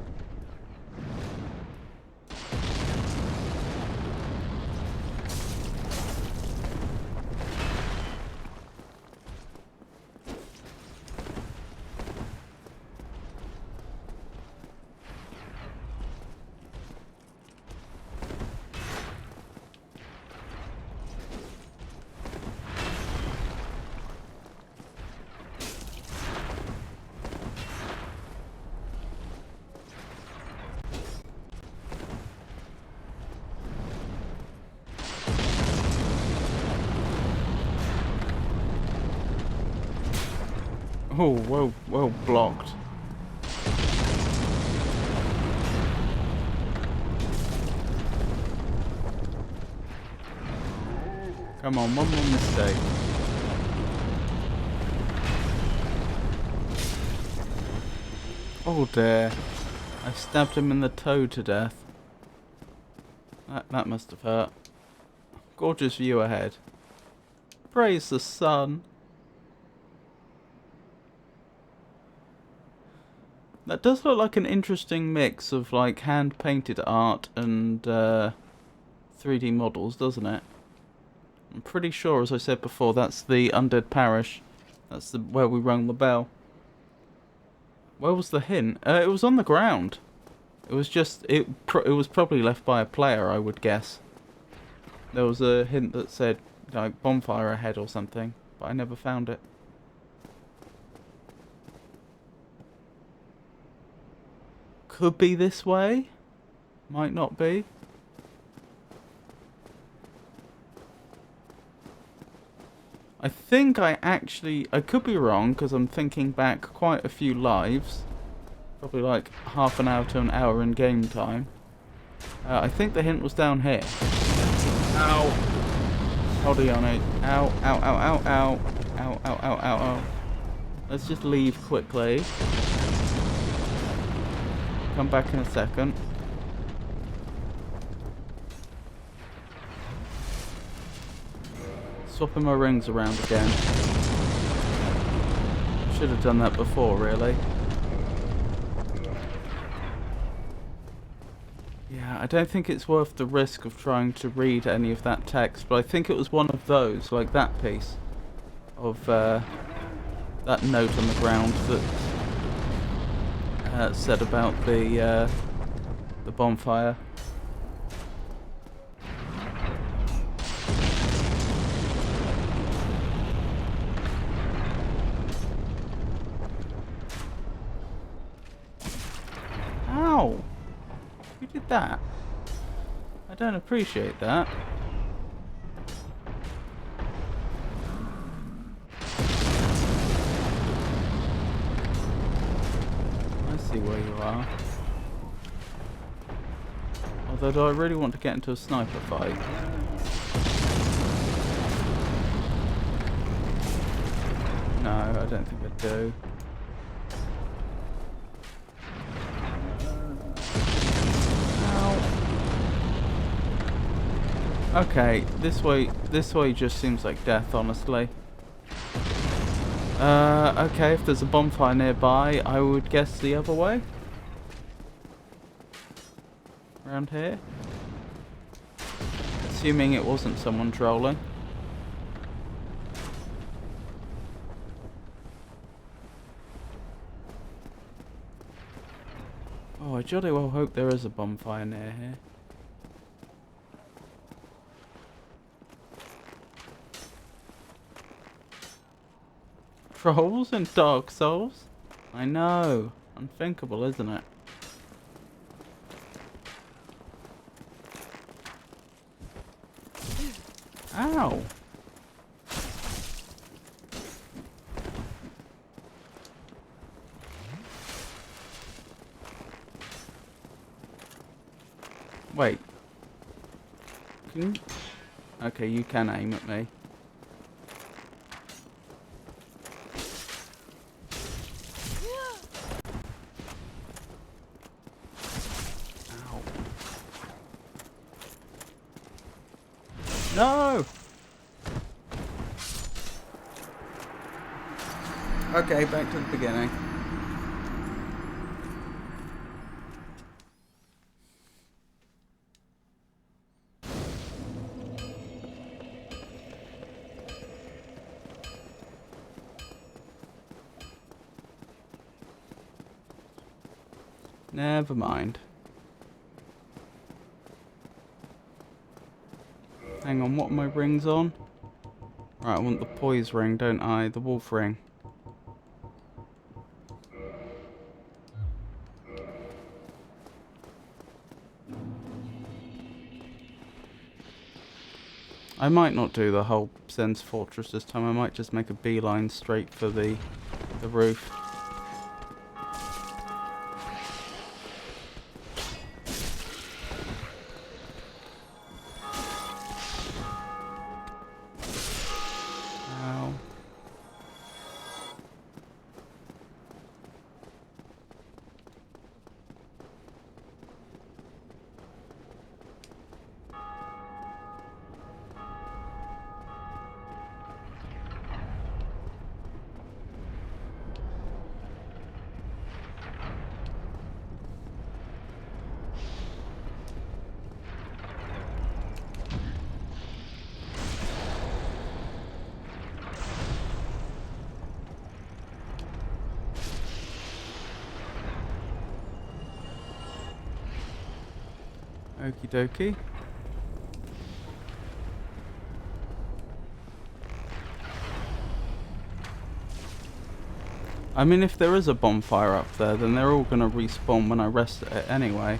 Oh, well blocked. Come on, one more mistake. Oh dear. I stabbed him in the toe to death. That must have hurt. Gorgeous view ahead. Praise the sun. That does look like an interesting mix of like hand-painted art and 3D models, doesn't it? I'm pretty sure, as I said before, that's the Undead Parish. That's where we rang the bell. Where was the hint? It was on the ground. It was just it was probably left by a player, I would guess. There was a hint that said like bonfire ahead or something, but I never found it. Could be this way, might not be. I think I could be wrong because I'm thinking back quite a few lives, probably like half an hour to an hour in game time. I think the hint was down here. Ow! Hold on, ow, ow, ow, ow, ow, ow, ow, ow, ow, ow. Let's just leave quickly. Come back in a second. Swapping my rings around again. Should have done that before, really. Yeah, I don't think it's worth the risk of trying to read any of that text, but I think it was one of those, like that piece of that note on the ground that said about the bonfire. Ow! Who did that? I don't appreciate that. I see where you are. Although, do I really want to get into a sniper fight? No, I don't think I do. Okay, this way just seems like death, honestly. Okay, if there's a bonfire nearby, I would guess the other way. Around here. Assuming it wasn't someone trolling. Oh, I jolly well hope there is a bonfire near here. Trolls in Dark Souls? I know. Unthinkable, isn't it? Ow! Wait. Can you... Okay, you can aim at me. No! Okay, back to the beginning. Never mind. Hang on, what are my rings on? Right, I want the poise ring, don't I? The wolf ring. I might not do the whole Sen's Fortress this time. I might just make a beeline straight for the roof. Ow. Okie dokie. I mean, if there is a bonfire up there, then they're all going to respawn when I rest at it anyway.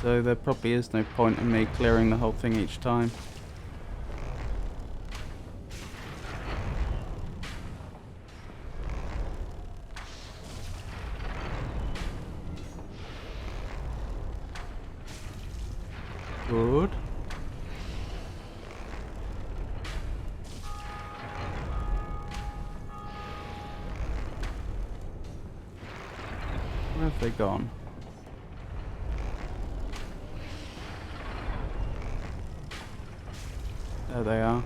So there probably is no point in me clearing the whole thing each time. Good. Where have they gone? There they are.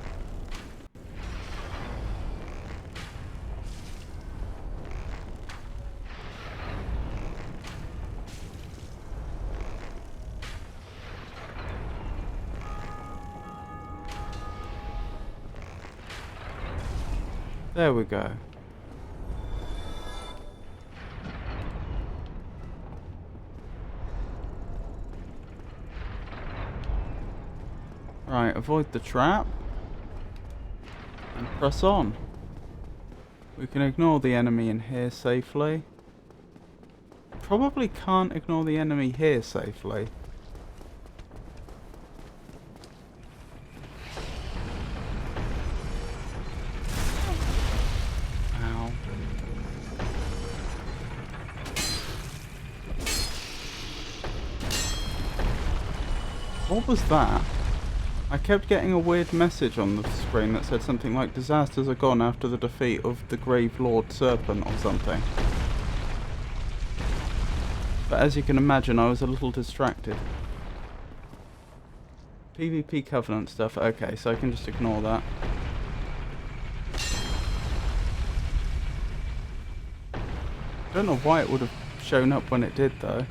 There we go. Right, avoid the trap. And press on. We can ignore the enemy in here safely. Probably can't ignore the enemy here safely. Ow. What was that? I kept getting a weird message on the screen that said something like disasters are gone after the defeat of the Grave Lord Serpent or something. But as you can imagine, I was a little distracted. PvP Covenant stuff, okay, so I can just ignore that. Don't know why it would have shown up when it did though.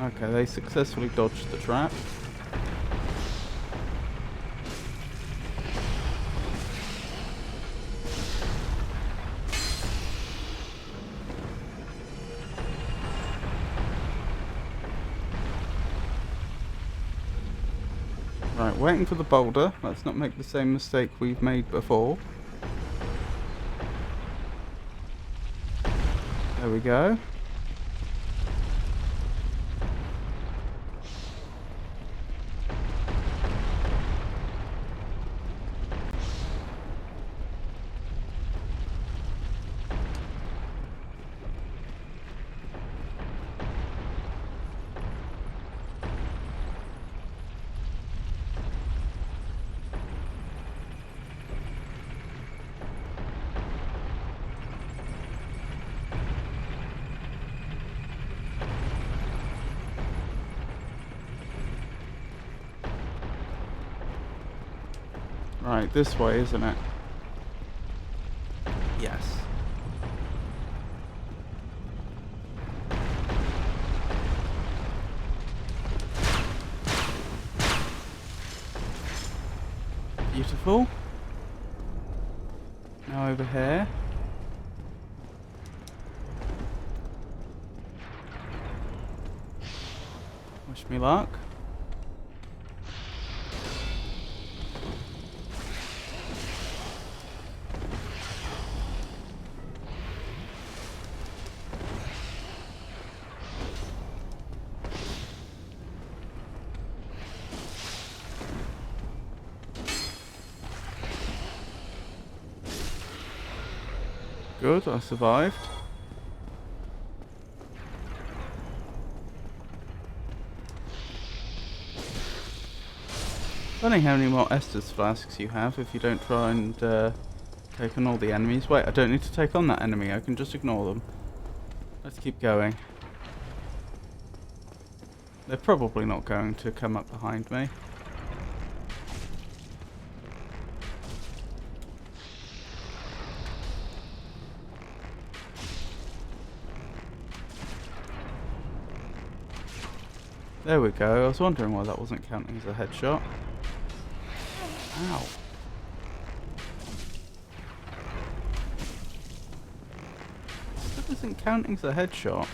Okay, they successfully dodged the trap. Right, waiting for the boulder. Let's not make the same mistake we've made before. There we go. Right, this way, isn't it? Yes. Beautiful. Now over here. Wish me luck. Good, I survived. Funny how many more Estus flasks you have if you don't try and take on all the enemies. Wait, I don't need to take on that enemy, I can just ignore them. Let's keep going. They're probably not going to come up behind me. There we go. I was wondering why that wasn't counting as a headshot. Ow. That isn't counting as a headshot.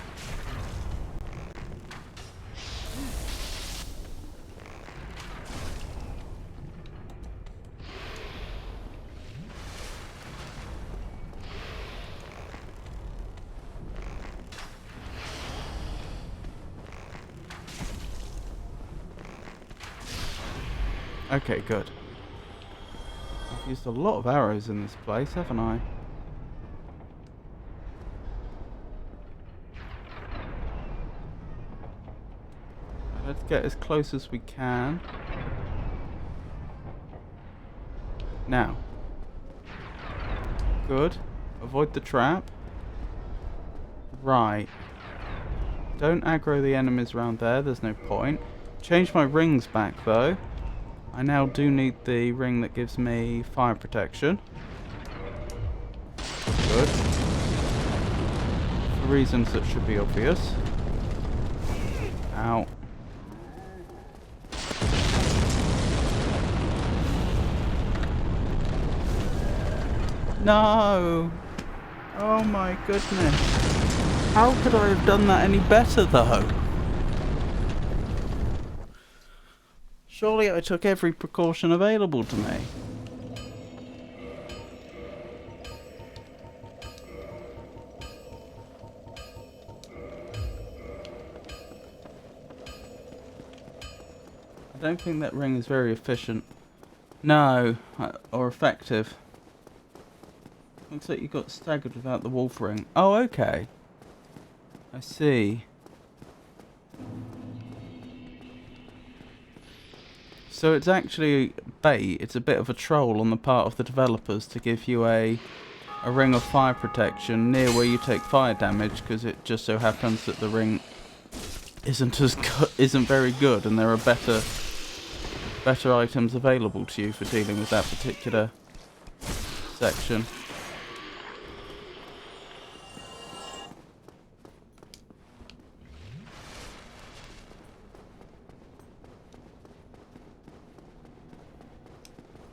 Okay, good. I've used a lot of arrows in this place, haven't I? Let's get as close as we can. Now. Good. Avoid the trap. Right. Don't aggro the enemies around there, there's no point. Change my rings back though. I now do need the ring that gives me fire protection. Good. For reasons that should be obvious. Ow. No! Oh my goodness. How could I have done that any better though? Surely I took every precaution available to me. I don't think that ring is very efficient. No, or effective. Looks like you got staggered without the wolf ring. Oh, okay. I see. So it's actually bait. It's a bit of a troll on the part of the developers to give you a ring of fire protection near where you take fire damage, because it just so happens that the ring isn't very good, and there are better items available to you for dealing with that particular section.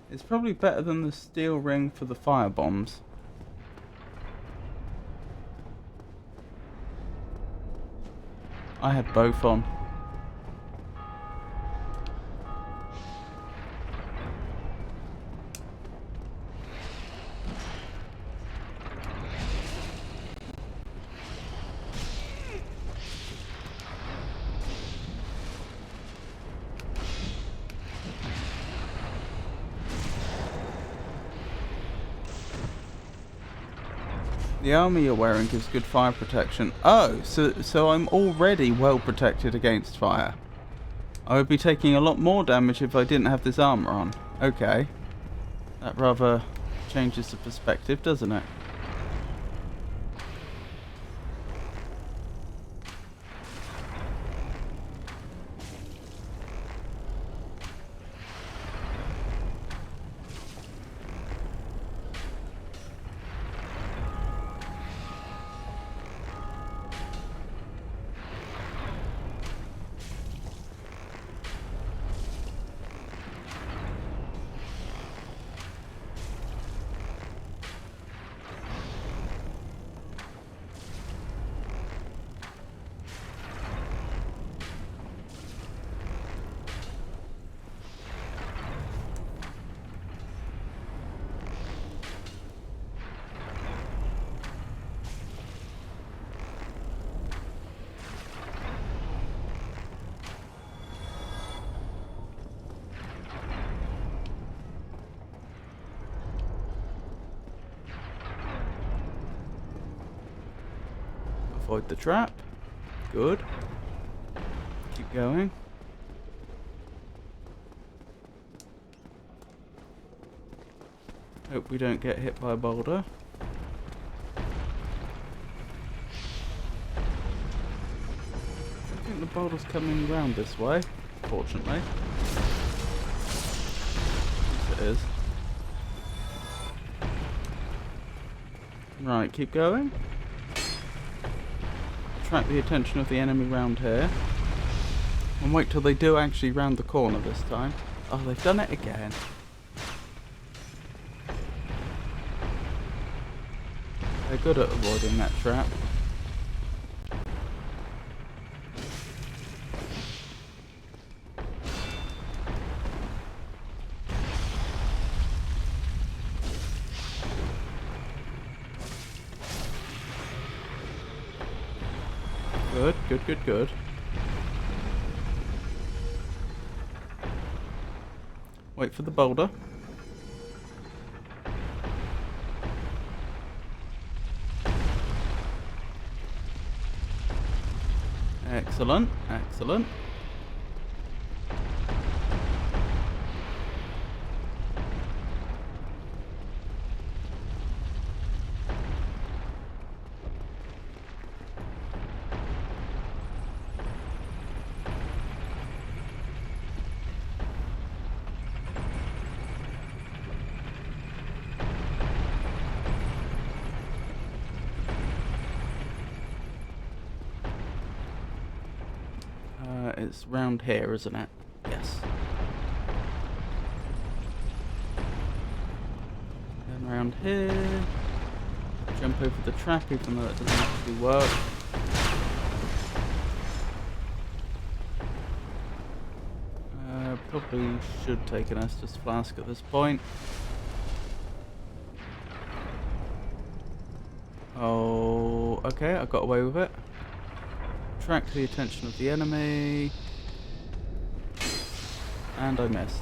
It's probably better than the steel ring for the fire bombs. I had both on. The armor you're wearing gives good fire protection. Oh, so I'm already well protected against fire. I would be taking a lot more damage if I didn't have this armor on. Okay. That rather changes the perspective, doesn't it? Avoid the trap. Good. Keep going. Hope we don't get hit by a boulder. I think the boulder's coming round this way, fortunately. Yes, it is. Right, keep going. Attract the attention of the enemy round here. And wait till they do actually round the corner this time. Oh, they've done it again. They're good at avoiding that trap. Good, good, good, good. Wait for the boulder. Excellent, excellent. It's round here, isn't it? Yes. Then round here. Jump over the trap, even though it doesn't actually work. Probably should take an Estus flask at this point. Oh, okay, I got away with it. Attract the attention of the enemy. And I missed.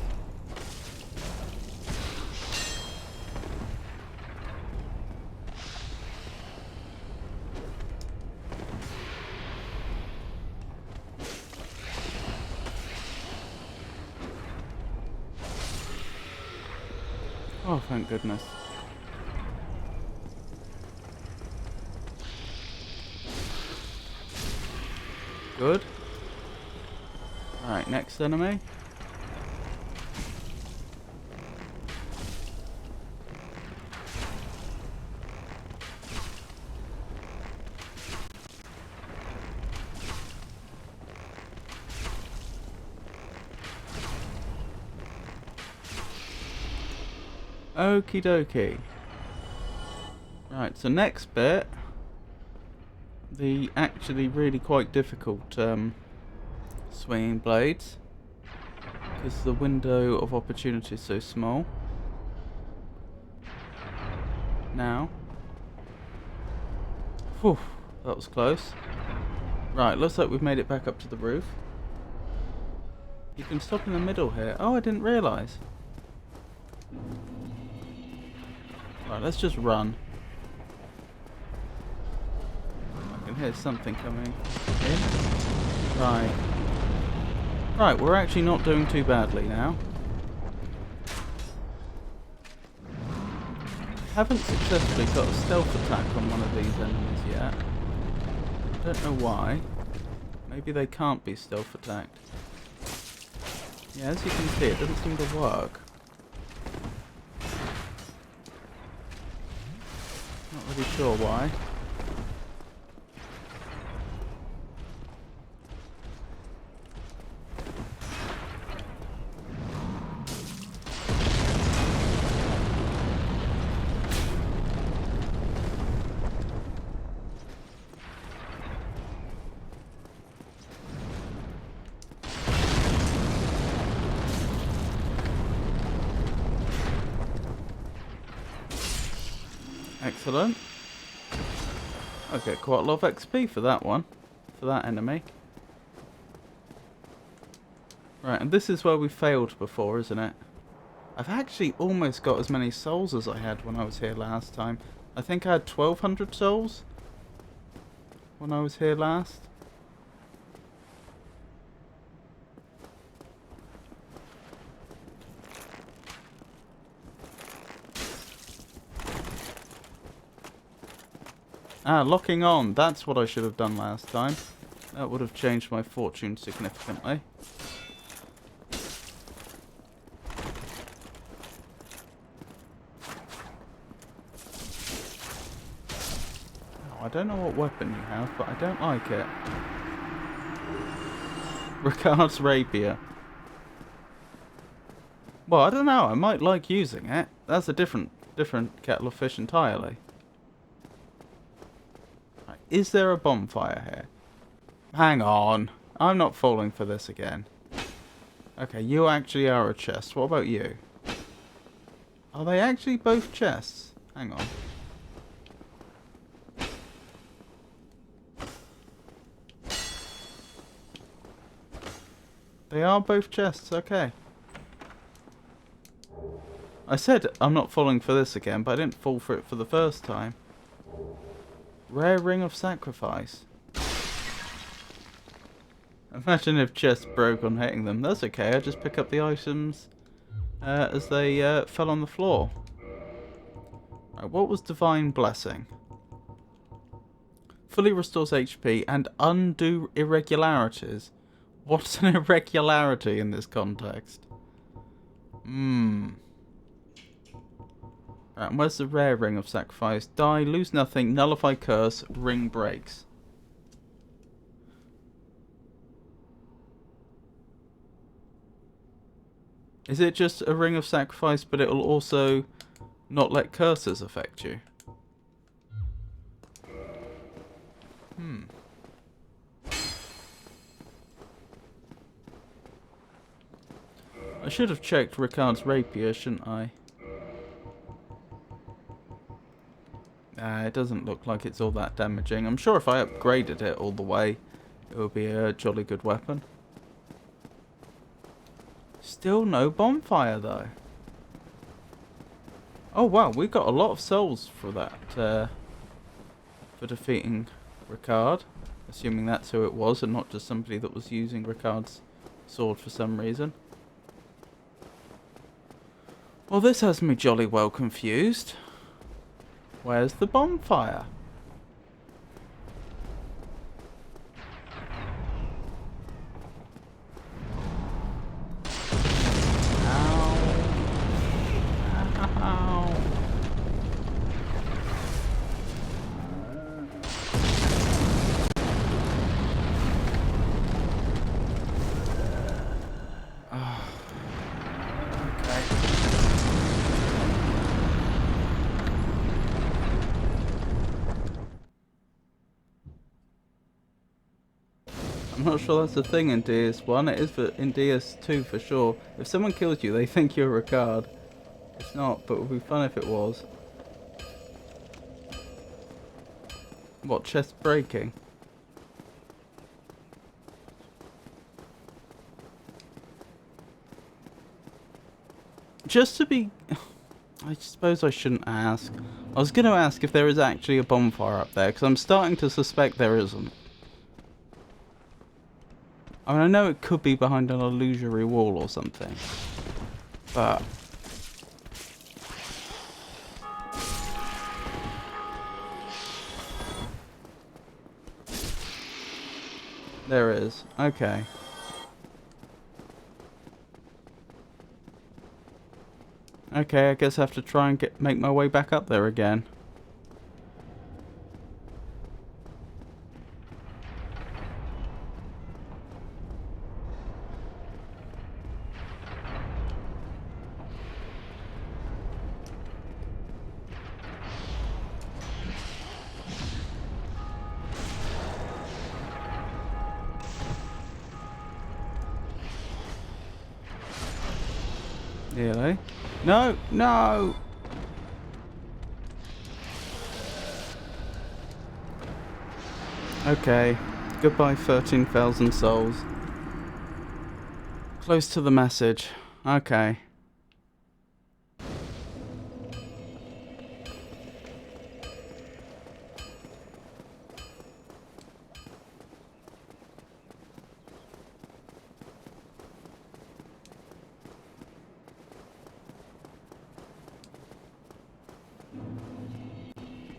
Oh, thank goodness. Good. Alright, next enemy. Okie dokie. Right, so next bit. The actually really quite difficult swinging blades. Because the window of opportunity is so small. Now. Whew, that was close. Right, looks like we've made it back up to the roof. You can stop in the middle here. Oh, I didn't realise. Right, let's just run. I can hear something coming in. Right. Right, we're actually not doing too badly now. Haven't successfully got a stealth attack on one of these enemies yet. Don't know why. Maybe they can't be stealth attacked. Yeah, as you can see, it doesn't seem to work. Not really sure why. Excellent. Okay, quite a lot of XP for that one. For that enemy. Right, and this is where we failed before, isn't it? I've actually almost got as many souls as I had when I was here last time. I think I had 1,200 souls when I was here last. Ah, locking on. That's what I should have done last time. That would have changed my fortune significantly. Oh, I don't know what weapon you have, but I don't like it. Ricard's rapier. Well, I don't know. I might like using it. That's a different kettle of fish entirely. Is there a bonfire here? Hang on. I'm not falling for this again. Okay, you actually are a chest. What about you? Are they actually both chests? Hang on. They are both chests, okay. I said I'm not falling for this again, but I didn't fall for it for the first time. Rare ring of sacrifice. Imagine if chests broke on hitting them. That's okay, I just pick up the items as they fell on the floor. Right, what was Divine Blessing? Fully restores HP and undo irregularities. What's an irregularity in this context? Right, and where's the rare ring of sacrifice? Die, lose nothing, nullify curse, ring breaks. Is it just a ring of sacrifice, but it'll also not let curses affect you? I should have checked Ricard's rapier, shouldn't I? It doesn't look like it's all that damaging. I'm sure if I upgraded it all the way, it would be a jolly good weapon. Still no bonfire, though. Oh, wow, we got a lot of souls for that, for defeating Ricard. Assuming that's who it was, and not just somebody that was using Ricard's sword for some reason. Well, this has me jolly well confused. Where's the bonfire? Ow. I'm not sure that's a thing in DS1. It is in DS2 for sure. If someone kills you, they think you're Ricard. It's not, but it would be fun if it was. What, chest breaking? Just to be... I suppose I shouldn't ask. I was going to ask if there is actually a bonfire up there, because I'm starting to suspect there isn't. I mean, I know it could be behind an illusory wall or something, but... There is. Okay. Okay, I guess I have to try and make my way back up there again. Really? No, no! Okay. Goodbye, 13,000 souls. Close to the message. Okay.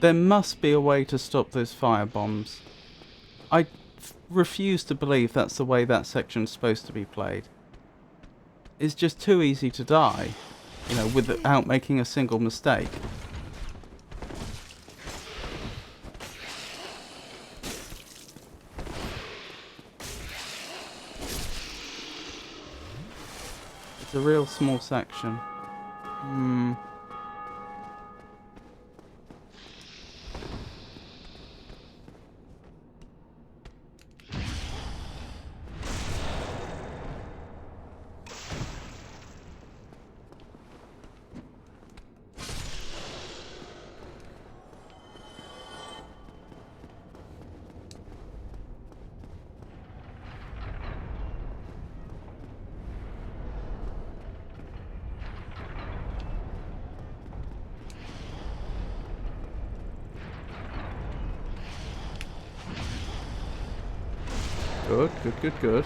There must be a way to stop those fire bombs. I refuse to believe that's the way that section's supposed to be played. It's just too easy to die, you know, without making a single mistake. It's a real small section. Good, good, good, good.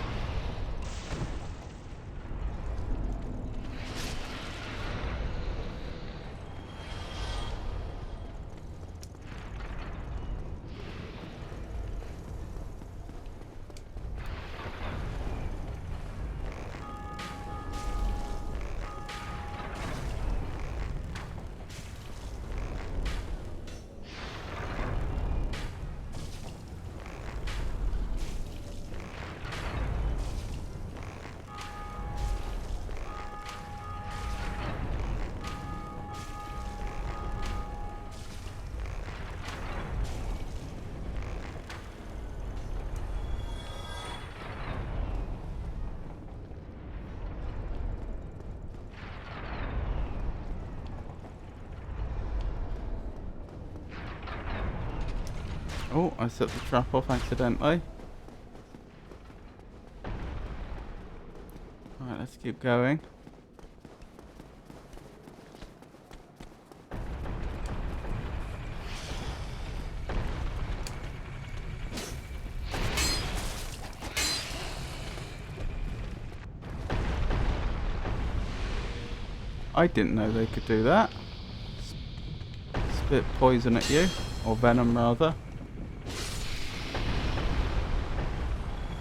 Oh, I set the trap off accidentally. Right, let's keep going. I didn't know they could do that. Spit poison at you, or venom rather.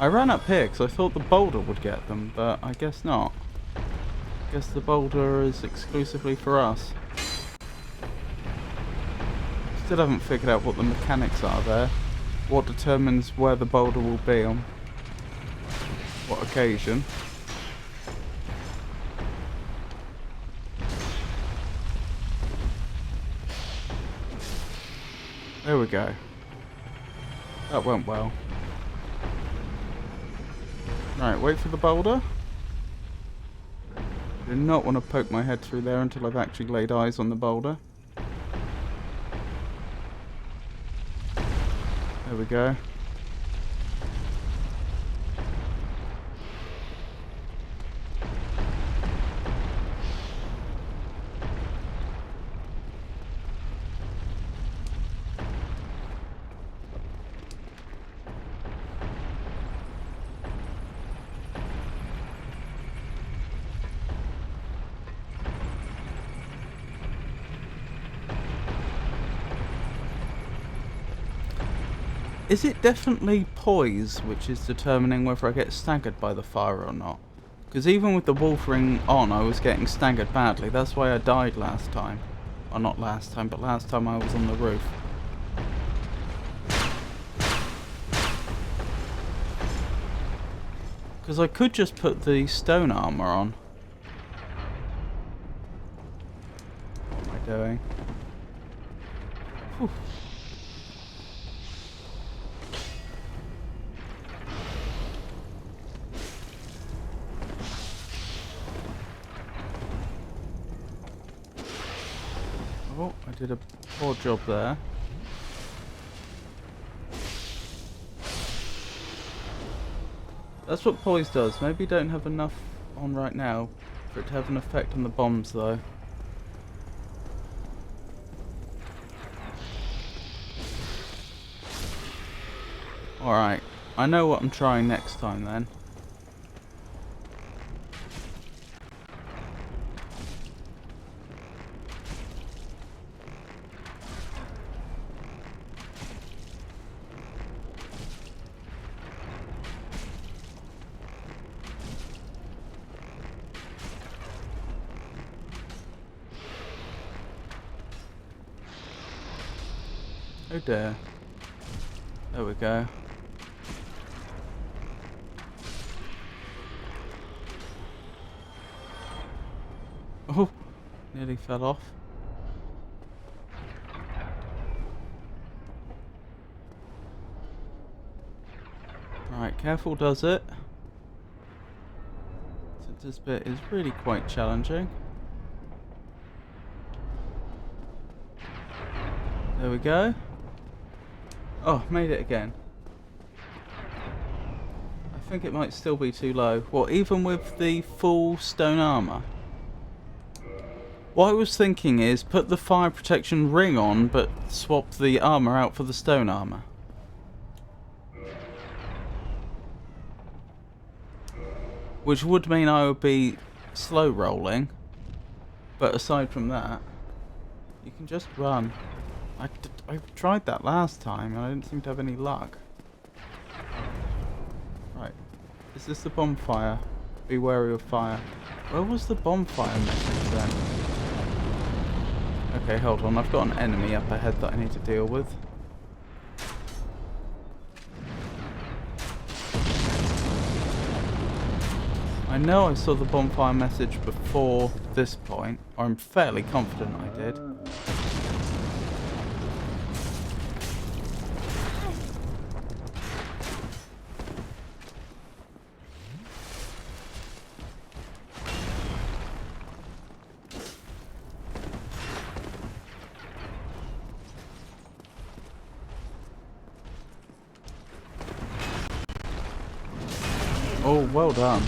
I ran up here because I thought the boulder would get them, but I guess not. I guess the boulder is exclusively for us. Still haven't figured out what the mechanics are there. What determines where the boulder will be on what occasion. There we go. That went well. Right, wait for the boulder. I do not want to poke my head through there until I've actually laid eyes on the boulder. There we go. Is it definitely poise which is determining whether I get staggered by the fire or not? Because even with the wolf ring on, I was getting staggered badly. That's why I died last time. Or not last time, but last time I was on the roof. Because I could just put the stone armor on. What am I doing? Whew. Oh, I did a poor job there. That's what poise does. Maybe don't have enough on right now for it to have an effect on the bombs though. Alright, I know what I'm trying next time then. Oh dear. There we go. Oh, nearly fell off. Right, careful does it. Since this bit is really quite challenging. There we go. Oh, made it again. I think it might still be too low. What, even with the full stone armor? What I was thinking is put the fire protection ring on, but swap the armor out for the stone armor. which would mean I would be slow rolling. But aside from that, you can just run. I tried that last time and I didn't seem to have any luck. Right. Is this the bonfire? Be wary of fire. Where was the bonfire message then? Okay, hold on. I've got an enemy up ahead that I need to deal with. I know I saw the bonfire message before this point, or I'm fairly confident I did. Oh, well done.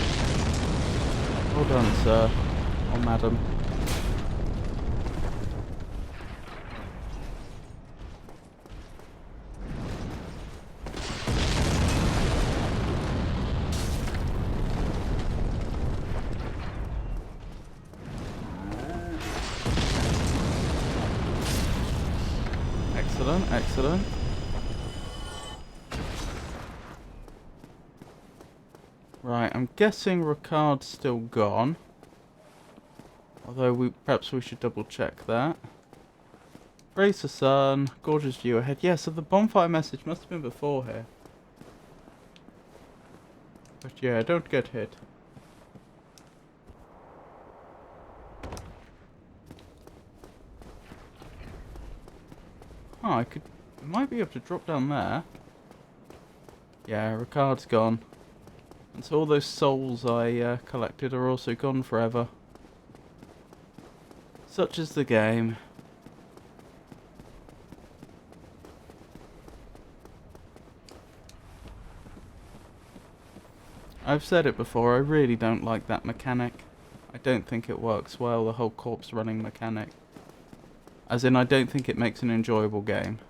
Well done, sir. Or madam. Excellent, excellent. Right, I'm guessing Ricard's still gone. Although perhaps we should double check that. Praise the sun, gorgeous view ahead. Yeah, so the bonfire message must have been before here. But yeah, don't get hit. Oh, I might be able to drop down there. Yeah, Ricard's gone. And so all those souls I collected are also gone forever. Such is the game. I've said it before, I really don't like that mechanic. I don't think it works well, the whole corpse running mechanic. As in, I don't think it makes an enjoyable game.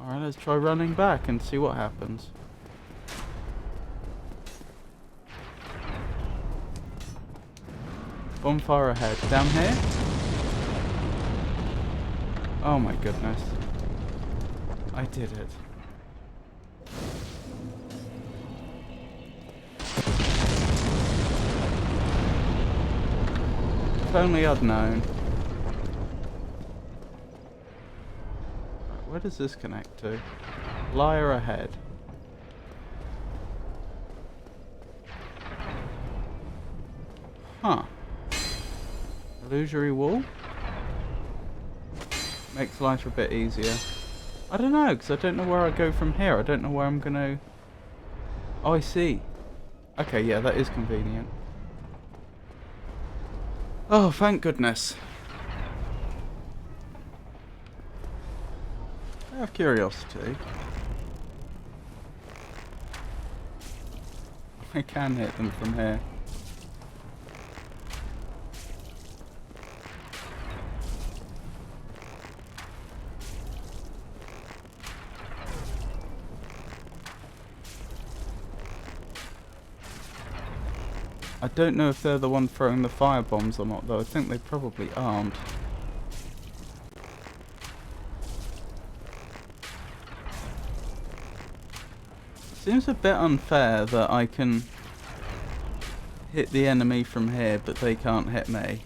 Alright, let's try running back and see what happens. Bonfire ahead. Down here? Oh my goodness. I did it. If only I'd known. Right, where does this connect to? Liar ahead. Huh. Illusory wall? Makes life a bit easier. I don't know, because I don't know where I go from here. I don't know where I'm going to... Oh, I see. Okay, yeah, that is convenient. Oh, thank goodness. I have curiosity. I can hit them from here. I don't know if they're the one throwing the fire bombs or not, though. I think they probably aren't. Seems a bit unfair that I can hit the enemy from here, but they can't hit me.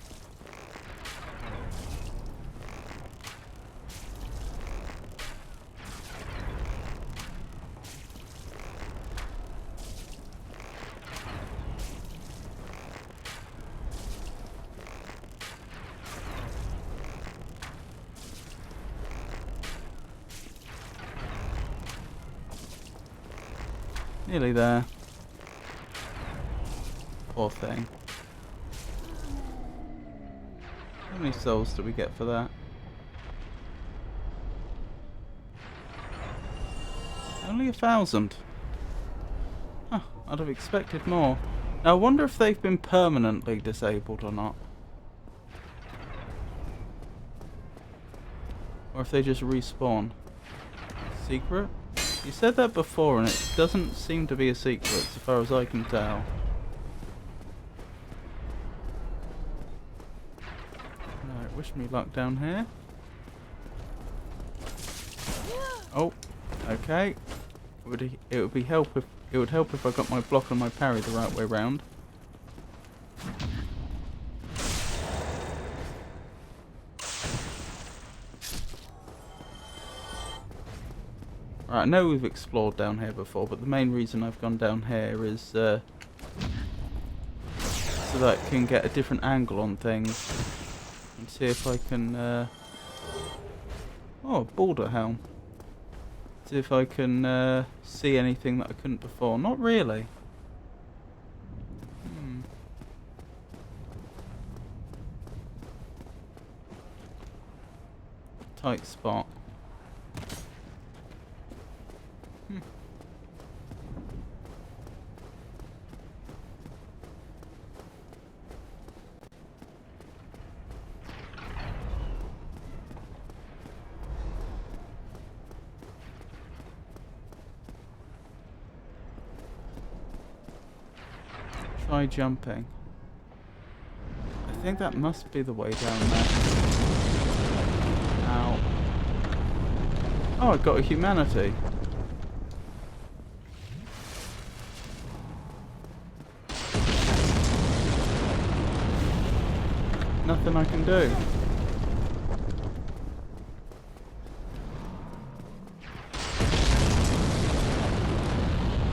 Nearly there. Poor thing. How many souls do we get for that? Only 1,000. Huh, I'd have expected more. Now I wonder if they've been permanently disabled or not. Or if they just respawn. Secret? You said that before, and it doesn't seem to be a secret, so far as I can tell. Right, wish me luck down here. Oh, okay. It would help if I got my block and my parry the right way round. Right, I know we've explored down here before, but the main reason I've gone down here is so that I can get a different angle on things and see if I can. Oh, boulder helm. See if I can see anything that I couldn't before. Not really. Tight spot. Try jumping. I think that must be the way down there. Ow. Oh, I got a humanity. Nothing I can do.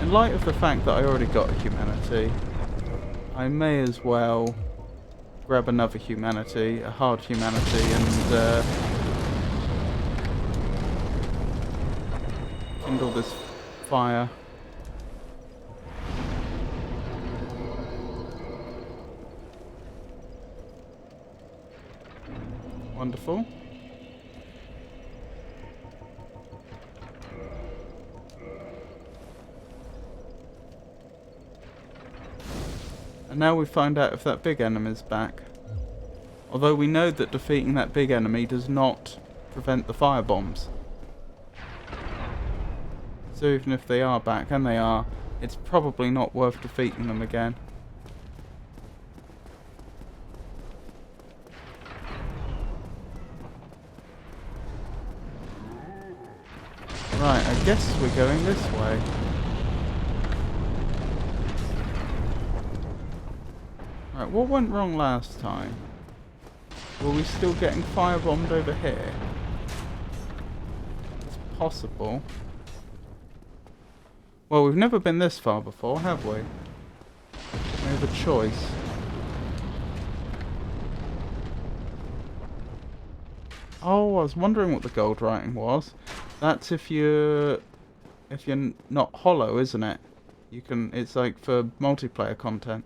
In light of the fact that I already got a humanity, I may as well grab another humanity, a hard humanity, and kindle this fire. Wonderful. And now we find out if that big enemy's back. Although we know that defeating that big enemy does not prevent the fire bombs. So even if they are back, and they are, it's probably not worth defeating them again. Right, I guess we're going this way. Right, what went wrong last time? Were we still getting firebombed over here? It's possible. Well, we've never been this far before, have we? We have a choice. Oh, I was wondering what the gold writing was. That's if you're not hollow, isn't it? You can. It's like for multiplayer content.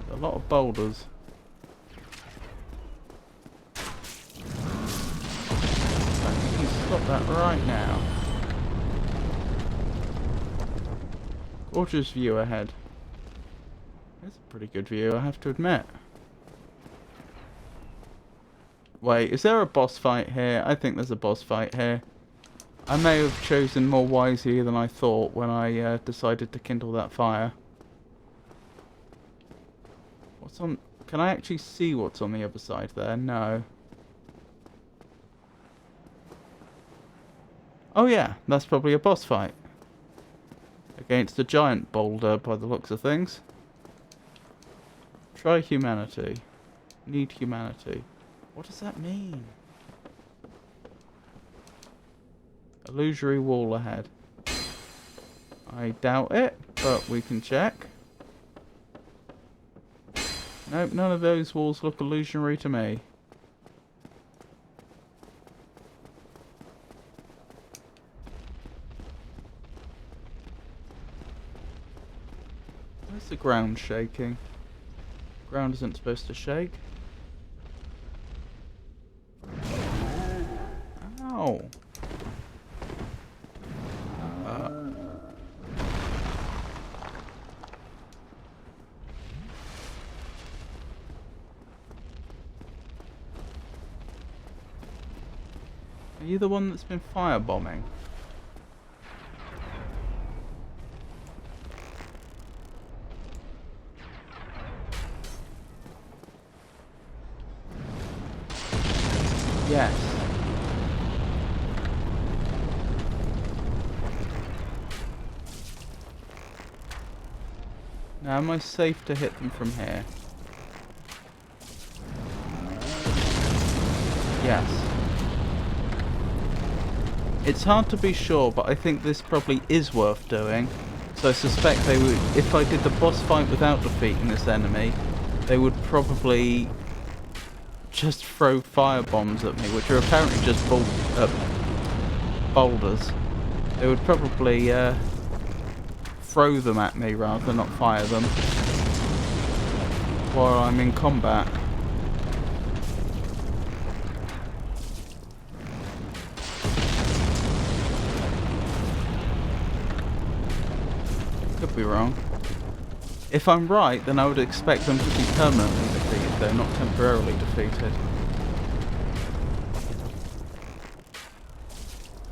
There's a lot of boulders. Stop that right now. Gorgeous view ahead. It's a pretty good view, I have to admit. Wait, is there a boss fight here? I think there's a boss fight here. I may have chosen more wisely than I thought when I decided to kindle that fire. What's on... Can I actually see what's on the other side there? No. Oh yeah, that's probably a boss fight. Against a giant boulder by the looks of things. Try humanity. Need humanity. What does that mean? Illusory wall ahead. I doubt it, but we can check. Nope, none of those walls look illusionary to me. Where's the ground shaking? Ground isn't supposed to shake. Are you the one that's been firebombing? Yes. Now am I safe to hit them from here? Yes. It's hard to be sure, but I think this probably is worth doing. So I suspect they would, if I did the boss fight without defeating this enemy, they would probably just throw fire bombs at me, which are apparently just boulders. They would probably throw them at me rather than not fire them while I'm in combat. Could be wrong. If I'm right, then I would expect them to be permanently defeated, though, not temporarily defeated.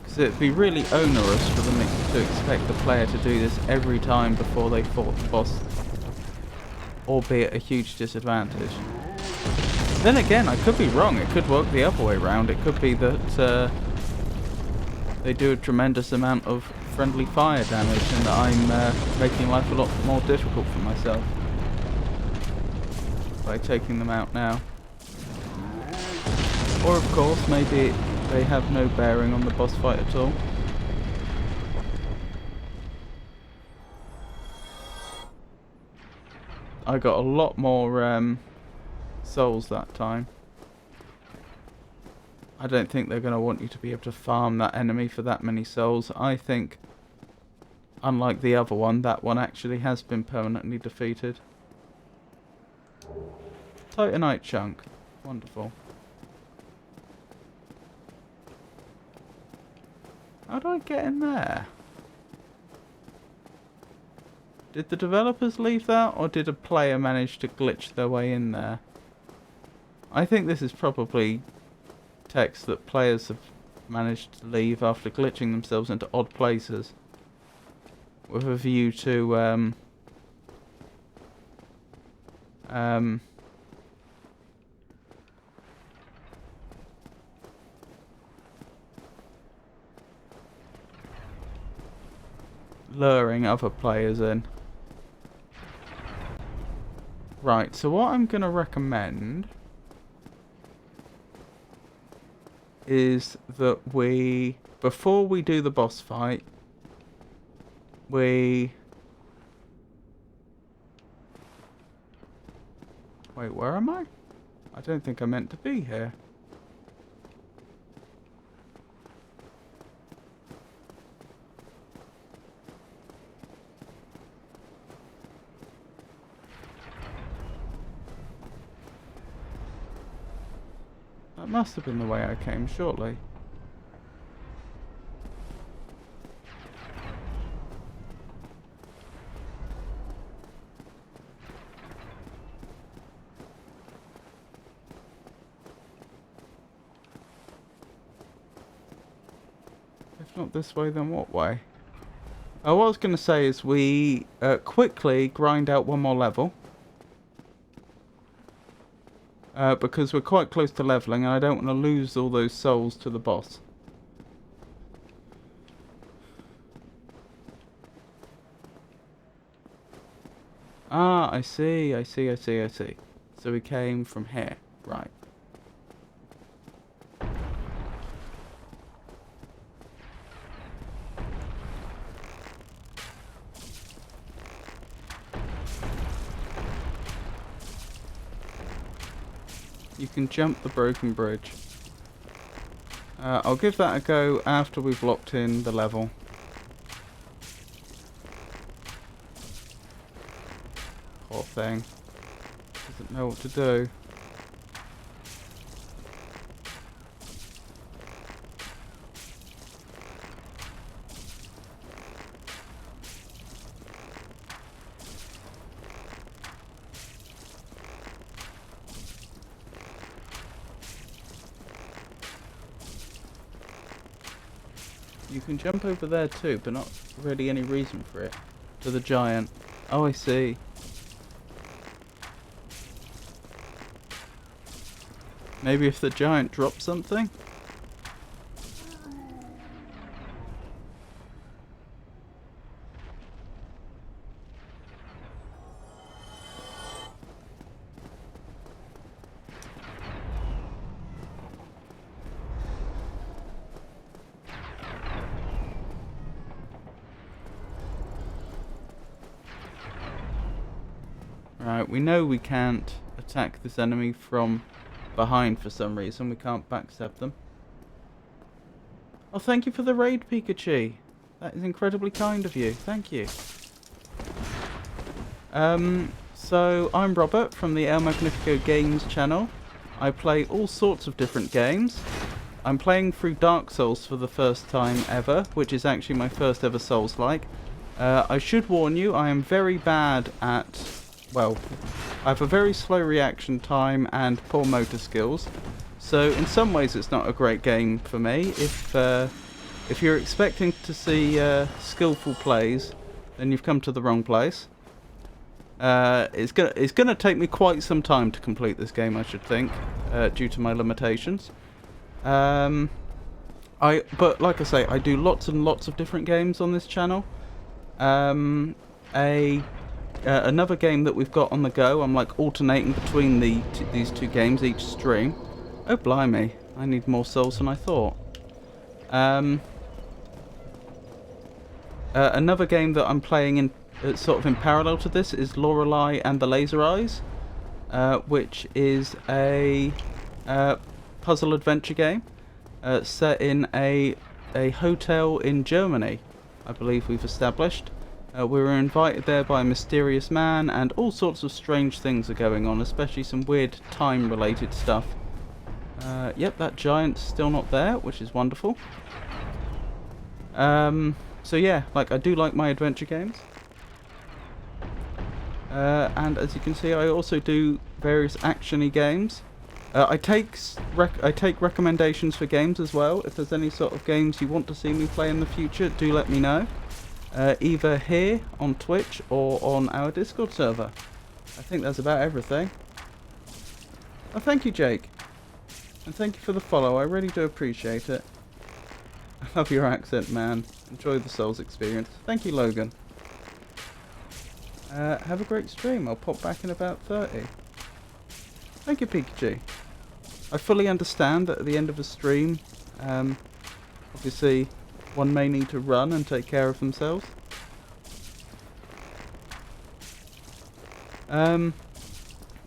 Because it'd be really onerous for them to expect the player to do this every time before they fought the boss, albeit a huge disadvantage. Then again, I could be wrong. It could work the other way around. It could be that they do a tremendous amount of friendly fire damage and that I'm making life a lot more difficult for myself by taking them out now. Or of course, maybe they have no bearing on the boss fight at all. I got a lot more souls that time. I don't think they're going to want you to be able to farm that enemy for that many souls. I think, unlike the other one, that one actually has been permanently defeated. Titanite chunk. Wonderful. How do I get in there? Did the developers leave that, or did a player manage to glitch their way in there? I think this is probably text that players have managed to leave after glitching themselves into odd places with a view to luring other players in. Right, so what I'm going to recommend is that we, before we do the boss fight, we... Wait, where am I? I don't think I meant to be here. That must have been the way I came, shortly. If not this way, then what way? What I was going to say is we quickly grind out one more level. Because we're quite close to leveling and I don't want to lose all those souls to the boss. Ah, I see. So we came from here. Right. You can jump the broken bridge. I'll give that a go after we've locked in the level. Poor thing. Doesn't know what to do. You can jump over there too, but not really any reason for it. To the giant. Oh, I see. Maybe if the giant drops something? Right, we know we can't attack this enemy from behind for some reason. We can't backstab them. Oh, thank you for the raid, Pikachu. That is incredibly kind of you. Thank you. So I'm Robert from the El Magnifico Games channel. I play all sorts of different games. I'm playing through Dark Souls for the first time ever, which is actually my first ever Souls-like. I should warn you, I am very bad at... well, I have a very slow reaction time and poor motor skills. So in some ways it's not a great game for me. If you're expecting to see skillful plays, then you've come to the wrong place. It's gonna take me quite some time to complete this game, I should think, due to my limitations. But like I say, I do lots and lots of different games on this channel. Another game that we've got on the go, I'm like alternating between these two games each stream. Oh blimey, I need more souls than I thought. Another game that I'm playing in sort of in parallel to this is Lorelei and the Laser Eyes, which is a puzzle adventure game set in a hotel in Germany, I believe we've established. We were invited there by a mysterious man, and all sorts of strange things are going on, especially some weird time-related stuff. Yep, that giant's still not there, which is wonderful. So yeah, I do like my adventure games. And as you can see, I also do various action-y games. I take recommendations for games as well. If there's any sort of games you want to see me play in the future, do let me know. Either here on Twitch or on our Discord server. I think that's about everything. Oh, thank you, Jake. And thank you for the follow. I really do appreciate it. I love your accent, man. Enjoy the Souls experience. Thank you, Logan. Have a great stream. I'll pop back in about 30. Thank you, Pikachu. I fully understand that at the end of a stream, obviously, one may need to run and take care of themselves.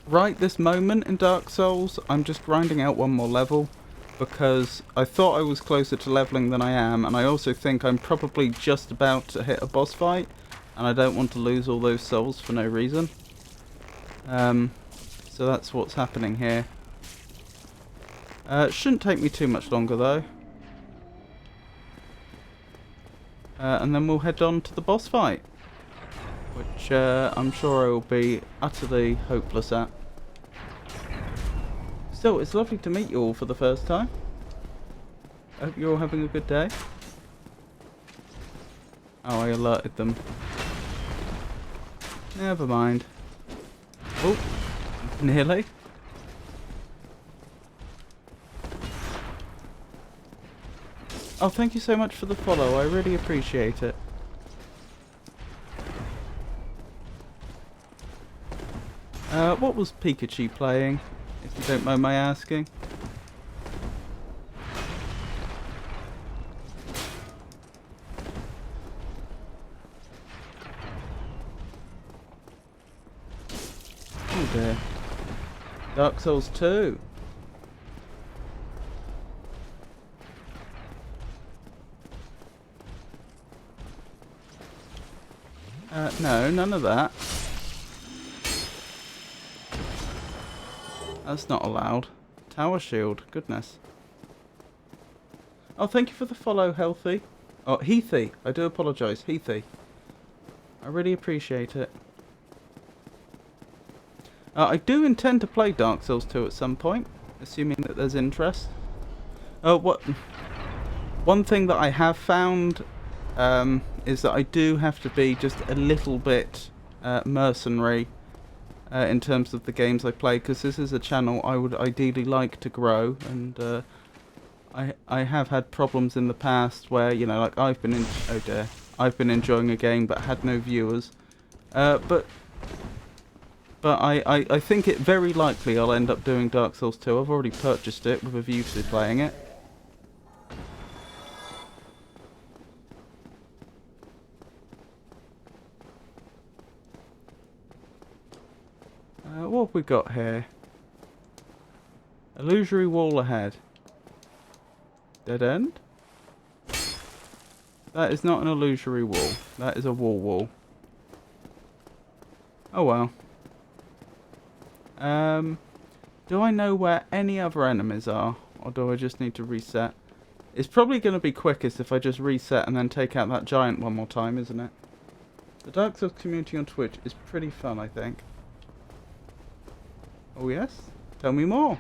Right this moment in Dark Souls, I'm just grinding out one more level because I thought I was closer to leveling than I am, and I also think I'm probably just about to hit a boss fight, and I don't want to lose all those souls for no reason. So that's what's happening here. It shouldn't take me too much longer though. And then we'll head on to the boss fight, which I'm sure I will be utterly hopeless at. Still, it's lovely to meet you all for the first time. I hope you're all having a good day. Oh, I alerted them. Never mind. Oh, nearly. Oh, thank you so much for the follow. I really appreciate it. What was Pikachu playing, if you don't mind my asking? Oh dear. Dark Souls 2. No, none of that. That's not allowed. Tower shield, goodness. Oh, thank you for the follow, Healthy. Oh, Heathy. I do apologise, Heathy. I really appreciate it. I do intend to play Dark Souls 2 at some point, assuming that there's interest. Oh, what? One thing that I have found is that I do have to be just a little bit mercenary in terms of the games I play, because this is a channel I would ideally like to grow, and I have had problems in the past where, you know, like I've been enjoying a game but had no viewers, but I think it very likely I'll end up doing Dark Souls 2. I've already purchased it with a view to playing it. What have we got here? Illusory wall ahead. Dead end? That is not an illusory wall. That is a wall. Oh well. Do I know where any other enemies are? Or do I just need to reset? It's probably going to be quickest if I just reset and then take out that giant one more time, isn't it? The Dark Souls community on Twitch is pretty fun, I think. Oh yes? Tell me more.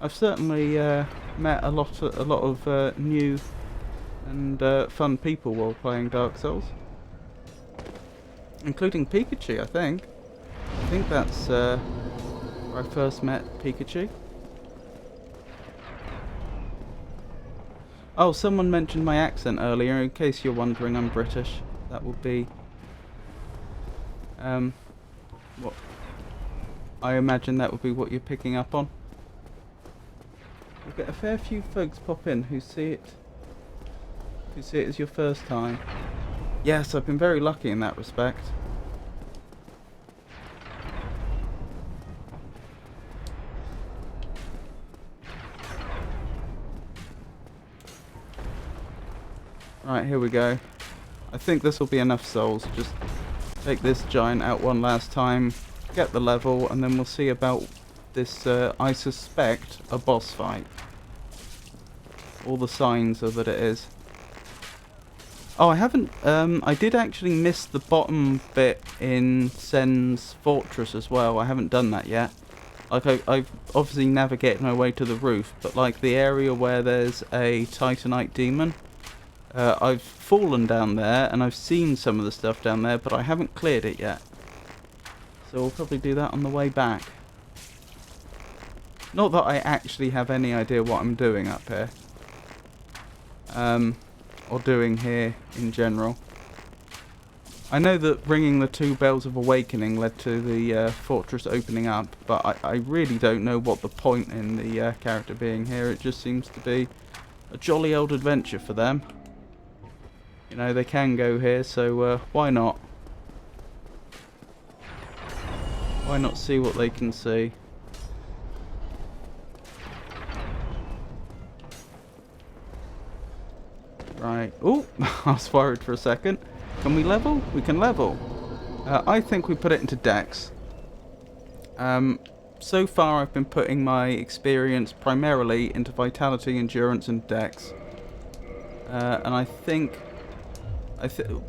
I've certainly met a lot of new and fun people while playing Dark Souls, including Pikachu. I think that's where I first met Pikachu. Oh, someone mentioned my accent earlier. In case you're wondering, I'm British. That would be what I imagine that would be what you're picking up on. We'll get a fair few folks pop in who see it as your first time. Yes, I've been very lucky in that respect. Right, here we go. I think this will be enough souls. Just take this giant out one last time, get the level, and then we'll see about this, I suspect, a boss fight. All the signs are that it is. Oh, I did actually miss the bottom bit in Sen's Fortress as well. I haven't done that yet. Like, I've obviously navigated my way to the roof, but like the area where there's a Titanite demon, I've fallen down there, and I've seen some of the stuff down there, but I haven't cleared it yet. So we'll probably do that on the way back. Not that I actually have any idea what I'm doing up here. Or doing here in general. I know that ringing the 2 bells of awakening led to the fortress opening up, but I really don't know what the point in the character being here. It just seems to be a jolly old adventure for them. You know, they can go here, so why not? Why not see what they can see? Right. Oh, I was worried for a second. Can we level? We can level. I think we put it into Dex. So far I've been putting my experience primarily into Vitality, Endurance and Dex. And I think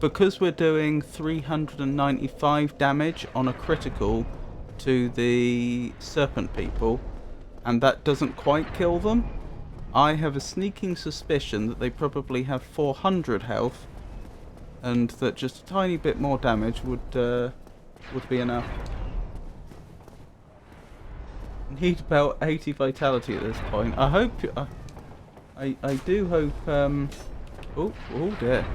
because we're doing 395 damage on a critical to the serpent people, and that doesn't quite kill them, I have a sneaking suspicion that they probably have 400 health, and that just a tiny bit more damage would be enough. Need about 80 vitality at this point. I hope I do hope oh dear.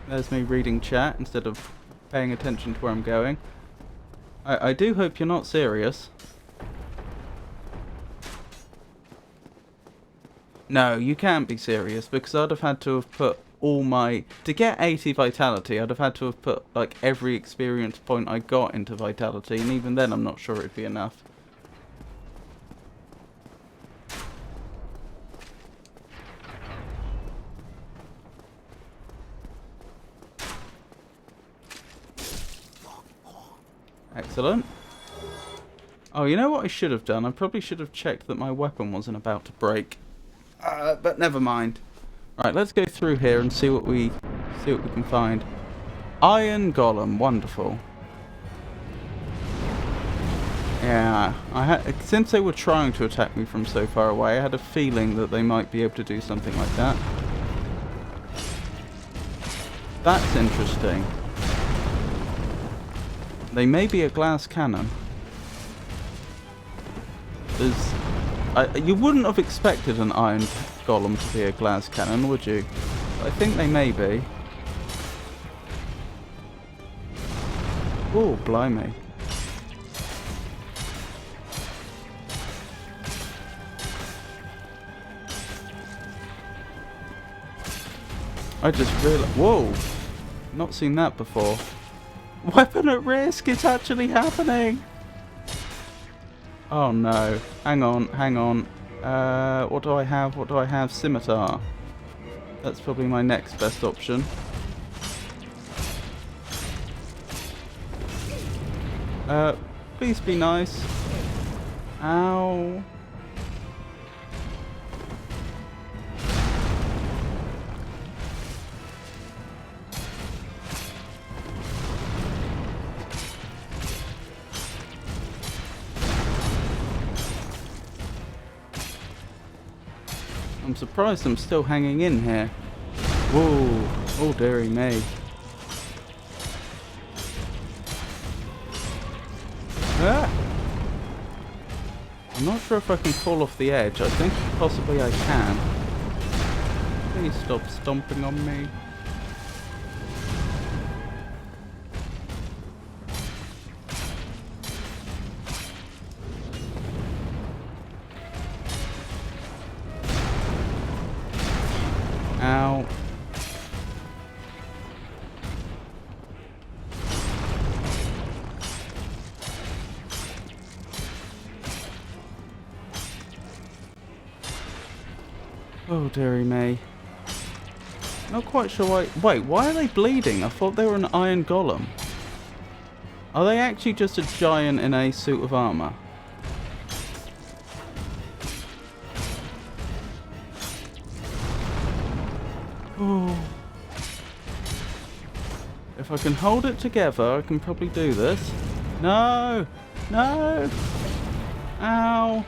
There's me reading chat instead of paying attention to where I'm going. I do hope you're not serious. No, you can't be serious, because I'd have had to have put all my... To get 80 vitality, I'd have had to have put like every experience point I got into vitality, and even then I'm not sure it'd be enough. Excellent. Oh, you know what I should have done? I probably should have checked that my weapon wasn't about to break. But never mind. Right, let's go through here and see what we can find. Iron Golem, wonderful. Yeah, since they were trying to attack me from so far away, I had a feeling that they might be able to do something like that. That's interesting. They may be a glass cannon. You wouldn't have expected an iron golem to be a glass cannon, would you? But I think they may be. Oh, blimey. I just realised... Whoa! Not seen that before. Weapon at risk! It's actually happening! Oh no. Hang on, hang on. What do I have? What do I have? Scimitar. That's probably my next best option. Please be nice. Ow. I'm surprised I'm still hanging in here. Whoa. Oh dearie me. Ah. I'm not sure if I can fall off the edge. I think possibly I can. Please stop stomping on me. Ow. Oh dearie me. Not quite sure why... Wait, why are they bleeding? I thought they were an iron golem. Are they actually just a giant in a suit of armour? Oh. If I can hold it together, I can probably do this. No! No! Ow!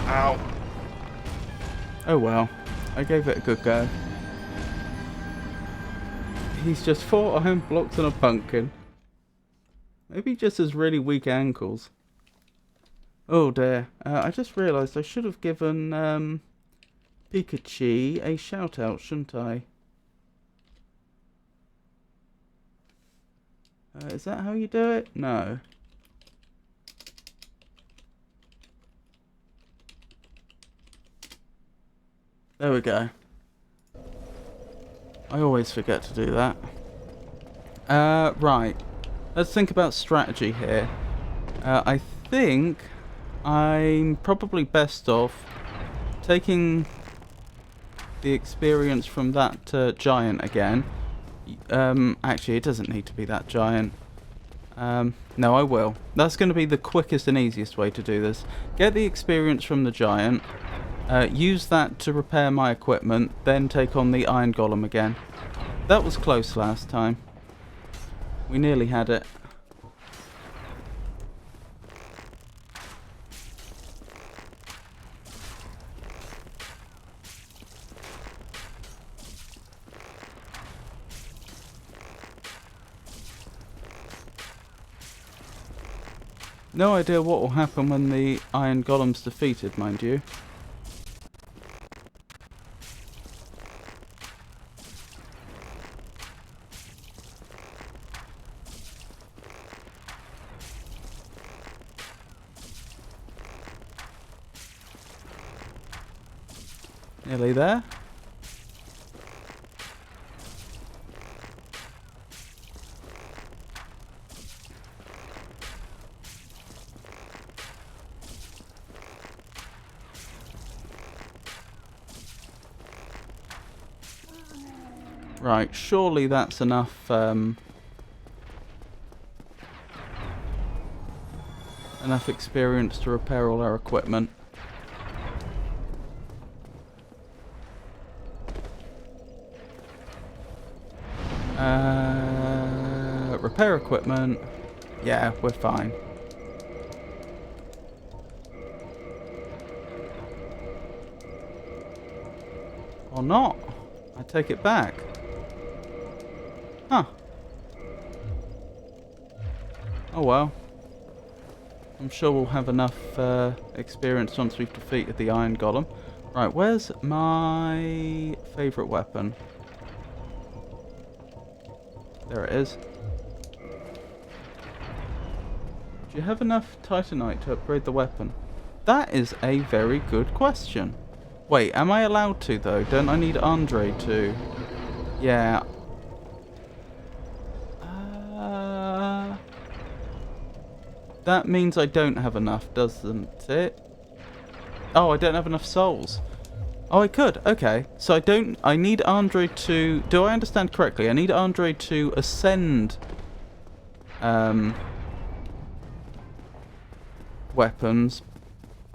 Ow! Oh well. I gave it a good go. He's just 4 iron blocks and a pumpkin. Maybe he just has really weak ankles. Oh dear. I just realised I should have given Pikachu a shout out, shouldn't I? Is that how you do it? No. There we go. I always forget to do that. Right. Let's think about strategy here. I think I'm probably best off taking the experience from that giant again. Actually, it doesn't need to be that giant. No, I will. That's going to be the quickest and easiest way to do this. Get the experience from the giant. Use that to repair my equipment, then take on the Iron Golem again. That was close last time. We nearly had it. No idea what will happen when the Iron Golem's defeated, mind you. Nearly there. Right, surely that's enough enough experience to repair all our equipment. Repair equipment. Yeah, we're fine. Or not. I take it back. Huh. Oh well. I'm sure we'll have enough experience once we've defeated the Iron Golem. Right, where's my favourite weapon? There it is. Do you have enough Titanite to upgrade the weapon? That is a very good question. Wait, am I allowed to though? Don't I need Andre to? Yeah. That means I don't have enough, doesn't it? Oh, I don't have enough souls. Oh, I could. Okay. So I need Andre to... Do I understand correctly? I need Andre to ascend weapons,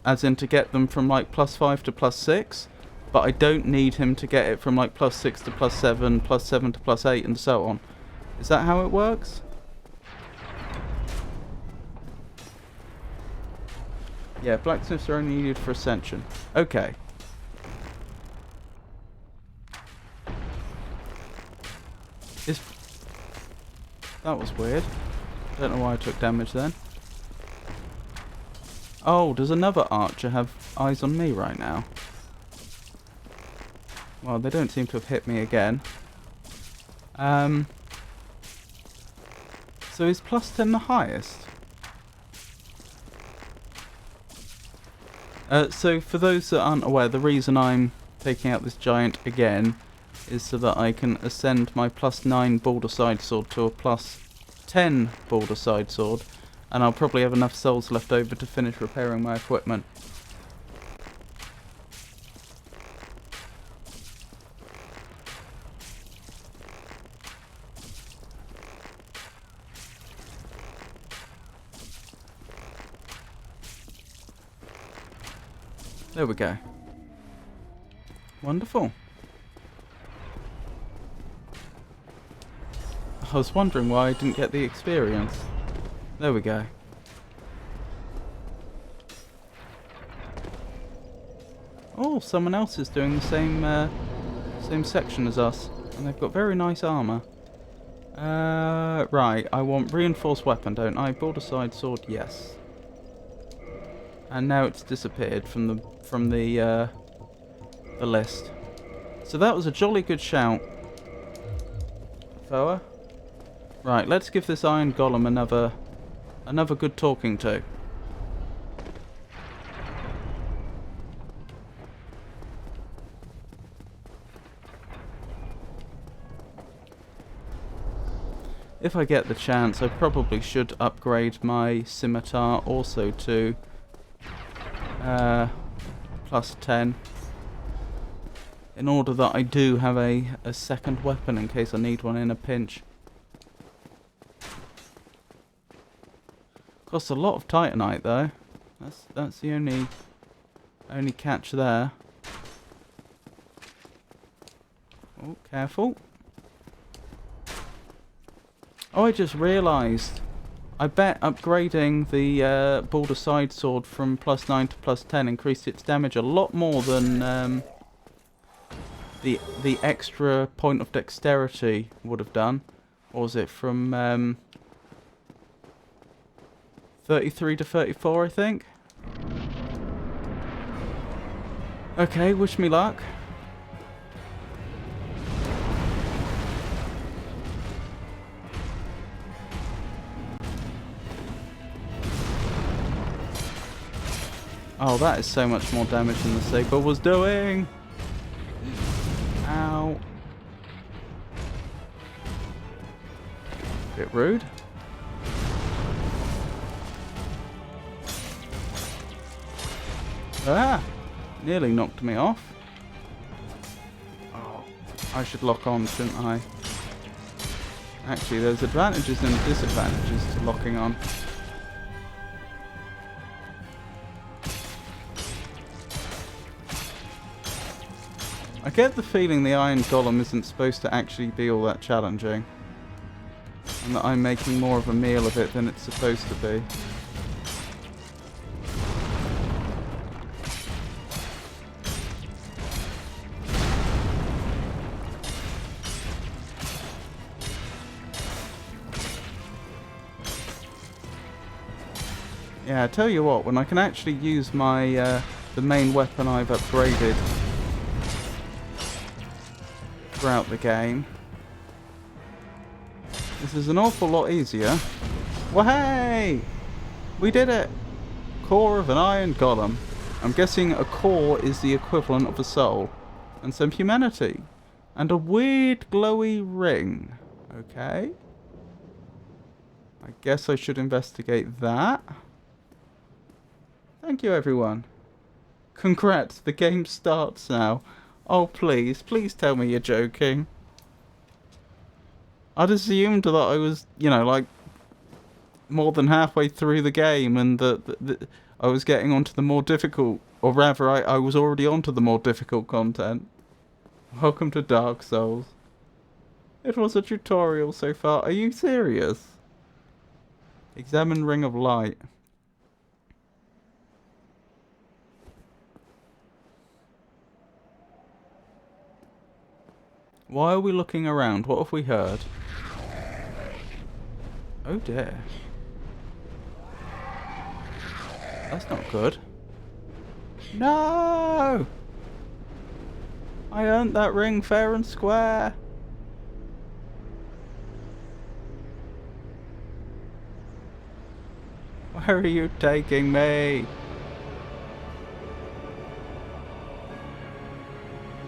as in to get them from like +5 to +6, but I don't need him to get it from like +6 to +7, +7 to +8, and so on. Is that how it works? Yeah, blacksmiths are only needed for ascension. Okay. That was weird. Don't know why I took damage then. Oh, does another archer have eyes on me right now? Well, they don't seem to have hit me again. So is +10 the highest? So for those that aren't aware, the reason I'm taking out this giant again is so that I can ascend my +9 Boulder Side Sword to a +10 Boulder Side Sword, and I'll probably have enough souls left over to finish repairing my equipment. There we go. Wonderful. I was wondering why I didn't get the experience. There we go. Oh, someone else is doing the same section as us, and they've got very nice armor. Right, I want reinforced weapon, don't I? Boulder Side Sword, yes. And now it's disappeared from the list. So that was a jolly good shout, Foa. Right, let's give this Iron Golem another good talking to. If I get the chance, I probably should upgrade my scimitar also to +10, in order that I do have a second weapon in case I need one in a pinch. Costs a lot of Titanite though. That's the only catch there. Oh, careful. Oh, I just realised. I bet upgrading the Boulder Side Sword from +9 to +10 increased its damage a lot more than the extra point of dexterity would have done. Or was it from 33 to 34, I think? Okay, wish me luck. Oh, that is so much more damage than the Saber was doing. Ow. Bit rude. Ah! Nearly knocked me off. Oh, I should lock on, shouldn't I? Actually, there's advantages and disadvantages to locking on. I get the feeling the Iron Golem isn't supposed to actually be all that challenging. And that I'm making more of a meal of it than it's supposed to be. Yeah, I tell you what, when I can actually use my the main weapon I've upgraded throughout the game, this is an awful lot easier. Well, hey! We did it! Core of an Iron Golem. I'm guessing a core is the equivalent of a soul. And some humanity. And a weird glowy ring. Okay. I guess I should investigate that. Thank you, everyone. Congrats, the game starts now. Oh, please tell me you're joking. I'd assumed that I was, you know, like, more than halfway through the game and that I was getting onto the more difficult, or rather I was already onto the more difficult content. Welcome to Dark Souls. It was a tutorial so far. Are you serious? Examine Ring of Light. Why are we looking around? What have we heard? Oh dear. That's not good. No! I earned that ring fair and square. Where are you taking me?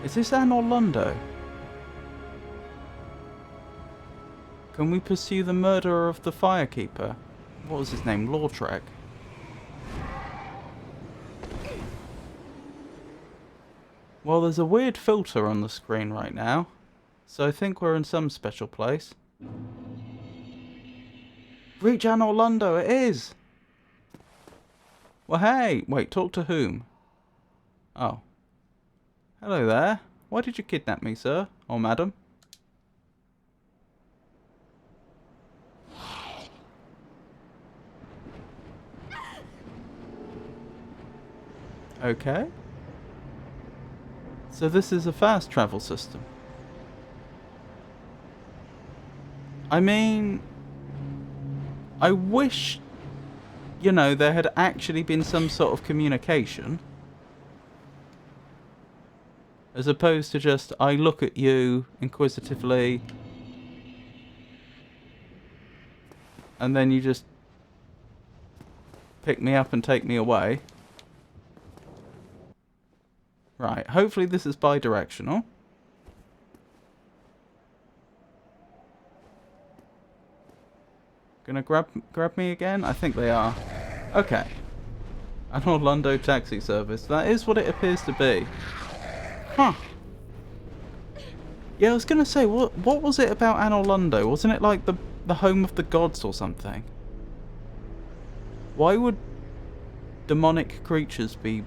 Is this Anor Londo? Can we pursue the murderer of the Firekeeper? What was his name? Lautrec. Well, there's a weird filter on the screen right now, so I think we're in some special place. Reach Anor Londo, it is! Well, hey! Wait, talk to whom? Oh. Hello there. Why did you kidnap me, sir? Or madam? Okay. So this is a fast travel system. I mean, I wish, you know, there had actually been some sort of communication. As opposed to just, I look at you inquisitively, and then you just pick me up and take me away. Right, hopefully this is bi-directional. Gonna grab me again? I think they are. Okay. An Orlando taxi service. That is what it appears to be. Huh. Yeah, I was gonna say, what was it about Anor Londo? Wasn't it like the home of the gods or something? Why would demonic creatures be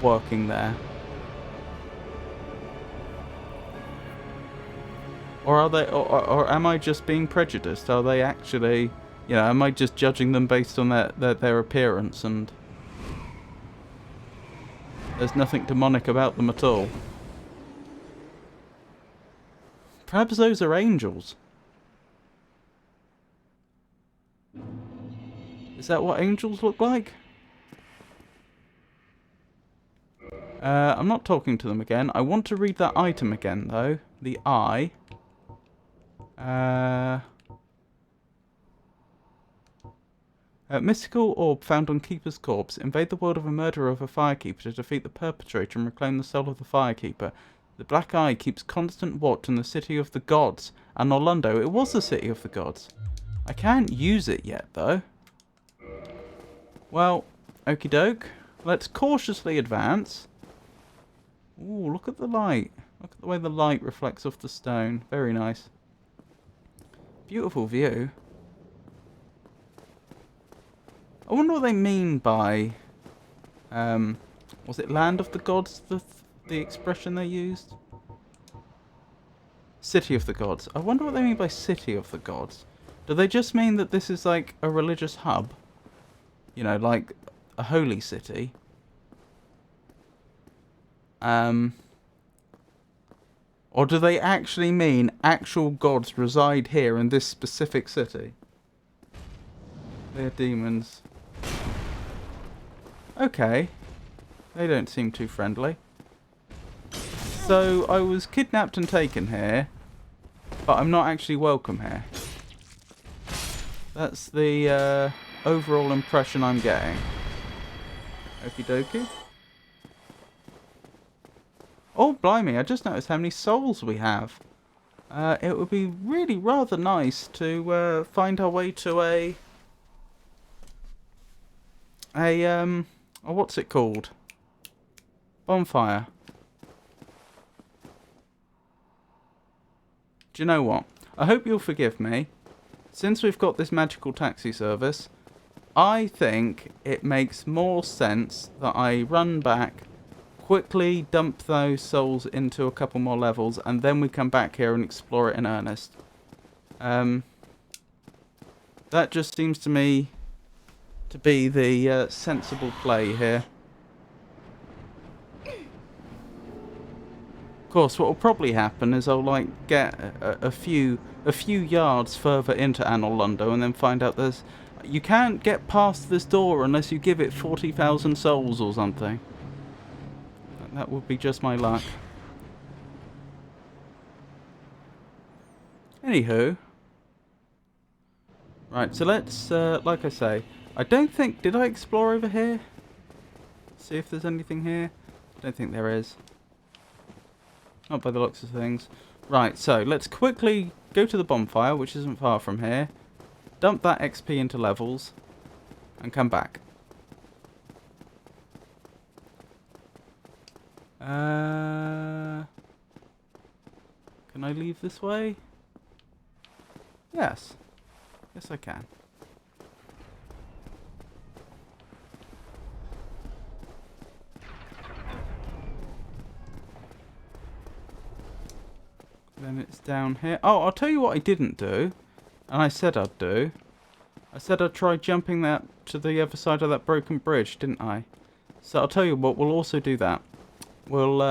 working there? Or are they, or am I just being prejudiced? Are they actually, you know, am I just judging them based on their appearance and there's nothing demonic about them at all? Perhaps those are angels. Is that what angels look like? I'm not talking to them again. I want to read that item again, though. The eye. Mystical orb found on Keeper's corpse. Invade the world of a murderer of a firekeeper to defeat the perpetrator and reclaim the soul of the firekeeper. The black eye keeps constant watch on the city of the gods. And Orlando, it was the city of the gods. I can't use it yet, though. Well, okie doke. Let's cautiously advance. Ooh, look at the light. Look at the way the light reflects off the stone. Very nice. Beautiful view. I wonder what they mean by... was it Land of the Gods? the expression they used? City of the Gods. I wonder what they mean by City of the Gods. Do they just mean that this is like a religious hub? You know, like a holy city? Or do they actually mean actual gods reside here in this specific city? They're demons. Okay. They don't seem too friendly. So, I was kidnapped and taken here, but I'm not actually welcome here. That's the overall impression I'm getting. Okie dokie. Oh, blimey, I just noticed how many souls we have. It would be really rather nice to find our way to oh, what's it called? Bonfire. Do you know what? I hope you'll forgive me. Since we've got this magical taxi service, I think it makes more sense that I run back, quickly dump those souls into a couple more levels, and then we come back here and explore it in earnest. That just seems to me to be the sensible play here. Of course, what will probably happen is I'll like get a few yards further into Anor Londo and then find out you can't get past this door unless you give it 40,000 souls or something. That would be just my luck. Anywho. Right, so let's, like I say, I don't think, did I explore over here? See if there's anything here? I don't think there is. Not by the looks of things. Right, so let's quickly go to the bonfire, which isn't far from here. Dump that XP into levels. And come back. Can I leave this way? Yes. Yes, I can. Then it's down here. Oh, I'll tell you what I didn't do. And I said I'd do. I said I'd try jumping that to the other side of that broken bridge, didn't I? So I'll tell you what, we'll also do that. We'll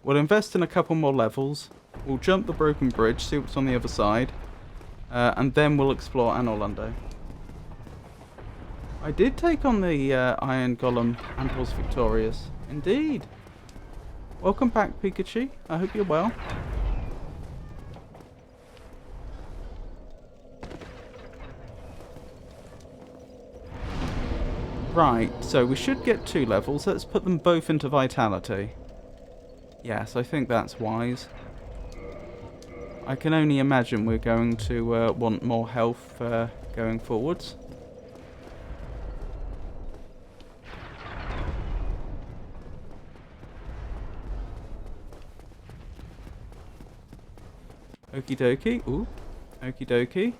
invest in a couple more levels. We'll jump the broken bridge, see what's on the other side. And then we'll explore Anor Londo. I did take on the Iron Golem and was victorious. Indeed. Welcome back, Pikachu. I hope you're well. Right, so we should get 2 levels. Let's put them both into Vitality. Yes, I think that's wise. I can only imagine we're going to want more health going forwards. Okie dokie. Ooh. Okie dokie.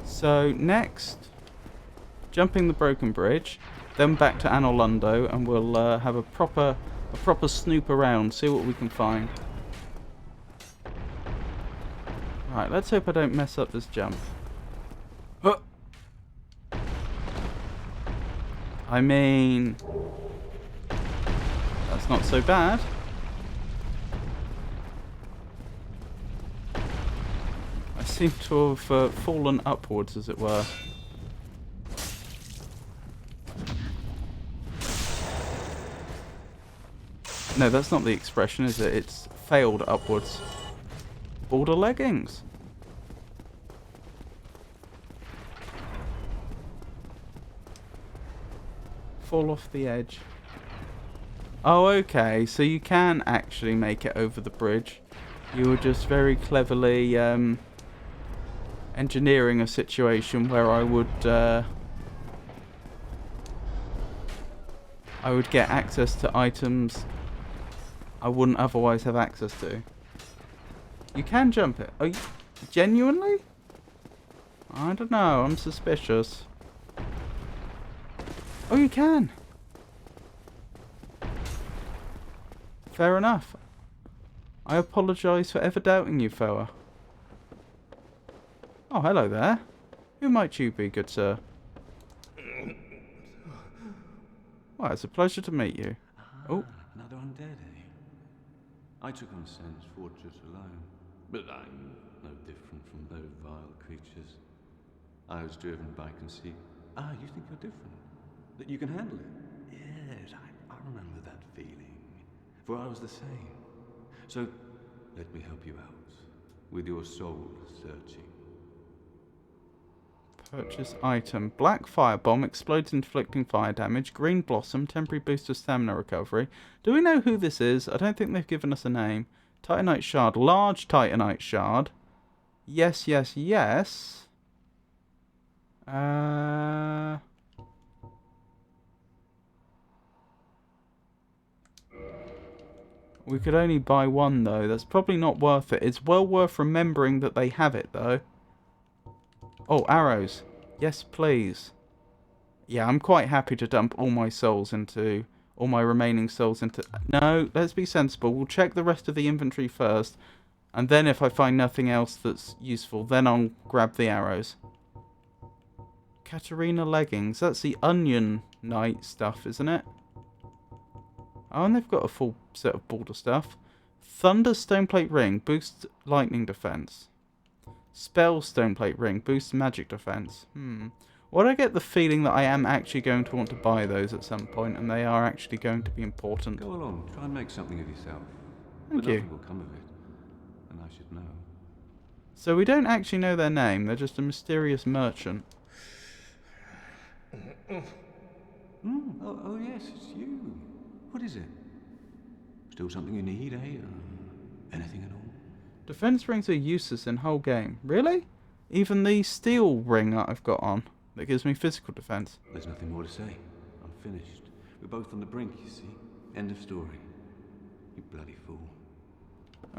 So, next, jumping the broken bridge, then back to Anor Londo, and we'll have a proper snoop around, see what we can find. Right, let's hope I don't mess up this jump. Huh. I mean, that's not so bad. I seem to have fallen upwards, as it were. No, that's not the expression, is it? It's failed upwards. Border leggings. Fall off the edge. Oh, okay. So you can actually make it over the bridge. You were just very cleverly engineering a situation where I would get access to items I wouldn't otherwise have access to. You can jump it. Are you genuinely? I don't know. I'm suspicious. Oh, you can. Fair enough. I apologise for ever doubting you, fella. Oh, hello there. Who might you be, good sir? Well, it's a pleasure to meet you. Oh. Another undead, eh? I took on Sen's fortress alone, but I'm no different from those vile creatures. I was driven by conceit. Ah, you think you're different? That you can handle it? Yes, I remember that feeling. For I was the same. So, let me help you out. With your soul searching. Purchase item. Black firebomb, explodes inflicting fire damage. Green blossom, temporary boost of stamina recovery. Do we know who this is? I don't think they've given us a name. Titanite shard. Large Titanite shard. Yes, yes, yes. We could only buy one though. That's probably not worth it. It's well worth remembering that they have it though. Oh, arrows. Yes, please. Yeah, I'm quite happy to dump all my remaining souls into... No, let's be sensible. We'll check the rest of the inventory first. And then if I find nothing else that's useful, then I'll grab the arrows. Katarina leggings. That's the Onion Knight stuff, isn't it? Oh, and they've got a full set of border stuff. Thunder Stoneplate Ring. Boosts lightning defense. Spell Stoneplate Ring. Boosts magic defense. Well, I get the feeling that I am actually going to want to buy those at some point, and they are actually going to be important. Go along. Try and make something of yourself. Thank you. Nothing will come of it. And I should know. So we don't actually know their name. They're just a mysterious merchant. Oh, yes, it's you. What is it? Still something you need, eh? Anything at all? Defense rings are useless in whole game. Really? Even the steel ring that I've got on that gives me physical defense. There's nothing more to say. I'm finished. We're both on the brink, you see. End of story. You bloody fool.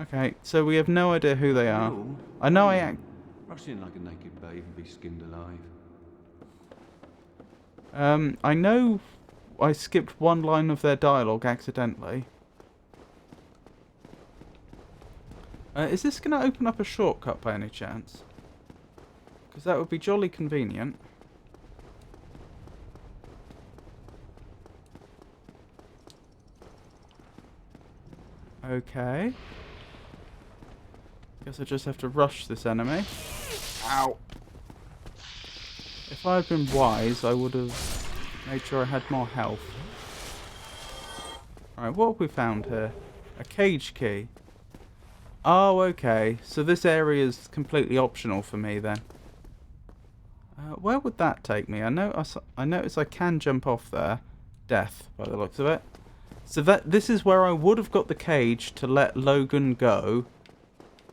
Okay, so we have no idea who they are. I know Rush in like a naked babe and be skinned alive. I know I skipped one line of their dialogue accidentally. Is this going to open up a shortcut by any chance? Because that would be jolly convenient. Okay. Guess I just have to rush this enemy. Ow! If I had been wise, I would have made sure I had more health. Alright, what have we found here? A cage key. Oh, okay. So this area is completely optional for me then. Where would that take me? I notice I can jump off there. Death, by the looks of it. So this is where I would have got the cage to let Logan go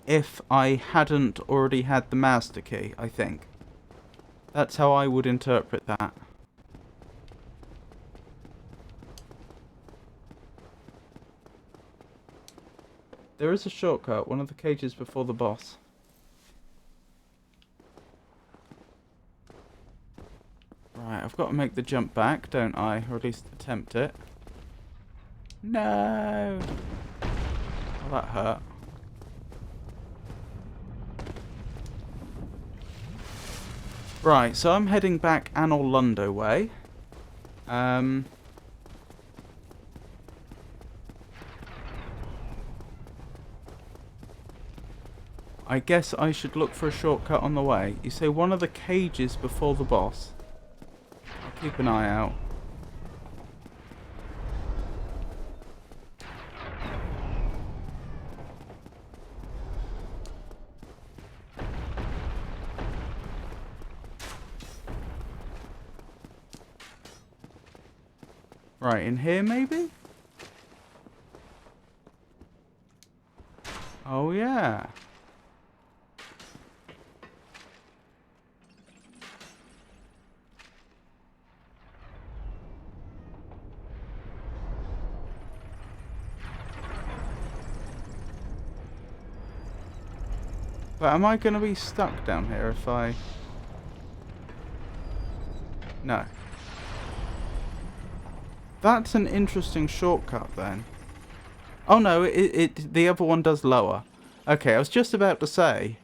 if I hadn't already had the master key, I think. That's how I would interpret that. There is a shortcut, one of the cages before the boss. Right, I've got to make the jump back, don't I? Or at least attempt it. No! Oh, that hurt. Right, so I'm heading back Anor Londo way. I guess I should look for a shortcut on the way. You say one of the cages before the boss. I'll keep an eye out. Right, in here maybe? Oh yeah. But am I going to be stuck down here if I... No. That's an interesting shortcut then. Oh no, the other one does lower. Okay, I was just about to say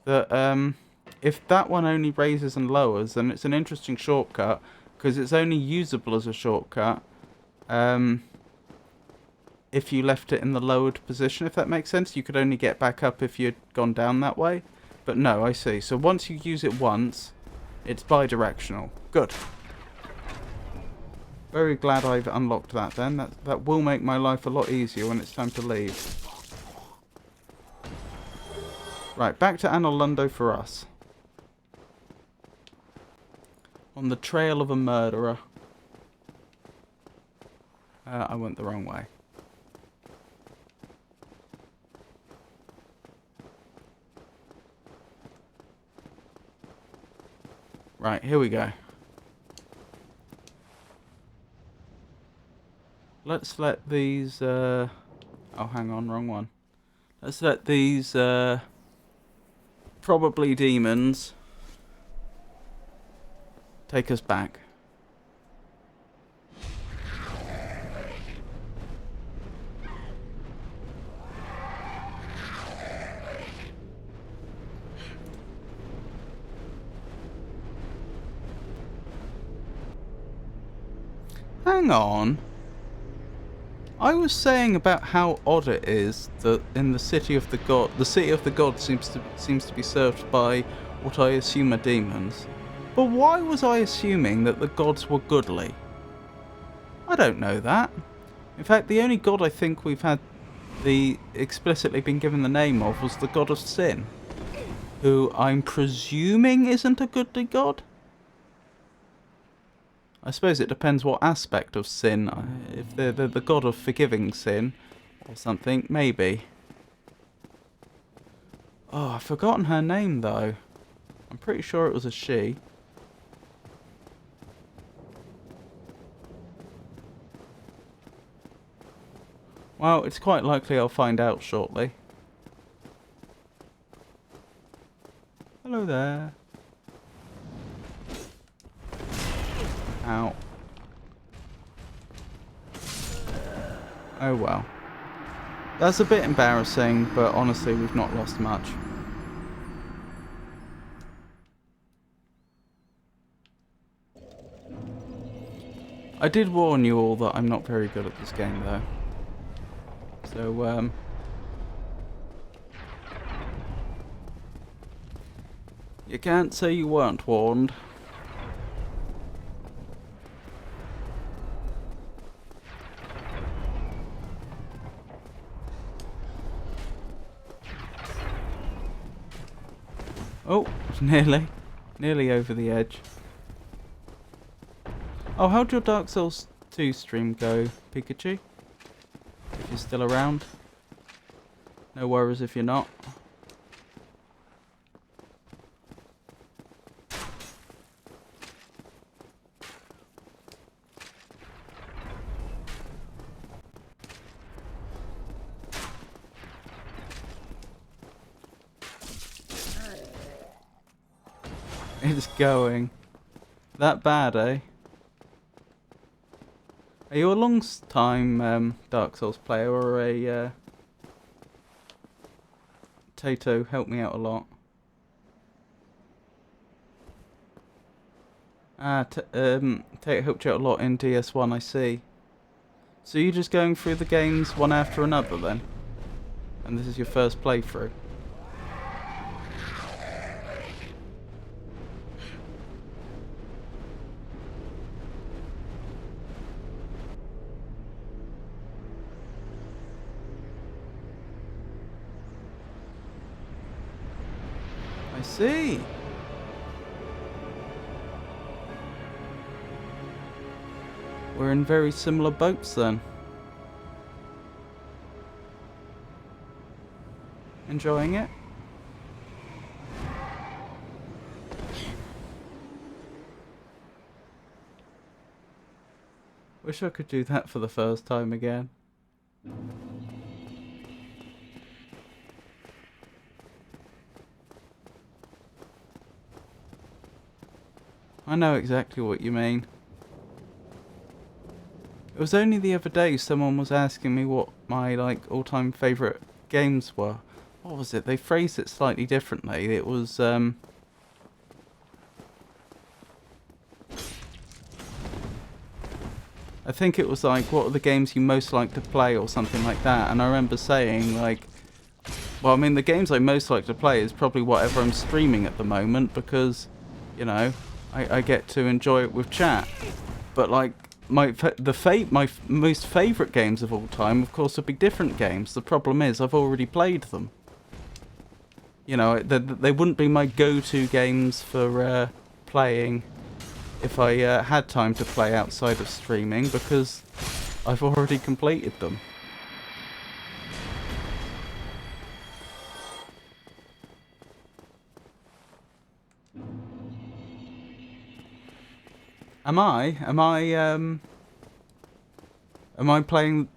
that if that one only raises and lowers, then it's an interesting shortcut because it's only usable as a shortcut if you left it in the lowered position. If that makes sense, you could only get back up if you'd gone down that way. But no, I see. So once you use it once, it's bi-directional. Good. Very glad I've unlocked that then. That will make my life a lot easier when it's time to leave. Right, back to Anor Londo for us. On the trail of a murderer. I went the wrong way. Right, here we go. Let's let these, oh, hang on, wrong one. Let's let these, probably demons, take us back. Hang on. I was saying about how odd it is that in the city of the gods seems to be served by what I assume are demons. But why was I assuming that the gods were goodly? I don't know that. In fact, the only god I think we've had explicitly been given the name of was the god of sin, who I'm presuming isn't a goodly god. I suppose it depends what aspect of sin. If they're the god of forgiving sin or something, maybe. Oh, I've forgotten her name though. I'm pretty sure it was a she. Well, it's quite likely I'll find out shortly. Hello there. Ow. Oh well. That's a bit embarrassing, but honestly we've not lost much. I did warn you all that I'm not very good at this game though. So, you can't say you weren't warned. Oh, nearly over the edge. Oh, how'd your Dark Souls 2 stream go, Pikachu? If you're still around. No worries if you're not. It's going. That bad, eh? Are you a long time Dark Souls player or a Tato helped me out a lot? Tato helped you out a lot in DS1, I see. So you're just going through the games one after another then? And this is your first playthrough? I see. We're in very similar boats then. Enjoying it? Wish I could do that for the first time again. I know exactly what you mean. It was only the other day someone was asking me what my like all-time favourite games were. What was it? They phrased it slightly differently. It was I think it was like, what are the games you most like to play or something like that. And I remember saying like, well, I mean, the games I most like to play is probably whatever I'm streaming at the moment because, you know, I get to enjoy it with chat. But like my most favourite games of all time, of course, would be different games. The problem is I've already played them. You know, they wouldn't be my go-to games for playing if I had time to play outside of streaming because I've already completed them. Am I playing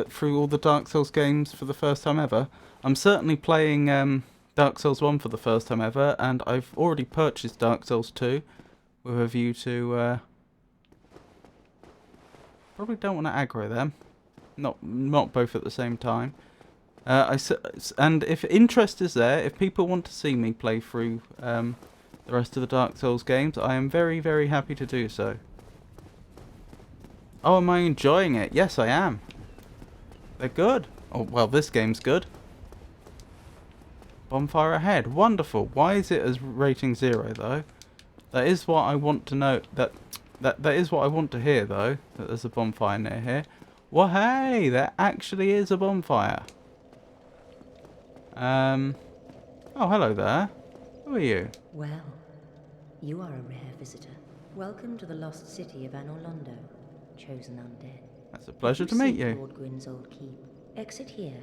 through all the Dark Souls games for the first time ever? I'm certainly playing Dark Souls 1 for the first time ever, and I've already purchased Dark Souls 2 with a view to probably don't want to aggro them. Not both at the same time. And if interest is there, if people want to see me play through the rest of the Dark Souls games, I am very, very happy to do so. Oh, am I enjoying it? Yes, I am. They're good. Oh, well, this game's good. Bonfire ahead. Wonderful. Why is it as rating 0, though? That is what I want to know. That is what I want to hear, though. That there's a bonfire near here. Well, hey, there actually is a bonfire. Oh, hello there. Who are you? Well, you are a rare visitor. Welcome to the lost city of Anorlondo, chosen undead. That's a pleasure to meet you. Lord Gwyn's old keep. Exit here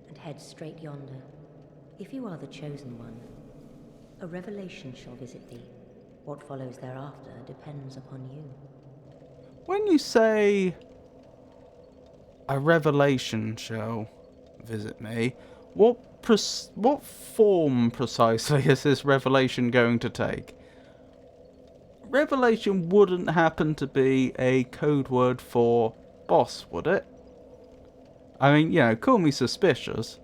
and head straight yonder. If you are the chosen one, a revelation shall visit thee. What follows thereafter depends upon you. When you say a revelation shall visit me, what form precisely is this revelation going to take? Revelation wouldn't happen to be a code word for boss, would it? I mean, you know, call me suspicious.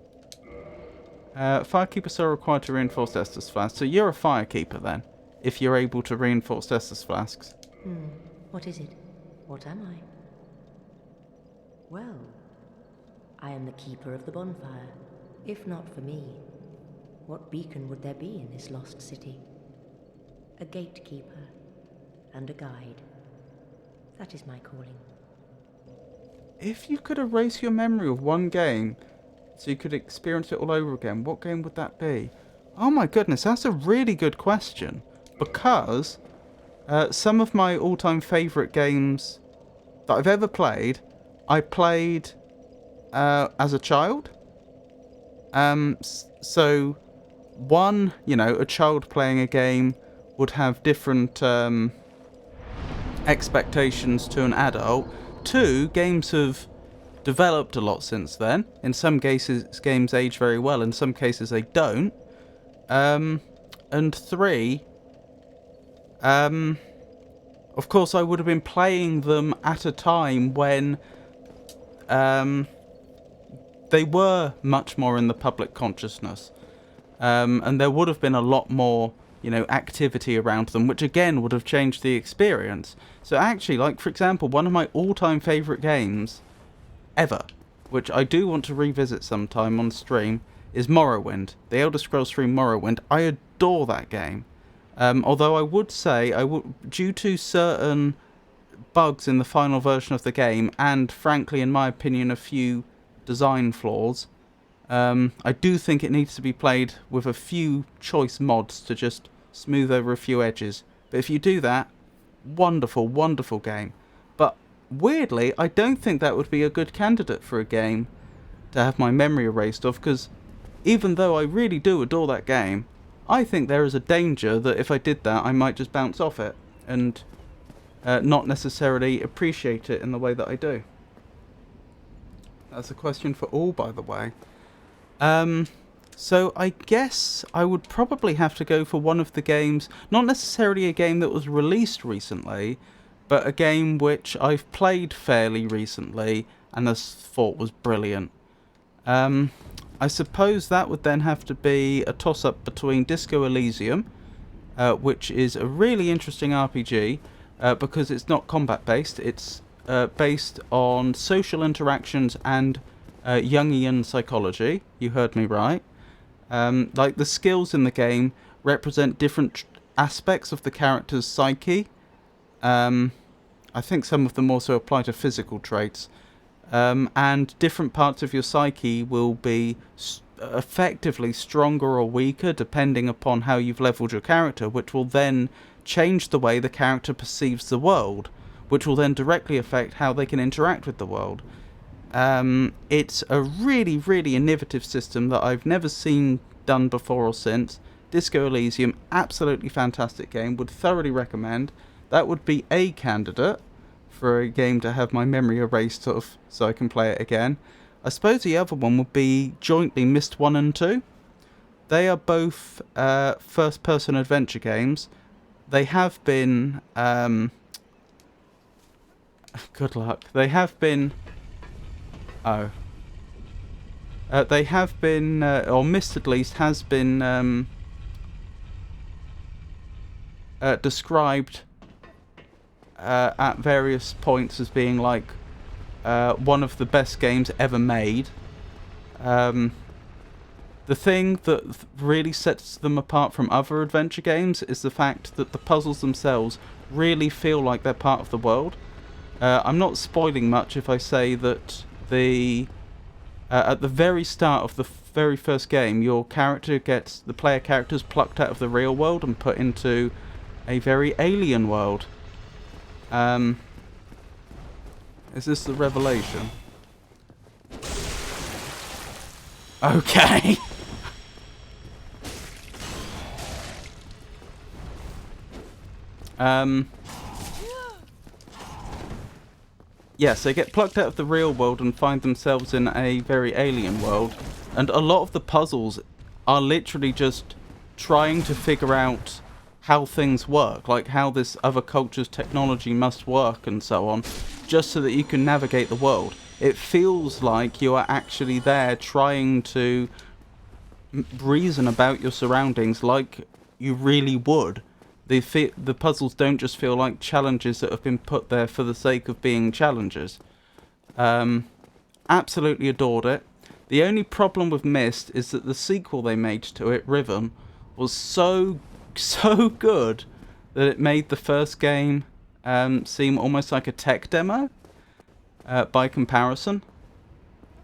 Firekeepers are required to reinforce Estus flasks, so you're a firekeeper then, if you're able to reinforce Estus flasks. What is it? What am I? Well, I am the keeper of the bonfire. If not for me, what beacon would there be in this lost city? A gatekeeper and a guide. That is my calling. If you could erase your memory of one game, so you could experience it all over again, what game would that be? Oh my goodness, that's a really good question. Because some of my all-time favourite games that I've ever played, I played as a child. So, one, you know, a child playing a game would have different expectations to an adult. Two, games have developed a lot since then. In some cases, games age very well. In some cases, they don't. And three, of course, I would have been playing them at a time when they were much more in the public consciousness. And there would have been a lot more, you know, activity around them, which again would have changed the experience. So actually, like, for example, one of my all-time favourite games ever, which I do want to revisit sometime on stream, is Morrowind. The Elder Scrolls 3 Morrowind. I adore that game. Although I would say, due to certain bugs in the final version of the game, and frankly, in my opinion, a few design flaws, I do think it needs to be played with a few choice mods to just smooth over a few edges. But if you do that, wonderful, wonderful game. But weirdly, I don't think that would be a good candidate for a game to have my memory erased of, because even though I really do adore that game, I think there is a danger that if I did that, I might just bounce off it and not necessarily appreciate it in the way that I do. That's a question for all, by the way. So I guess I would probably have to go for one of the games, not necessarily a game that was released recently, but a game which I've played fairly recently and has thought was brilliant. I suppose that would then have to be a toss-up between Disco Elysium, which is a really interesting RPG, because it's not combat-based, it's based on social interactions and Jungian psychology. You heard me right. Like, the skills in the game represent different aspects of the character's psyche. I think some of them also apply to physical traits. And different parts of your psyche will be effectively stronger or weaker depending upon how you've leveled your character, which will then change the way the character perceives the world, which will then directly affect how they can interact with the world. It's a really, really innovative system that I've never seen done before or since. Disco Elysium, absolutely fantastic game, would thoroughly recommend. That would be a candidate for a game to have my memory erased of so I can play it again. I suppose the other one would be jointly Myst 1 and 2. They are both first-person adventure games. They have been... good luck. They have been... Oh. They have been... or Myst at least has been described at various points as being like one of the best games ever made. The thing that really sets them apart from other adventure games is the fact that the puzzles themselves really feel like they're part of the world. I'm not spoiling much if I say that at the very start of the very first game, the player character's plucked out of the real world and put into a very alien world. Is this the revelation? Okay. Yes, they get plucked out of the real world and find themselves in a very alien world. And a lot of the puzzles are literally just trying to figure out how things work, like how this other culture's technology must work and so on, just so that you can navigate the world. It feels like you are actually there trying to reason about your surroundings like you really would. The puzzles don't just feel like challenges that have been put there for the sake of being challenges. Absolutely adored it. The only problem with Myst is that the sequel they made to it, Riven, was so good that it made the first game seem almost like a tech demo by comparison.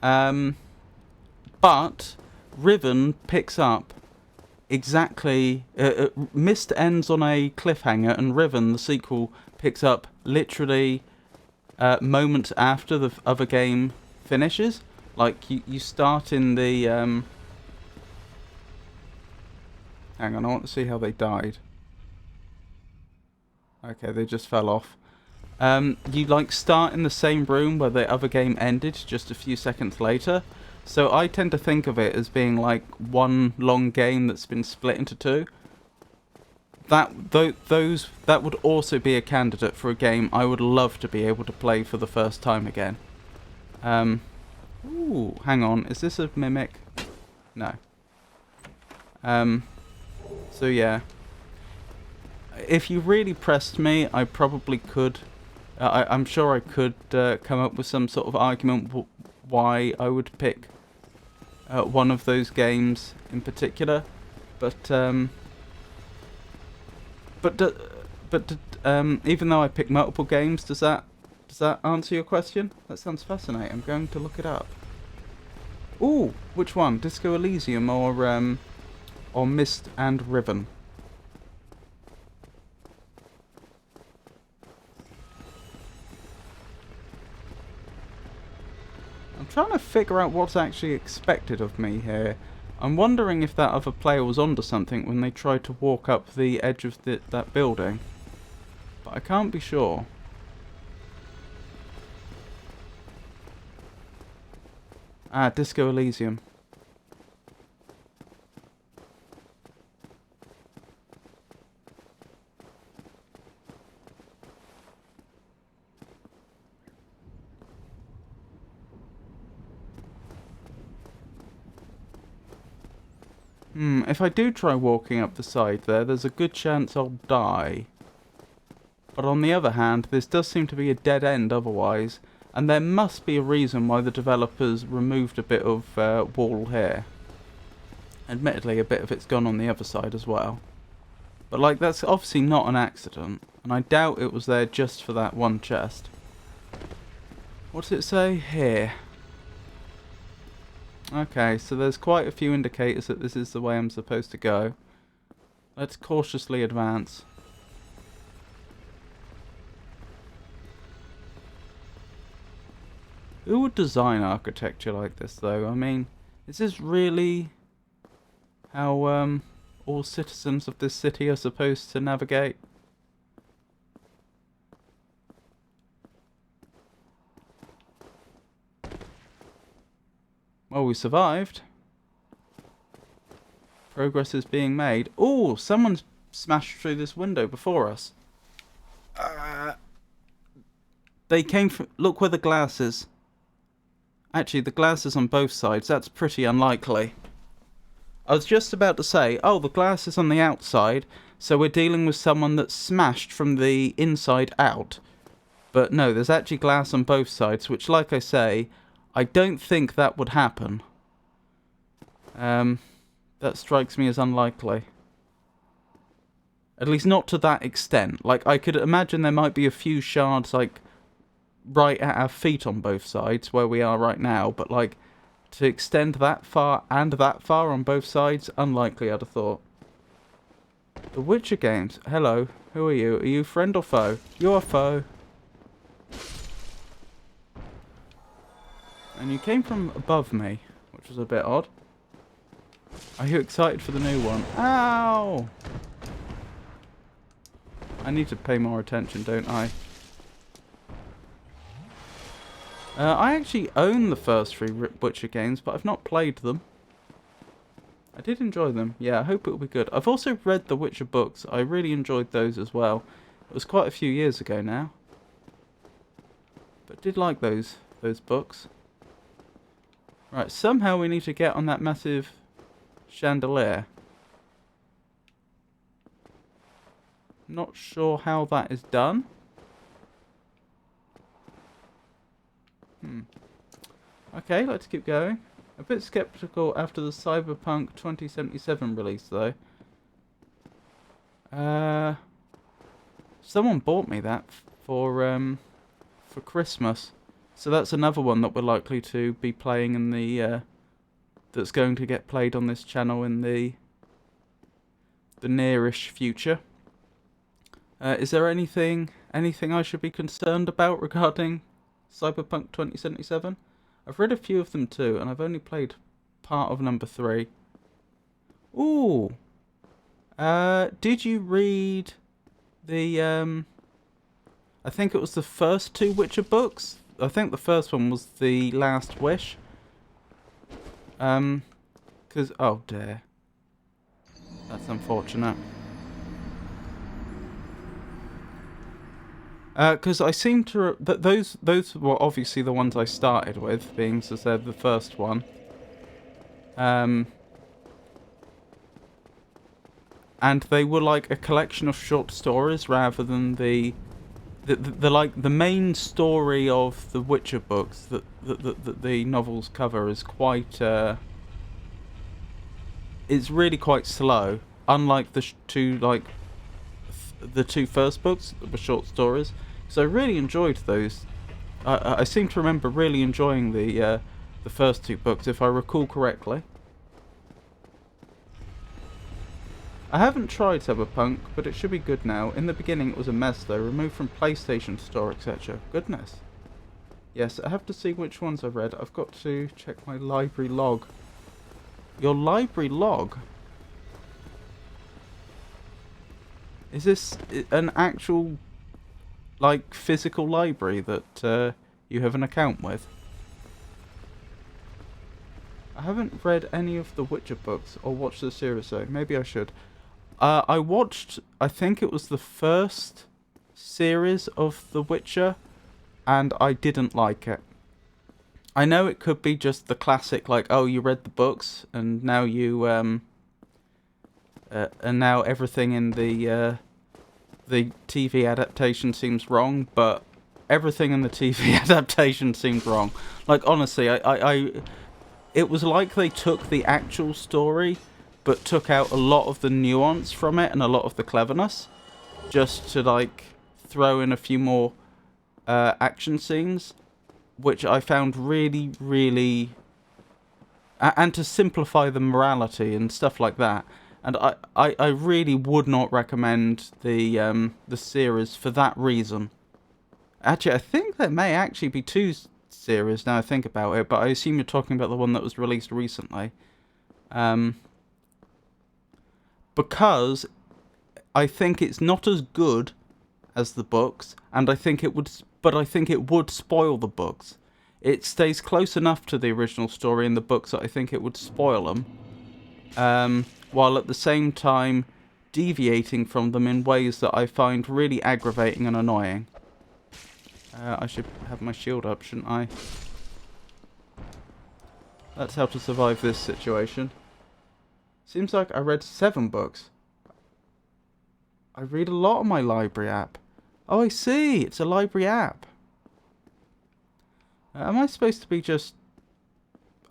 But Riven picks up exactly... Myst ends on a cliffhanger, and Riven, the sequel, picks up literally moments after the other game finishes. Like, you start in the... Hang on, I want to see how they died. Okay, they just fell off. You, like, start in the same room where the other game ended just a few seconds later. So I tend to think of it as being like one long game that's been split into two. That would also be a candidate for a game I would love to be able to play for the first time again. Ooh, hang on, is this a mimic? No. So yeah. If you really pressed me, I probably could... I'm sure I could come up with some sort of argument why I would pick one of those games in particular, but even though I pick multiple games, does that answer your question? That sounds fascinating. I'm going to look it up. Ooh, which one? Disco Elysium or Myst and Riven? I'm trying to figure out what's actually expected of me here. I'm wondering if that other player was onto something when they tried to walk up the edge of that building. But I can't be sure. Ah, Disco Elysium. If I do try walking up the side there, there's a good chance I'll die. But on the other hand, this does seem to be a dead end otherwise, and there must be a reason why the developers removed a bit of wall here. Admittedly, a bit of it's gone on the other side as well. But like, that's obviously not an accident, and I doubt it was there just for that one chest. What does it say here? Okay, so there's quite a few indicators that this is the way I'm supposed to go. Let's cautiously advance. Who would design architecture like this, though? I mean, is this really how all citizens of this city are supposed to navigate? Well, we survived. Progress is being made. Oh, someone's smashed through this window before us. They came from... Look where the glass is. Actually, the glass is on both sides. That's pretty unlikely. I was just about to say, oh, the glass is on the outside, so we're dealing with someone that's smashed from the inside out. But no, there's actually glass on both sides, which, like I say, I don't think that would happen. That strikes me as unlikely. At least not to that extent. Like, I could imagine there might be a few shards, like, right at our feet on both sides, where we are right now, but, like, to extend that far and that far on both sides, unlikely, I'd have thought. The Witcher games. Hello, who are you? Are you friend or foe? You're a foe. And you came from above me, which was a bit odd. Are you excited for the new one? Ow! I need to pay more attention, don't I? I actually own the first 3 Witcher games, but I've not played them. I did enjoy them. Yeah, I hope it'll be good. I've also read the Witcher books. I really enjoyed those as well. It was quite a few years ago now. But did like those books. Right, somehow we need to get on that massive chandelier. Not sure how that is done. Okay, let's keep going. A bit skeptical after the Cyberpunk 2077 release, though. Someone bought me that for Christmas. So that's another one that we're likely to be playing in the that's going to get played on this channel in the nearish future. Is there anything I should be concerned about regarding Cyberpunk 2077? I've read a few of them too, and I've only played part of number 3. Ooh. Did you read the I think it was the first 2 Witcher books? I think the first one was The Last Wish. 'Cause oh dear. That's unfortunate. Because I seem to... those were obviously the ones I started with, being as they're the first one. And they were like a collection of short stories rather than the like the main story of the Witcher books that the novels cover is quite... it's really quite slow, unlike the the 2 first books that were short stories. So I really enjoyed those. I seem to remember really enjoying the first 2 books, if I recall correctly. I haven't tried Cyberpunk, but it should be good now. In the beginning it was a mess though, removed from PlayStation Store, etc. Goodness. Yes, I have to see which ones I've read. I've got to check my library log. Your library log? Is this an actual, like, physical library that you have an account with? I haven't read any of the Witcher books or watched the series though. Maybe I should. I watched, I think it was the first series of The Witcher, and I didn't like it. I know it could be just the classic, like, oh, you read the books, and now you and now everything in the TV adaptation seems wrong, but everything in the TV adaptation seemed wrong. Like, honestly, it was like they took the actual story, but took out a lot of the nuance from it and a lot of the cleverness, just to, like, throw in a few more action scenes, which I found really, really... and to simplify the morality and stuff like that. And I really would not recommend the series for that reason. Actually, I think there may actually be two series now I think about it, but I assume you're talking about the one that was released recently. Because I think it's not as good as the books, and I think it would spoil the books. It stays close enough to the original story in the books that I think it would spoil them. While at the same time deviating from them in ways that I find really aggravating and annoying. I should have my shield up, shouldn't I? That's how to survive this situation. Seems like I read 7 books. I read a lot on my library app. Oh, I see. It's a library app. Am I supposed to be just...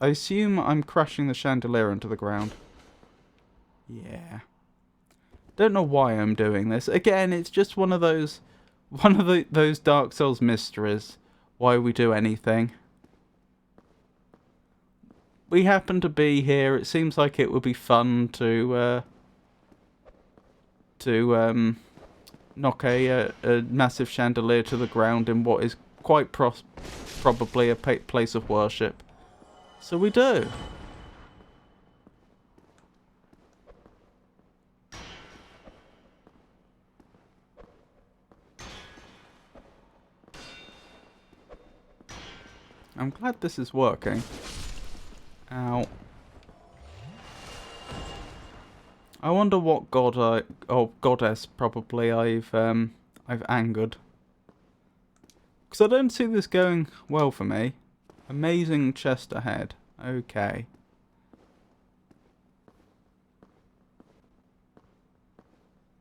I assume I'm crashing the chandelier into the ground. Yeah. Don't know why I'm doing this. Again, it's just one of those Dark Souls mysteries. Why we do anything. We happen to be here. It seems like it would be fun to knock a massive chandelier to the ground in what is quite probably a place of worship. So we do. I'm glad this is working. Ow. I wonder what god goddess probably I've angered. Because I don't see this going well for me. Amazing chest ahead. Okay.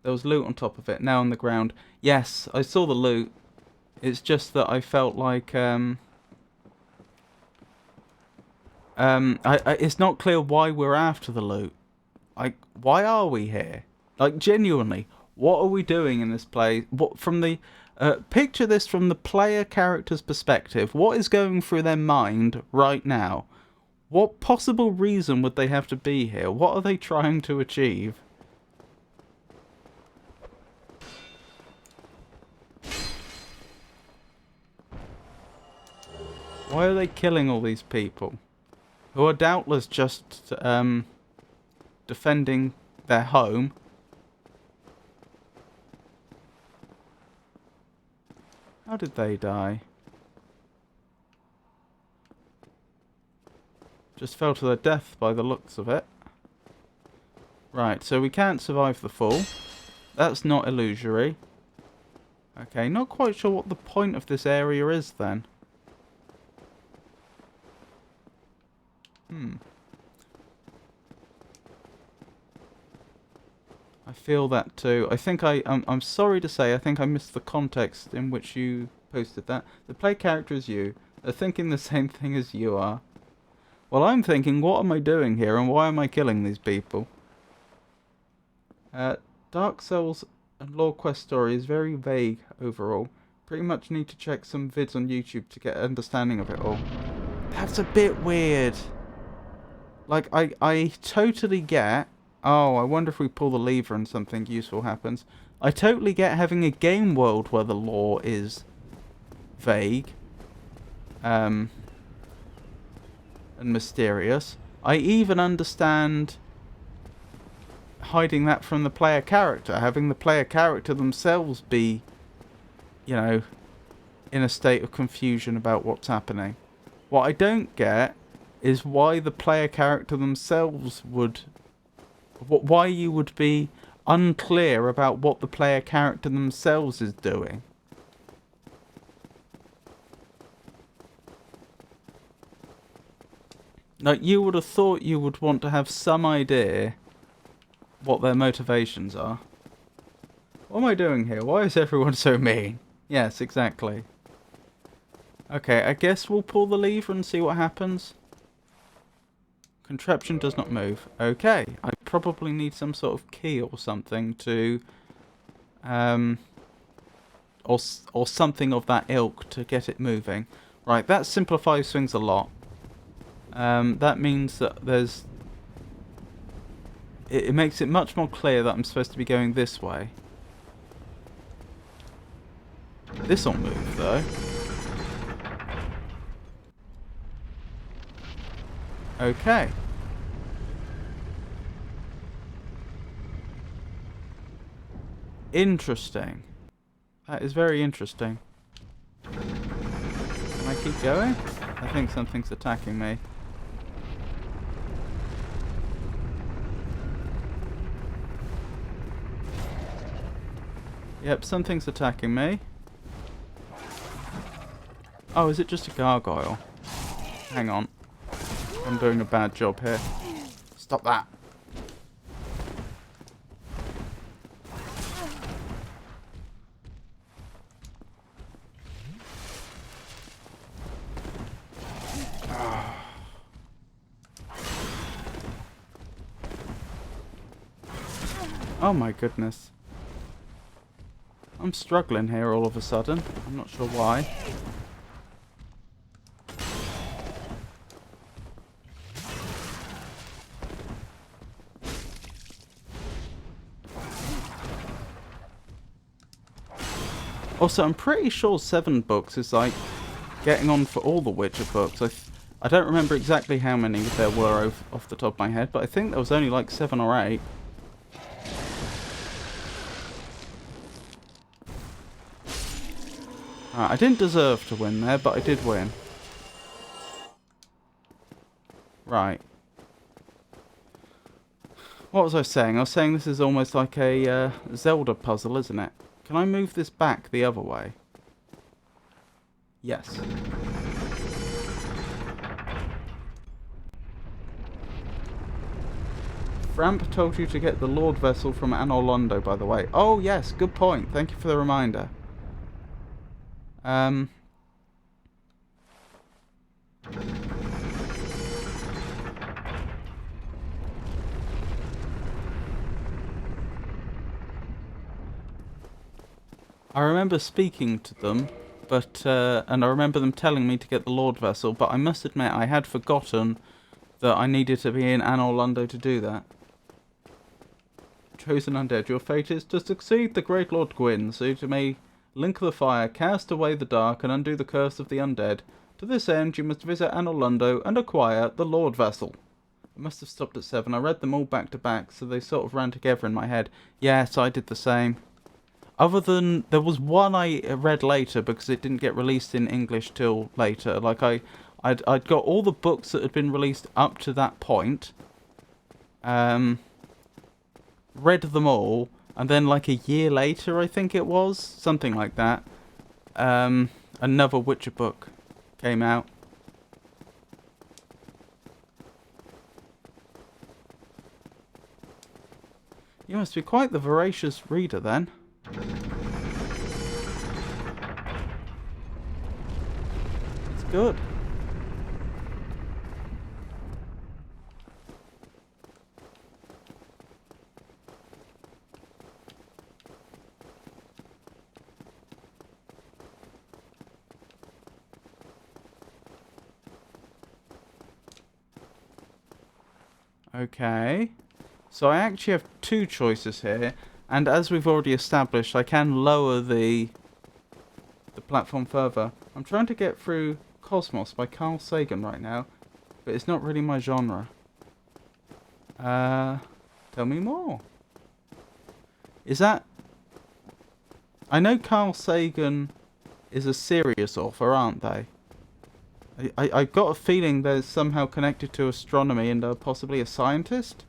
There was loot on top of it, now on the ground. Yes, I saw the loot. It's just that I felt like it's not clear why we're after the loot. Like, why are we here? Like, genuinely, what are we doing in this place? What from the picture this from the player character's perspective. What is going through their mind right now? What possible reason would they have to be here? What are they trying to achieve? Why are they killing all these people? Who are doubtless just defending their home. How did they die? Just fell to their death by the looks of it. Right, so we can't survive the fall. That's not illusory. Okay, not quite sure what the point of this area is then. I feel that too. I think I'm sorry to say, I think I missed the context in which you posted that. The play character is you. They're thinking the same thing as you are. Well, I'm thinking, what am I doing here and why am I killing these people? Dark Souls and lore quest story is very vague overall. Pretty much need to check some vids on YouTube to get an understanding of it all. That's a bit weird. Like, I totally get... Oh, I wonder if we pull the lever and something useful happens. I totally get having a game world where the lore is vague. And mysterious. I even understand hiding that from the player character. Having the player character themselves be, you know, in a state of confusion about what's happening. What I don't get is why the player character themselves would... Why you would be unclear about what the player character themselves is doing. Like, you would have thought you would want to have some idea what their motivations are. What am I doing here? Why is everyone so mean? Yes, exactly. Okay, I guess we'll pull the lever and see what happens. Contraption does not move. Okay, I probably need some sort of key or something to... or something of that ilk to get it moving. Right, that simplifies things a lot. That means that there's... It makes it much more clear that I'm supposed to be going this way. This'll move, though. Okay. Interesting. That is very interesting. Can I keep going? I think something's attacking me. Yep, something's attacking me. Oh, is it just a gargoyle? Hang on. I'm doing a bad job here. Stop that. Oh my goodness. I'm struggling here all of a sudden. I'm not sure why. Also, I'm pretty sure 7 books is like getting on for all the Witcher books. I don't remember exactly how many there were off the top of my head, but I think there was only like 7 or 8. I didn't deserve to win there, but I did win. Right. What was I saying? I was saying this is almost like a Zelda puzzle, isn't it? Can I move this back the other way? Yes. Framp told you to get the Lord Vessel from Anor Londo, by the way. Oh, yes, good point. Thank you for the reminder. I remember speaking to them, but and I remember them telling me to get the Lord Vessel, but I must admit I had forgotten that I needed to be in Anor Londo to do that. Chosen undead, your fate is to succeed the great Lord Gwyn, so to may link the fire, cast away the dark, and undo the curse of the undead. To this end, you must visit Anor Londo and acquire the Lord Vessel. I must have stopped at 7. I read them all back to back, so they sort of ran together in my head. Yes, I did the same. Other than, there was one I read later because it didn't get released in English till later. Like, I'd got all the books that had been released up to that point. Read them all. And then, like, a year later, I think it was. Something like that. Another Witcher book came out. You must be quite the voracious reader, then. It's good. Okay. So I actually have 2 choices here. And as we've already established, I can lower the platform further. I'm trying to get through Cosmos by Carl Sagan right now, but it's not really my genre. Tell me more. Is that... I know Carl Sagan is a serious author, aren't they? I've got a feeling they're somehow connected to astronomy and are possibly a scientist?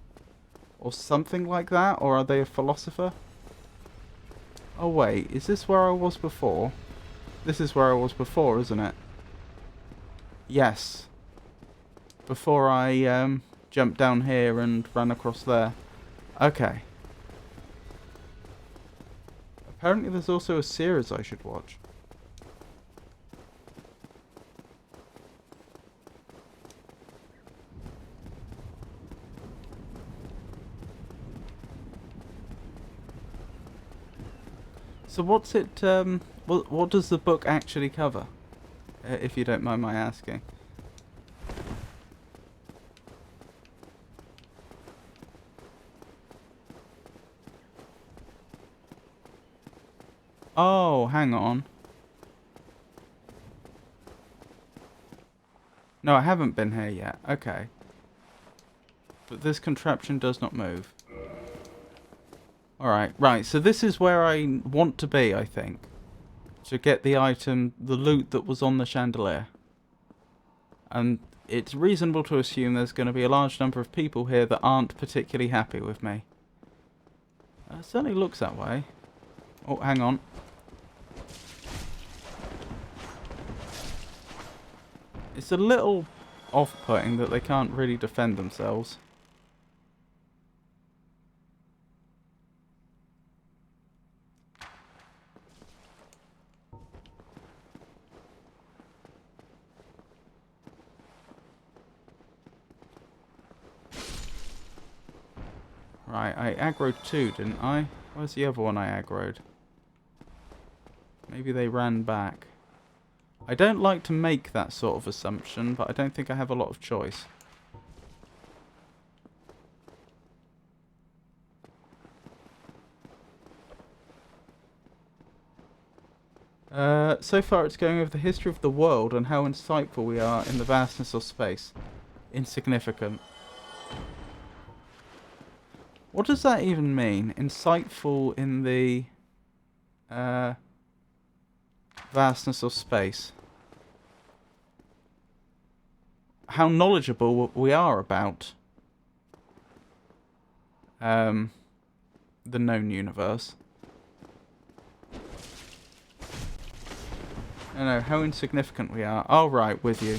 Or something like that? Or are they a philosopher? Oh wait, is this where I was before? This is where I was before, isn't it? Yes. Before I jumped down here and ran across there. Okay. Apparently there's also a series I should watch. So what's it, what does the book actually cover? If you don't mind my asking. Oh, hang on. No, I haven't been here yet. Okay. But this contraption does not move. Alright, right, so this is where I want to be, I think. To get the item, the loot that was on the chandelier. And it's reasonable to assume there's going to be a large number of people here that aren't particularly happy with me. It certainly looks that way. Oh, hang on. It's a little off-putting that they can't really defend themselves. Right, I aggroed two, didn't I? Where's the other one I aggroed? Maybe they ran back. I don't like to make that sort of assumption, but I don't think I have a lot of choice. So far it's going over the history of the world and how insightful we are in the vastness of space. Insignificant. What does that even mean? Insightful in the vastness of space. How knowledgeable we are about the known universe. I know, how insignificant we are. Oh, right, with you.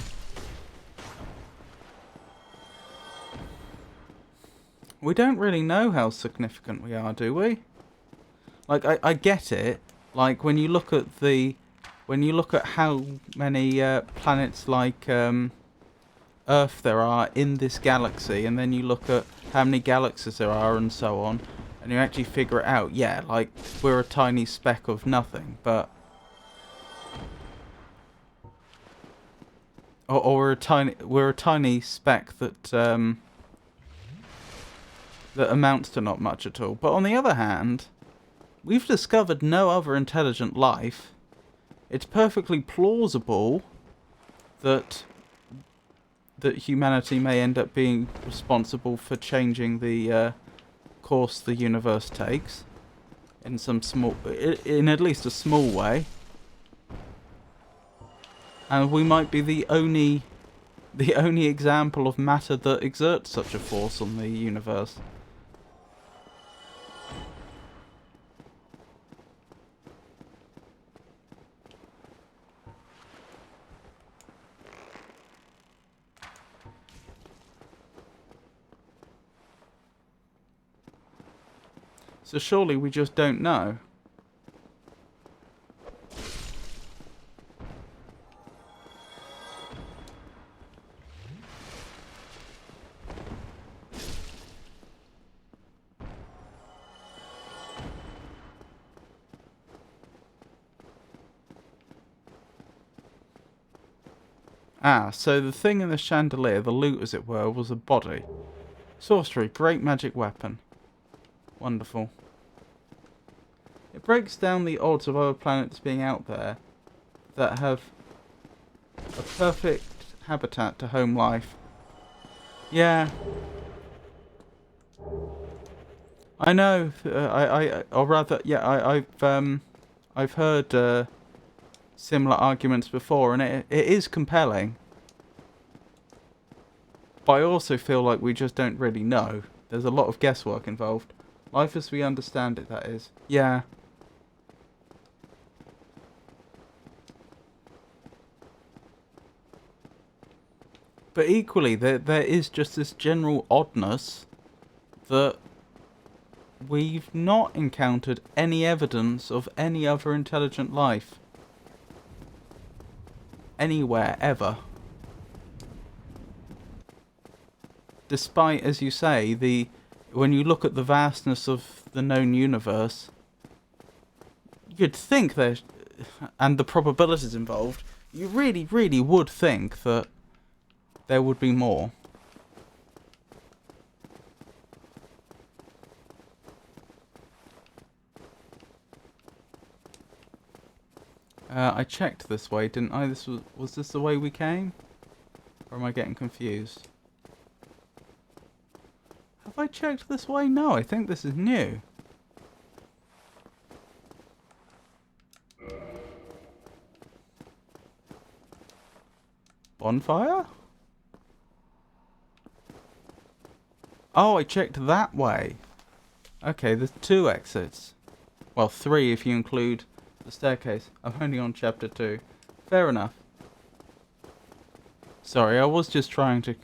We don't really know how significant we are, do we? Like, I get it. Like, when you look at how many planets like Earth there are in this galaxy, and then you look at how many galaxies there are and so on, and you actually figure it out. Yeah, like, we're a tiny speck of nothing, but... Or we're a tiny speck that that amounts to not much at all. But on the other hand, we've discovered no other intelligent life. It's perfectly plausible that humanity may end up being responsible for changing the course the universe takes in at least a small way. And we might be the only example of matter that exerts such a force on the universe. So surely we just don't know. Ah, so the thing in the chandelier, the loot as it were, was a body. Sorcery, great magic weapon. Wonderful. It breaks down the odds of other planets being out there that have a perfect habitat to home life. Yeah. I know. Or rather, yeah. I've heard similar arguments before, and it is compelling. But I also feel like we just don't really know. There's a lot of guesswork involved. Life as we understand it, that is. Yeah. But equally, there is just this general oddness that we've not encountered any evidence of any other intelligent life anywhere ever. Despite, as you say, when you look at the vastness of the known universe, you'd think there's, and the probabilities involved, you really, really would think that there would be more. I checked this way, didn't I? Was this the way we came? Or am I getting confused? Have I checked this way? No, I think this is new. Bonfire? Oh, I checked that way. Okay, there's 2 exits. Well, 3 if you include the staircase. I'm only on chapter 2. Fair enough. Sorry, I was just trying to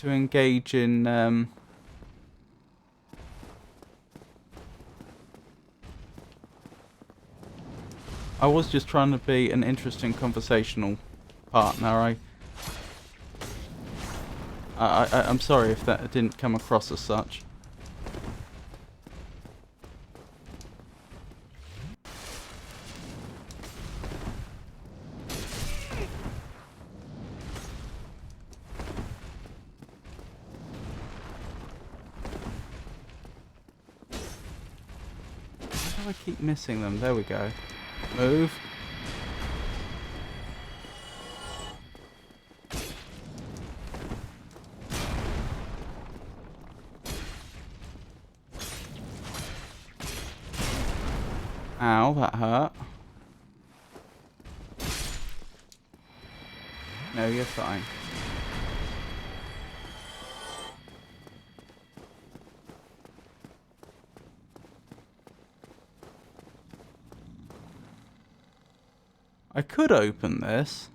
engage in I was just trying to be an interesting conversational partner. I'm sorry if that didn't come across as such. Why do I keep missing them? There we go. Move. Ow, that hurt. No, you're fine. I could open this,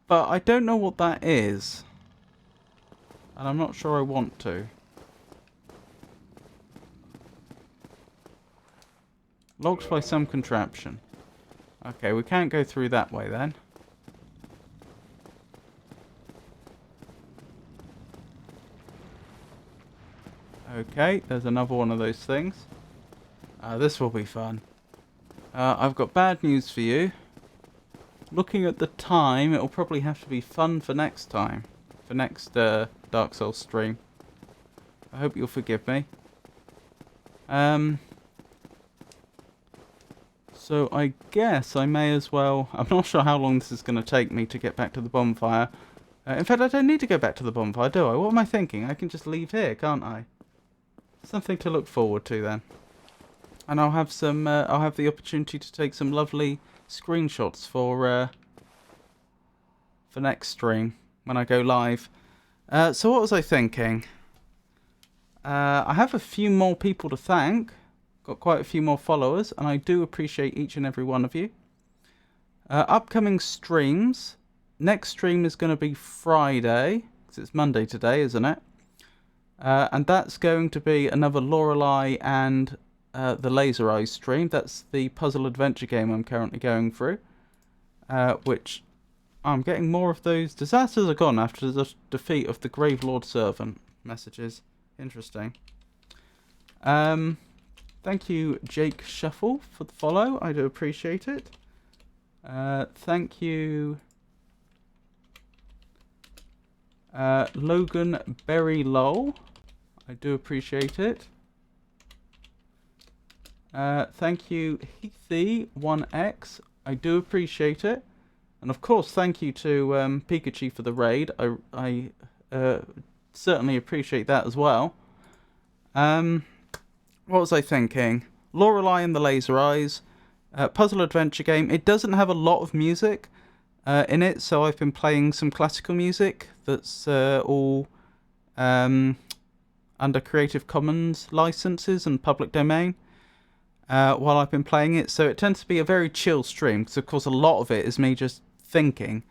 but I don't know what that is. And I'm not sure I want to. Locked by some contraption. Okay, we can't go through that way then. Okay, there's another one of those things. This will be fun. I've got bad news for you. Looking at the time, it'll probably have to be fun for next time. For next Dark Souls stream. I hope you'll forgive me. So I guess I may as well... I'm not sure how long this is going to take me to get back to the bonfire. In fact, I don't need to go back to the bonfire, do I? What am I thinking? I can just leave here, can't I? Something to look forward to then. And I'll have some... I'll have the opportunity to take some lovely screenshots for next stream when I go live. So what was I thinking? I have a few more people to thank. Got quite a few more followers, and I do appreciate each and every one of you. Upcoming streams. Next stream is going to be Friday, because it's Monday today, isn't it? And that's going to be another Lorelei and the Laser Eyes stream. That's the puzzle adventure game I'm currently going through. Which I'm getting more of those. Disasters are gone after the defeat of the Grave Lord Servant messages. Interesting. Thank you, Jake Shuffle, for the follow. I do appreciate it. Thank you, Logan Berry Lol. I do appreciate it. Thank you, Heathy1X. I do appreciate it. And of course, thank you to Pikachu for the raid. I certainly appreciate that as well. What was I thinking? Lorelei and the Laser Eyes. Puzzle adventure game. It doesn't have a lot of music in it, so I've been playing some classical music that's all under Creative Commons licenses and public domain while I've been playing it. So it tends to be a very chill stream, because of course a lot of it is me just thinking,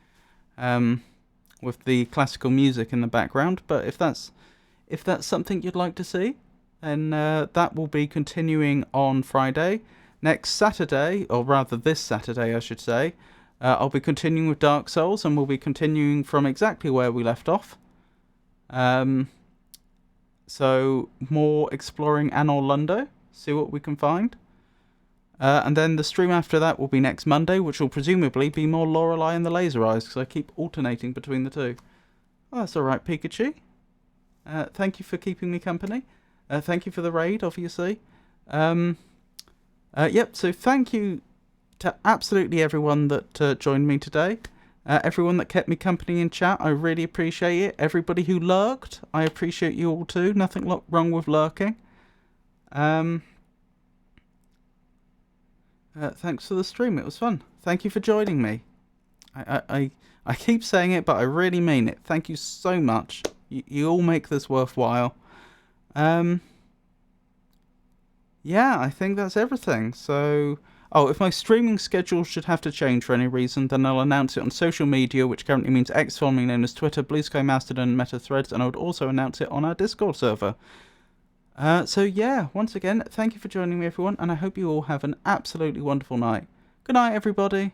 with the classical music in the background. But if that's something you'd like to see, then that will be continuing on Friday. Next Saturday, or rather this Saturday, I should say, I'll be continuing with Dark Souls, and we'll be continuing from exactly where we left off. So more exploring Anor Londo, see what we can find. And then the stream after that will be next Monday, which will presumably be more Lorelei and the Laser Eyes, because I keep alternating between the two. Oh, that's alright, Pikachu. Thank you for keeping me company. Thank you for the raid, obviously. Yep, so thank you to absolutely everyone that joined me today. Everyone that kept me company in chat, I really appreciate it. Everybody who lurked, I appreciate you all too. Nothing wrong with lurking. Thanks for the stream, it was fun. Thank you for joining me. I keep saying it, but I really mean it. Thank you so much. You all make this worthwhile. Yeah, I think that's everything. So, if my streaming schedule should have to change for any reason, then I'll announce it on social media, which currently means X, formerly known as Twitter, Blue Sky, Mastodon, and Meta Threads, and I would also announce it on our Discord server. So yeah, once again, thank you for joining me, everyone, and I hope you all have an absolutely wonderful night. Good night, everybody.